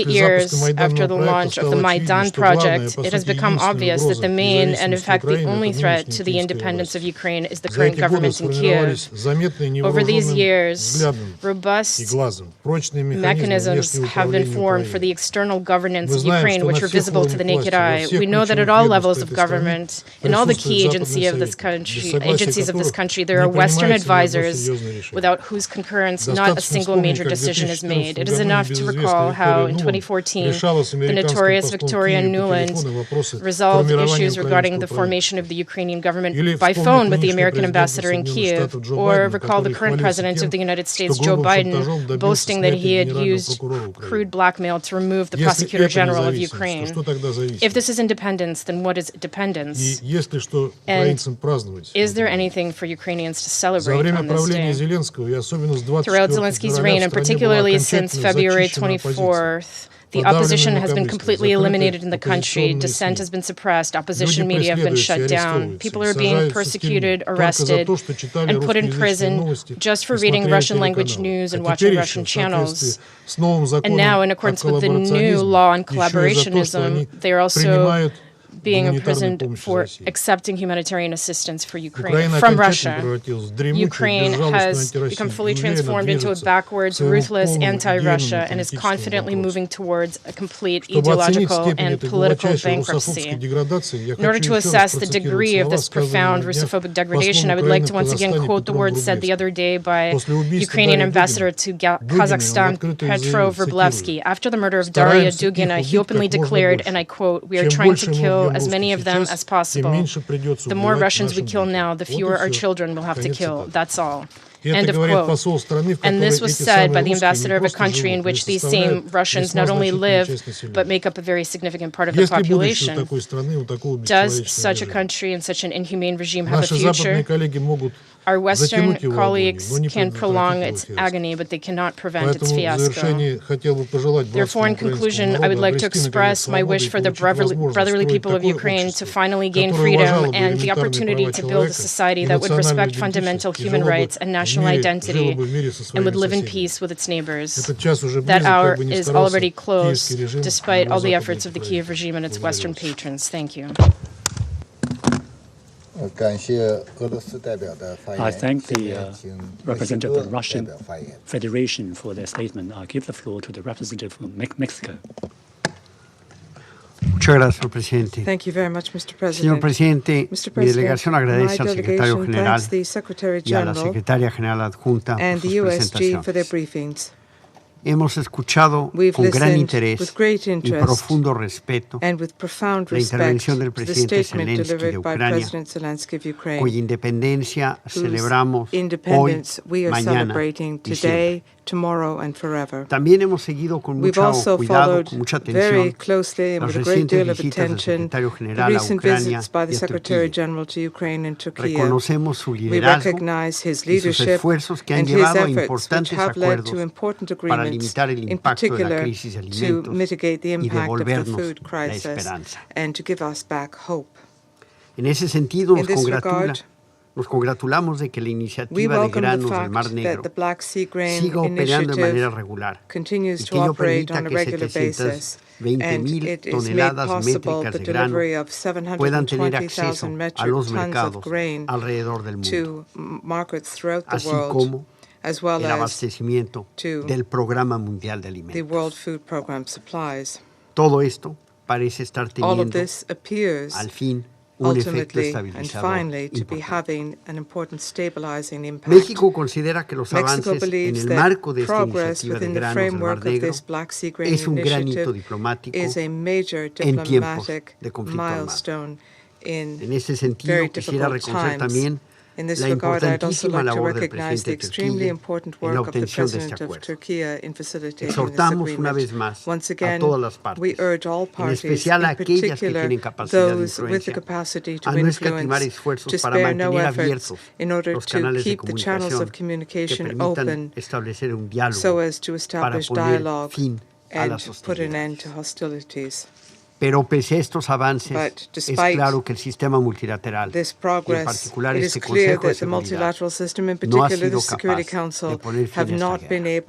years after the launch of the Maidan project, it has become obvious that the main and, in fact, the only threat to the independence of Ukraine is the current government in Kiev. Over these years, robust mechanisms have been formed for the external governance of Ukraine, which are visible to the naked eye. We know that at all levels of government, in all the key agencies of this country, there are Western advisors without whose concurrence not a single major decision is made. It is enough to recall how in 2014 the notorious Victoria Nuland resolved issues regarding the formation of the Ukrainian government by phone with the American ambassador in Kiev, or recall the current president of the United States, Joe Biden, boasting that he had used crude blackmail to remove the prosecutor general of Ukraine. If this is independence, then what is dependence? And is there anything for Ukrainians to celebrate on this day? Throughout Zelensky's reign, and particularly since February 24th, the opposition has been completely eliminated in the country. Dissent has been suppressed. Opposition media have been shut down. People are being persecuted, arrested, and put in prison just for reading Russian language news and watching Russian channels. And now, in accordance with the new law on collaborationism, they are also being imprisoned for accepting humanitarian assistance for Ukraine from Russia. Ukraine has become fully transformed into a backwards, ruthless anti-Russia and is confidently moving towards a complete ideological and political bankruptcy. In order to assess the degree of this profound Russophobic degradation, I would like to once again quote the words said the other day by Ukrainian ambassador to Kazakhstan, Petro Verblevsky. After the murder of Daria Dugina, he openly declared, and I quote, "We are trying to kill as many of them as possible. The more Russians we kill now, the fewer our children will have to kill. That's all." End of quote. And this was said by the ambassador of a country in which these same Russians not only live, but make up a very significant part of the population. Does such a country and such an inhumane regime have a future? Our Western colleagues can prolong its agony, but they cannot prevent its fiasco. Therefore, in conclusion, I would like to express my wish for the brotherly people of Ukraine to finally gain freedom and the opportunity to build a society that would respect fundamental human rights and national identity and would live in peace with its neighbors. That hour is already close, despite all the efforts of the Kiev regime and its Western patrons. Thank you. I thank the representative of the Russian Federation for their statement. I give the floor to the representative from Mexico. Thank you very much, Mr. President. Mr. President, my delegation thanks the Secretary General and the USG for their briefings. We've listened with great interest and with profound respect to the statement delivered by President Zelensky of Ukraine, whose independence we are celebrating today, tomorrow, and forever. We've also followed very closely and with a great deal of attention the recent visits by the Secretary General to Ukraine and Turkey. We recognize his leadership and his efforts, which have led to important agreements, in particular to mitigate the impact of the food crisis and to give us back hope. In this regard, Nos congratulamos de que la iniciativa de granos del Mar Negro siga operando de manera regular y que ello permita que 720,000 toneladas métricas de grano puedan tener acceso a los mercados alrededor del mundo, así como el abastecimiento del Programa Mundial de Alimentos. Todo esto parece estar teniendo al fin ultimately and finally to be having an important stabilizing impact. México considera que los avances en el marco de esta iniciativa de granos del Mar Negro es un gran hito diplomático en tiempos de conflicto armado. En ese sentido, quisiera reconocer también la importantísima labor del presidente de Turquía en la obtención de este acuerdo. Exhortamos una vez más a todas las partes, en especial a aquellas que tienen capacidad de influencia, a no escatimar esfuerzos para mantener abiertos los canales de comunicación que permitan establecer un diálogo para poner fin a las hostilidades. Pero pese a estos avances, es claro que el sistema multilateral, y en particular este Consejo de Seguridad, no ha sido capaz de poner fin a esta guerra.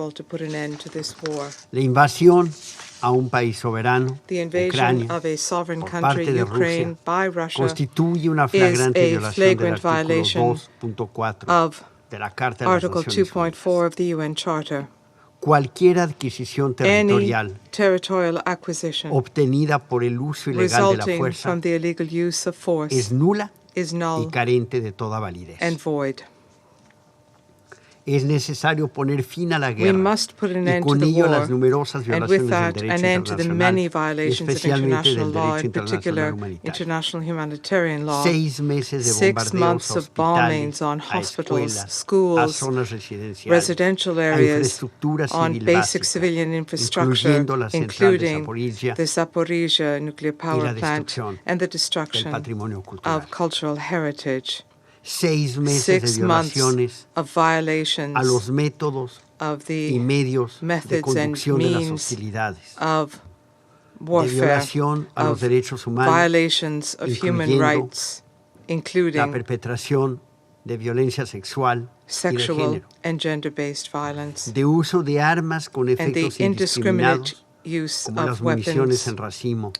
La invasión a un país soberano, Ucrania, por parte de Rusia, constituye una flagrante violación del artículo 2.4 de la Carta de las Naciones Unidas. Cualquier adquisición territorial obtenida por el uso ilegal de la fuerza es nula y carente de toda validez. Es necesario poner fin a la guerra y con ello a las numerosas violaciones del derecho internacional, especialmente del derecho internacional humanitario. 6 meses de bombardeos a hospitales, a escuelas, a zonas residenciales, a infraestructuras civil básica, incluyendo la central de Zaporizhia y la destrucción del patrimonio cultural. 6 meses de violaciones a los métodos y medios de conducción de las hostilidades, de violación a los derechos humanos, incluyendo la perpetración de violencia sexual y de género, de uso de armas con efectos indiscriminados, como las municiones en racimo,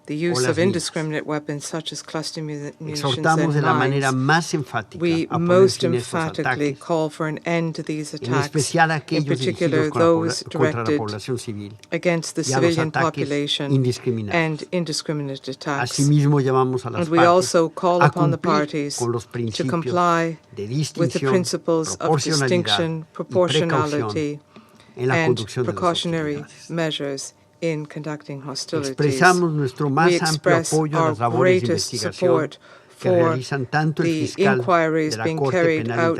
the use of indiscriminate weapons such as cluster munitions Exhortamos de la manera más enfática we most emphatically call for an end to these attacks, in particular those directed against the civilian population and indiscriminate attacks. And we also call upon the parties to comply with the principles of distinction, proportionality, and precautionary measures in conducting hostilities. We express our greatest support for the inquiries being carried out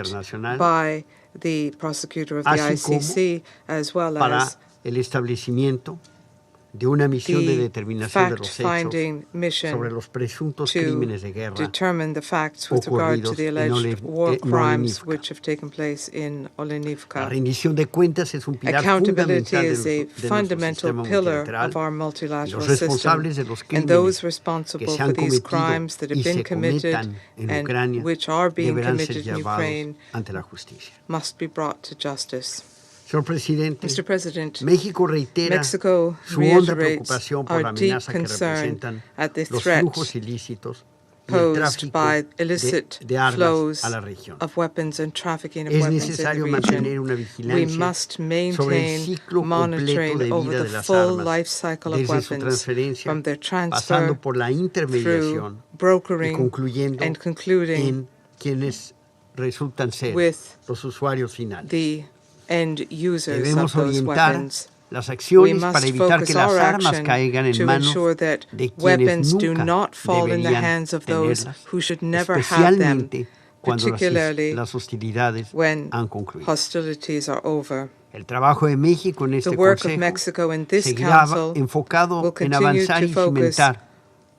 by the prosecutor of the ICC, as well as de una misión de determinación de los fact-finding mission sobre los presuntos crímenes de guerra to determine the facts with regard to the alleged war crimes which have taken place in Olenivka. La rendición de cuentas es un pilar Accountability fundamental is a fundamental pillar of our multilateral system, and those responsible for these crimes that have been committed and which are being committed in Ukraine must be brought to justice. Señor Presidente, Mr. President, México reitera Mexico su honda reiterates preocupación por la our deep amenaza que concern representan at the los threat flujos ilícitos y el posed tráfico by illicit de armas flows a la región. of weapons and trafficking of Es weapons in necesario the mantener una region. We vigilancia must sobre el maintain ciclo completo monitoring de over vida the de las full armas, life cycle of desde su weapons, transferencia, from their transfer pasando por la through intermediación y brokering concluyendo and concluding en quienes resultan ser with los usuarios finales. the end users Debemos of those orientar weapons. las We acciones must para evitar focus que las our armas action caigan en to manos ensure that de quienes weapons do nunca not fall in the deberían hands of those tenerlas, who should never have them, especialmente cuando particularly las hostilidades when han concluido. hostilities are over. El trabajo de México en este The work of Consejo Mexico in this seguirá council enfocado will en continue avanzar to y focus cimentar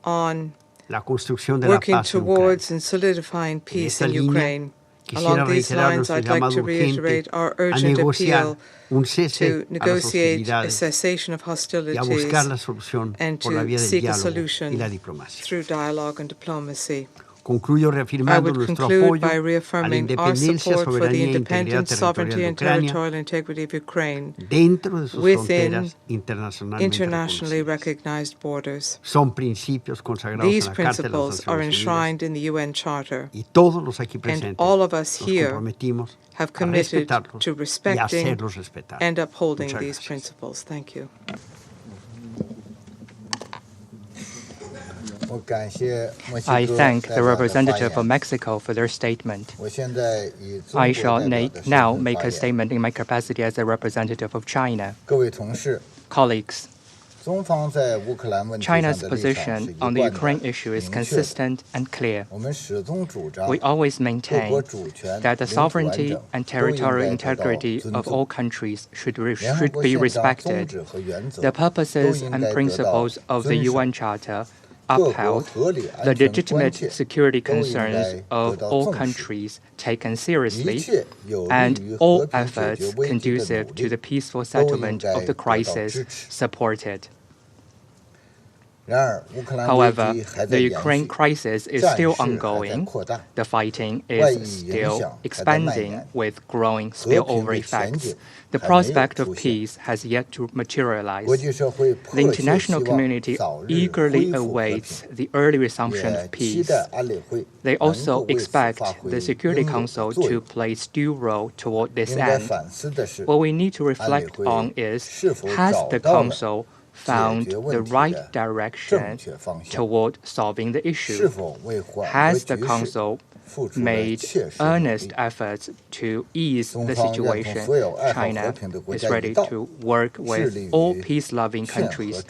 on la construcción de la working paz en Ucrania. towards and solidifying peace in Ukraine. Quisiera Along these reiterar lines, nuestro I'd like llamado to reiterate urgente our a urgent negociar appeal un cese to a las negotiate a hostilidades cessation of y a hostilities buscar la solución and por la to vía del seek a diálogo solution y la diplomacia. through dialogue and diplomacy. Concluyo I reafirmando would nuestro conclude by apoyo a la reaffirming our independencia, support for the soberanía e integridad independence, sovereignty, territorial de and Ucrania territorial integrity of Ukraine dentro de sus within fronteras internacionalmente internationally reconocidas. recognized borders. Son principios consagrados These en la Carta de las principles are Naciones Unidas enshrined in the UN Charter, y todos los aquí and presentes all of us nos here comprometimos have a committed respetarlos to y a respecting hacerlos respetar. and upholding Muchas these gracias. principles. Thank you. I thank the representative of Mexico for their statement. I shall now make a statement in my capacity as a representative of China. Colleagues, China's position on the Ukraine issue is consistent and clear. We always maintain that the sovereignty and territorial integrity of all countries should be respected. The purposes and principles of the UN Charter upheld, the legitimate security concerns of all countries taken seriously, and all efforts conducive to the peaceful settlement of the crisis supported. However, the Ukraine crisis is still ongoing. The fighting is still expanding with growing spillover effects. The prospect of peace has yet to materialize. The international community eagerly awaits the early resumption of peace. They also expect the Security Council to play its due role toward this end. What we need to reflect on is, has the Council found the right direction toward solving the issue? Has the Council made earnest efforts to ease the situation? China is ready to work with all peace-loving countries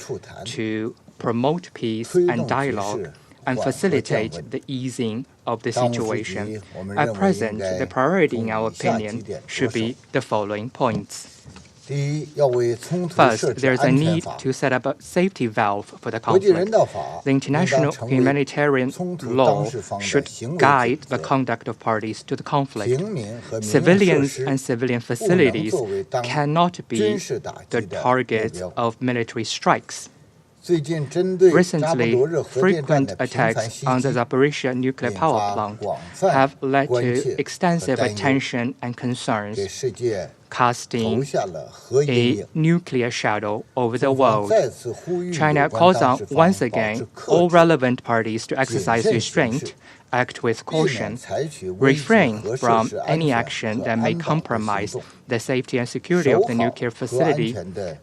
to promote peace and dialogue and facilitate the easing of the situation. At present, the priority, in our opinion, should be the following points. First, there is a need to set up a safety valve for the conflict. The international humanitarian law should guide the conduct of parties to the conflict. Civilians and civilian facilities cannot be the targets of military strikes. Recently, frequent attacks on the Zaporizhzhia nuclear power plant have led to extensive attention and concerns, casting a nuclear shadow over the world. China calls on, once again, all relevant parties to exercise restraint, act with caution, refrain from any action that may compromise the safety and security of the nuclear facility,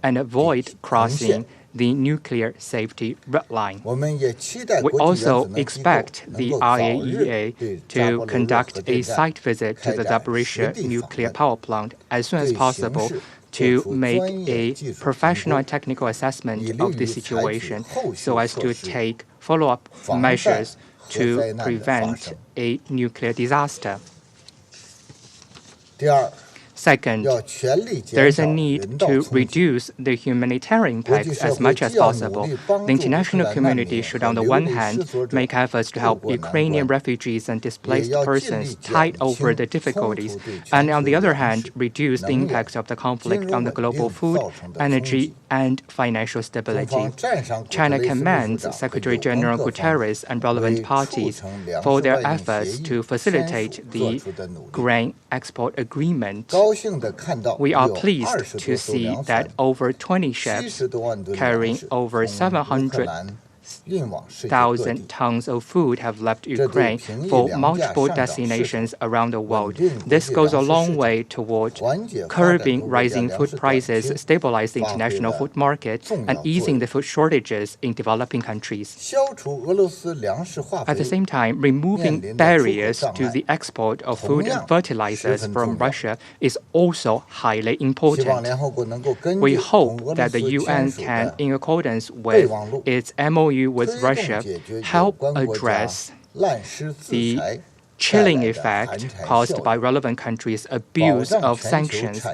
and avoid crossing the nuclear safety red line. We also expect the IAEA to conduct a site visit to the Zaporizhzhia nuclear power plant as soon as possible to make a professional and technical assessment of the situation so as to take follow-up measures to prevent a nuclear disaster. Second, there is a need to reduce the humanitarian impact as much as possible. The international community should, on the one hand, make efforts to help Ukrainian refugees and displaced persons tide over the difficulties, and on the other hand, reduce the impacts of the conflict on the global food, energy, and financial stability. China commends Secretary General Guterres and relevant parties for their efforts to facilitate the grain export agreement. We are pleased to see that over 20 ships carrying over 700,000 tons of food have left Ukraine for multiple destinations around the world. This goes a long way toward curbing rising food prices, stabilizing the international food market, and easing the food shortages in developing countries. At the same time, removing barriers to the export of food and fertilizers from Russia is also highly important. We hope that the UN can, in accordance with its MOU with Russia, help address the chilling effect caused by relevant countries' abuse of sanctions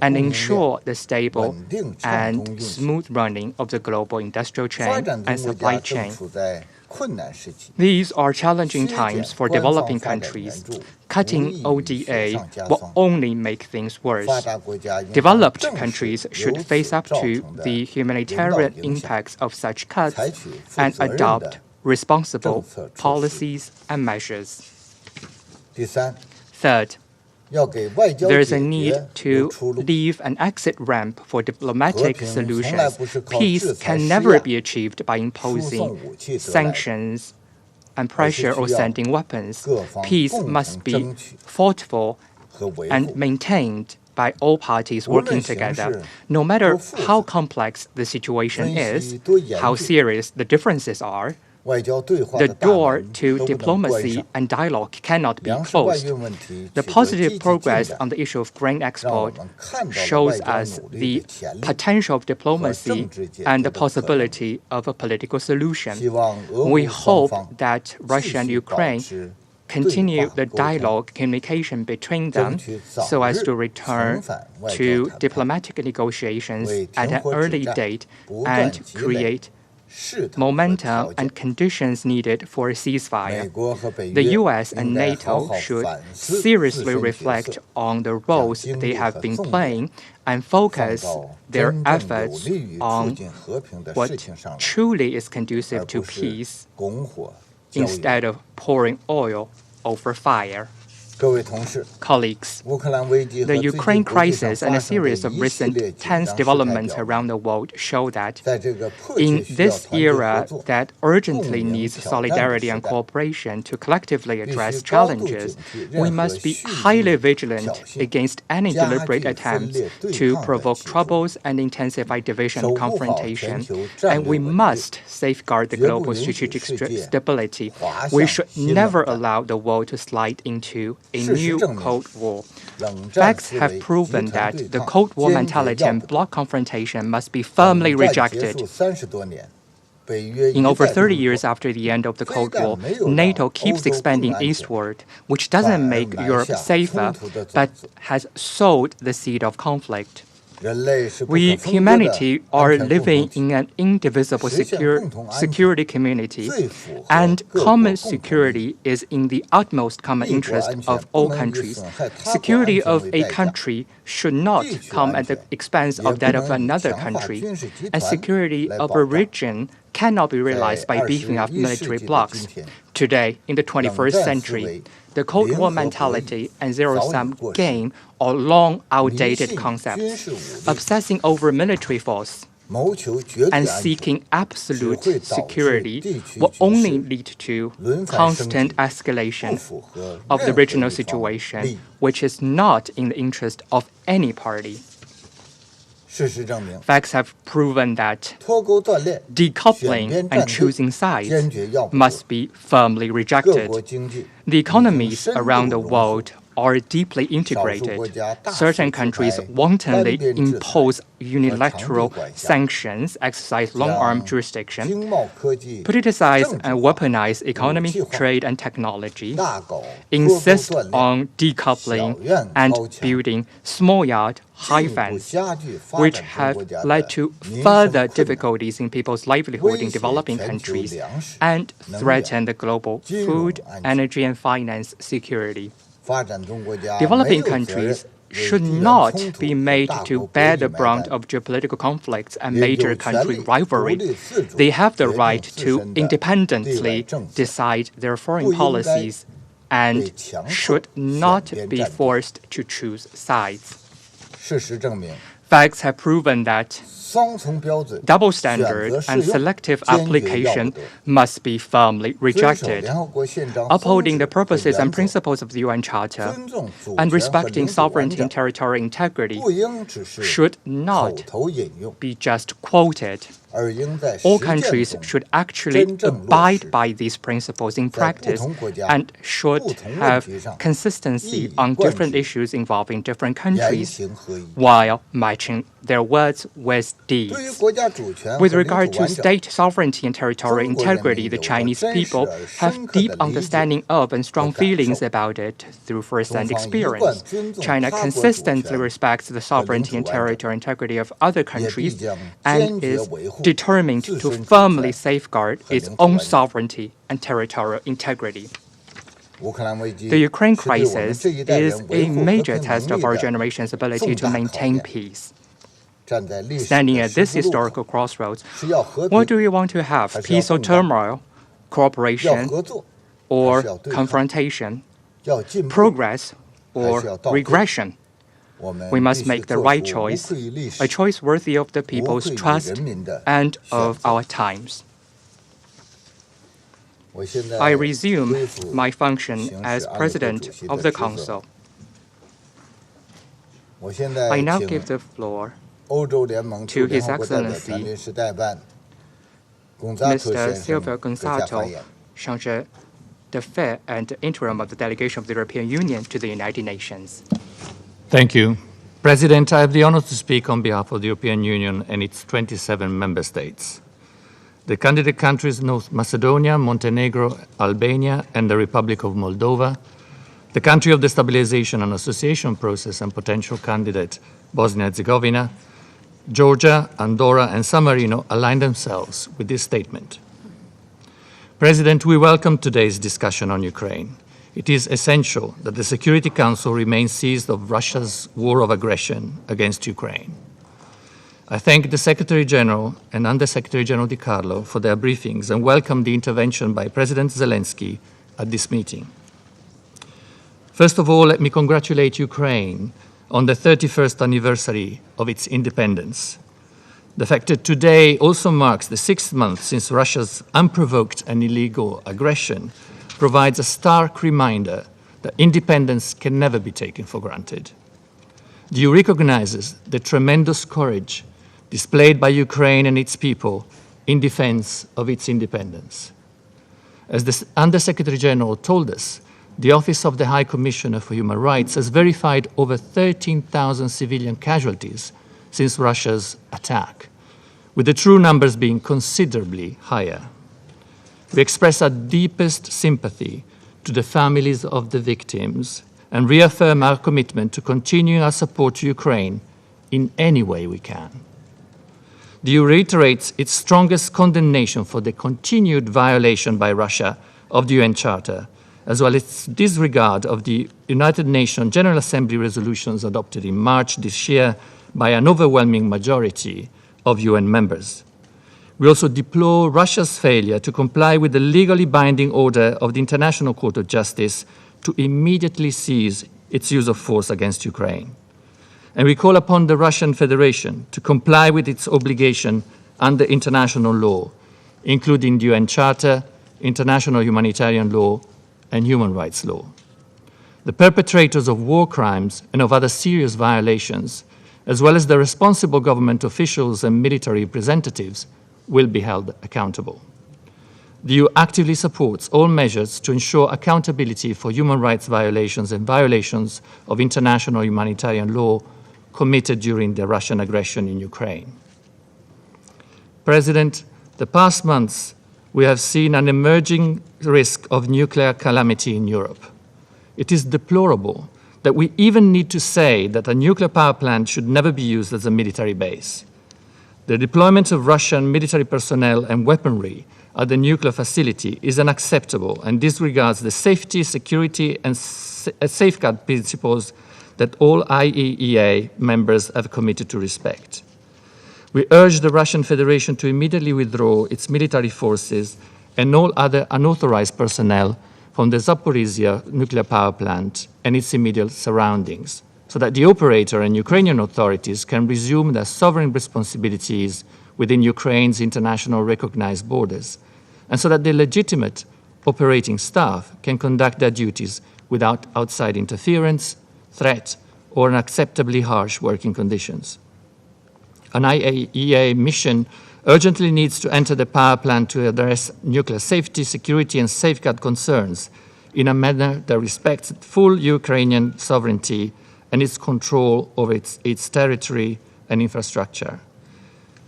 and ensure the stable and smooth running of the global industrial chain and supply chain. These are challenging times for developing countries. Cutting ODA will only make things worse. Developed countries should face up to the humanitarian impacts of such cuts and adopt responsible policies and measures. Third, there is a need to leave an exit ramp for diplomatic solutions. Peace can never be achieved by imposing sanctions and pressure or sending weapons. Peace must be fought for and maintained by all parties working together. No matter how complex the situation is, how serious the differences are, the door to diplomacy and dialogue cannot be closed. The positive progress on the issue of grain export shows us the potential of diplomacy and the possibility of a political solution. We hope that Russia and Ukraine continue the dialogue communication between them so as to return to diplomatic negotiations at an early date and create momentum and conditions needed for a ceasefire. The US and NATO should seriously reflect on the roles they have been playing and focus their efforts on what truly is conducive to peace instead of pouring oil over fire. Colleagues, the Ukraine crisis and a series of recent tense developments around the world show that in this era that urgently needs solidarity and cooperation to collectively address challenges, we must be highly vigilant against any deliberate attempts to provoke troubles and intensify division and confrontation, and we must safeguard the global strategic stability. We should never allow the world to slide into a new Cold War. Facts have proven that the Cold War mentality and bloc confrontation must be firmly rejected. In over 30 years after the end of the Cold War, NATO keeps expanding eastward, which doesn't make Europe safer, but has sowed the seed of conflict. We, humanity, are living in an indivisible security community, and common security is in the utmost common interest of all countries. Security of a country should not come at the expense of that of another country, and security of a region cannot be realized by beefing up military blocs. Today, in the 21st century, the Cold War mentality and zero-sum game are long outdated concepts. Obsessing over military force and seeking absolute security will only lead to constant escalation of the regional situation, which is not in the interest of any party. Facts have proven that decoupling and choosing sides must be firmly rejected. The economies around the world are deeply integrated. Certain countries wantonly impose unilateral sanctions, exercise long-arm jurisdiction, politicize and weaponize economy, trade, and technology, insist on decoupling and building small yard, high fence, which have led to further difficulties in people's livelihood in developing countries and threaten the global food, energy, and finance security. Developing countries should not be made to bear the brunt of geopolitical conflicts and major country rivalry. They have the right to independently decide their foreign policies and should not be forced to choose sides. Facts have proven that double standard and selective application must be firmly rejected. Upholding the purposes and principles of the UN Charter and respecting sovereignty and territorial integrity should not be just quoted. All countries should actually abide by these principles in practice and should have consistency on different issues involving different countries while matching their words with deeds. With regard to state sovereignty and territorial integrity, the Chinese people have deep understanding of and strong feelings about it through first-hand experience. China consistently respects the sovereignty and territorial integrity of other countries and is determined to firmly safeguard its own sovereignty and territorial integrity. The Ukraine crisis is a major test of our generation's ability to maintain peace. Standing at this historical crossroads, what do we want to have? Peace or turmoil? Cooperation or confrontation? Progress or regression? We must make the right choice, a choice worthy of the people's trust and of our times. I resume my function as President of the Council. I now give the floor to His Excellency Mr. Silvio Gonçalves, Chargé d'Affaires and Interim of the Delegation of the European Union to the United Nations. Thank you. President, I have the honor to speak on behalf of the European Union and its 27 member states. The candidate countries North Macedonia, Montenegro, Albania, and the Republic of Moldova, the country of the stabilization and association process and potential candidate Bosnia-Herzegovina, Georgia, Andorra, and San Marino align themselves with this statement. President, we welcome today's discussion on Ukraine. It is essential that the Security Council remains seized of Russia's war of aggression against Ukraine. I thank the Secretary General and Under-Secretary General Di Carlo for their briefings and welcome the intervention by President Zelensky at this meeting. First of all, let me congratulate Ukraine on the 31st anniversary of its independence. The fact that today also marks the 6th month since Russia's unprovoked and illegal aggression provides a stark reminder that independence can never be taken for granted. The EU recognizes the tremendous courage displayed by Ukraine and its people in defense of its independence. As the Under-Secretary General told us, the Office of the High Commissioner for Human Rights has verified over 13,000 civilian casualties since Russia's attack, with the true numbers being considerably higher. We express our deepest sympathy to the families of the victims and reaffirm our commitment to continuing our support to Ukraine in any way we can. The EU reiterates its strongest condemnation for the continued violation by Russia of the UN Charter, as well as its disregard of the United Nations General Assembly resolutions adopted in March this year by an overwhelming majority of UN members. We also deplore Russia's failure to comply with the legally binding order of the International Court of Justice to immediately cease its use of force against Ukraine. And we call upon the Russian Federation to comply with its obligation under international law, including the UN Charter, international humanitarian law, and human rights law. The perpetrators of war crimes and of other serious violations, as well as the responsible government officials and military representatives, will be held accountable. The EU actively supports all measures to ensure accountability for human rights violations and violations of international humanitarian law committed during the Russian aggression in Ukraine. President, the past months we have seen an emerging risk of nuclear calamity in Europe. It is deplorable that we even need to say that a nuclear power plant should never be used as a military base. The deployment of Russian military personnel and weaponry at the nuclear facility is unacceptable and disregards the safety, security, and safeguard principles that all IAEA members have committed to respect. We urge the Russian Federation to immediately withdraw its military forces and all other unauthorized personnel from the Zaporizhzhia nuclear power plant and its immediate surroundings, so that the operator and Ukrainian authorities can resume their sovereign responsibilities within Ukraine's international recognized borders, and so that the legitimate operating staff can conduct their duties without outside interference, threat, or unacceptably harsh working conditions. An IAEA mission urgently needs to enter the power plant to address nuclear safety, security, and safeguard concerns in a manner that respects full Ukrainian sovereignty and its control over its territory and infrastructure.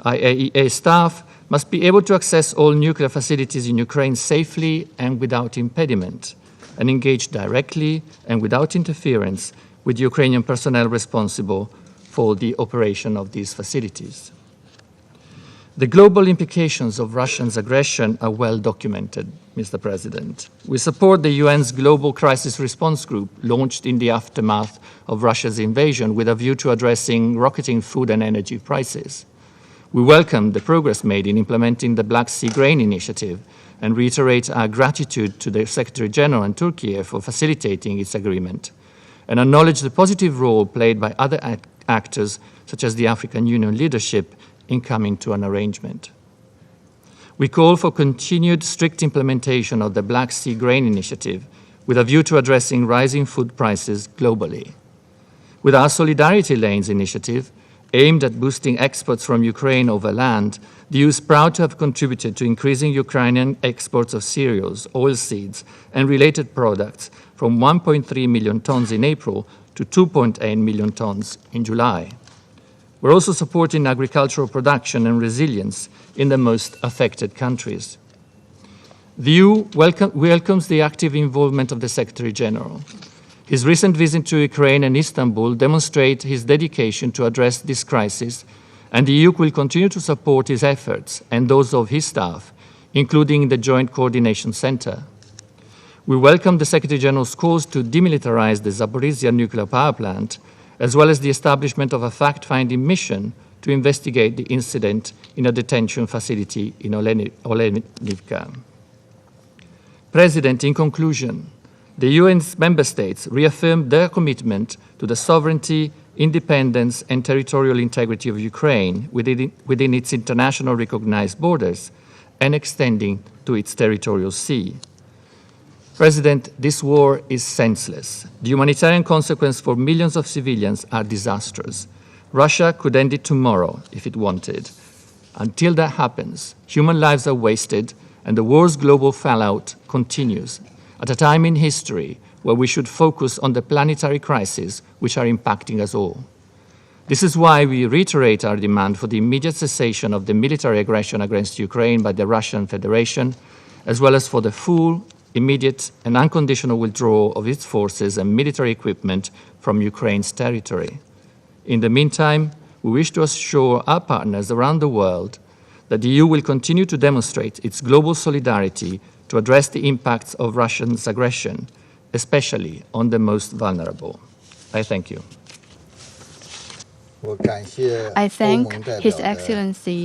IAEA staff must be able to access all nuclear facilities in Ukraine safely and without impediment, and engage directly and without interference with Ukrainian personnel responsible for the operation of these facilities. The global implications of Russia's aggression are well documented, Mr. President. We support the UN's Global Crisis Response Group, launched in the aftermath of Russia's invasion with a view to addressing rocketing food and energy prices. We welcome the progress made in implementing the Black Sea Grain Initiative and reiterate our gratitude to the Secretary General and Turkey for facilitating its agreement, and acknowledge the positive role played by other actors, such as the African Union leadership, in coming to an arrangement. We call for continued strict implementation of the Black Sea Grain Initiative with a view to addressing rising food prices globally. With our Solidarity Lanes initiative, aimed at boosting exports from Ukraine over land, the EU is proud to have contributed to increasing Ukrainian exports of cereals, oilseeds, and related products from 1.3 million tons in April to 2.8 million tons in July. We're also supporting agricultural production and resilience in the most affected countries. The EU welcomes the active involvement of the Secretary General. His recent visit to Ukraine and Istanbul demonstrate his dedication to address this crisis, and the EU will continue to support his efforts and those of his staff, including the Joint Coordination Center. We welcome the Secretary General's calls to demilitarize the Zaporizhzhia nuclear power plant, as well as the establishment of a fact-finding mission to investigate the incident in a detention facility in Olenivka. President, in conclusion, the UN's member states reaffirmed their commitment to the sovereignty, independence, and territorial integrity of Ukraine within its international recognized borders and extending to its territorial sea. President, this war is senseless. The humanitarian consequences for millions of civilians are disastrous. Russia could end it tomorrow if it wanted. Until that happens, human lives are wasted and the war's global fallout continues at a time in history where we should focus on the planetary crises which are impacting us all. This is why we reiterate our demand for the immediate cessation of the military aggression against Ukraine by the Russian Federation, as well as for the full, immediate and unconditional withdrawal of its forces and military equipment from Ukraine's territory. In the meantime, we wish to assure our partners around the world that the EU will continue to demonstrate its global solidarity to address the impacts of Russia's aggression, especially on the most vulnerable. I thank you. I thank His Excellency,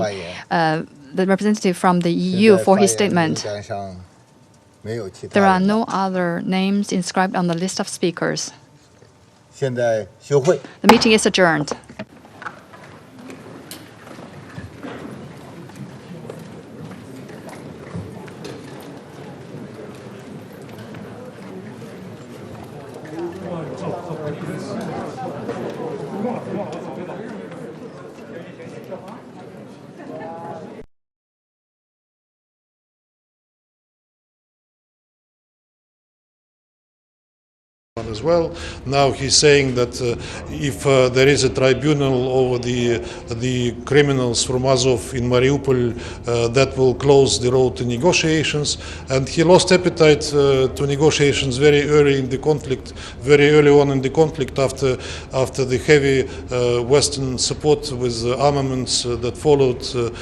the representative from the EU, for his statement. There are no other names inscribed on the list of speakers. The meeting is adjourned. as well. Now he's saying that if there is a tribunal over the criminals from Azov in Mariupol, that will close the road to negotiations. And he lost appetite to negotiations very early in the conflict, very early on in the conflict after the heavy Western support with armaments that followed.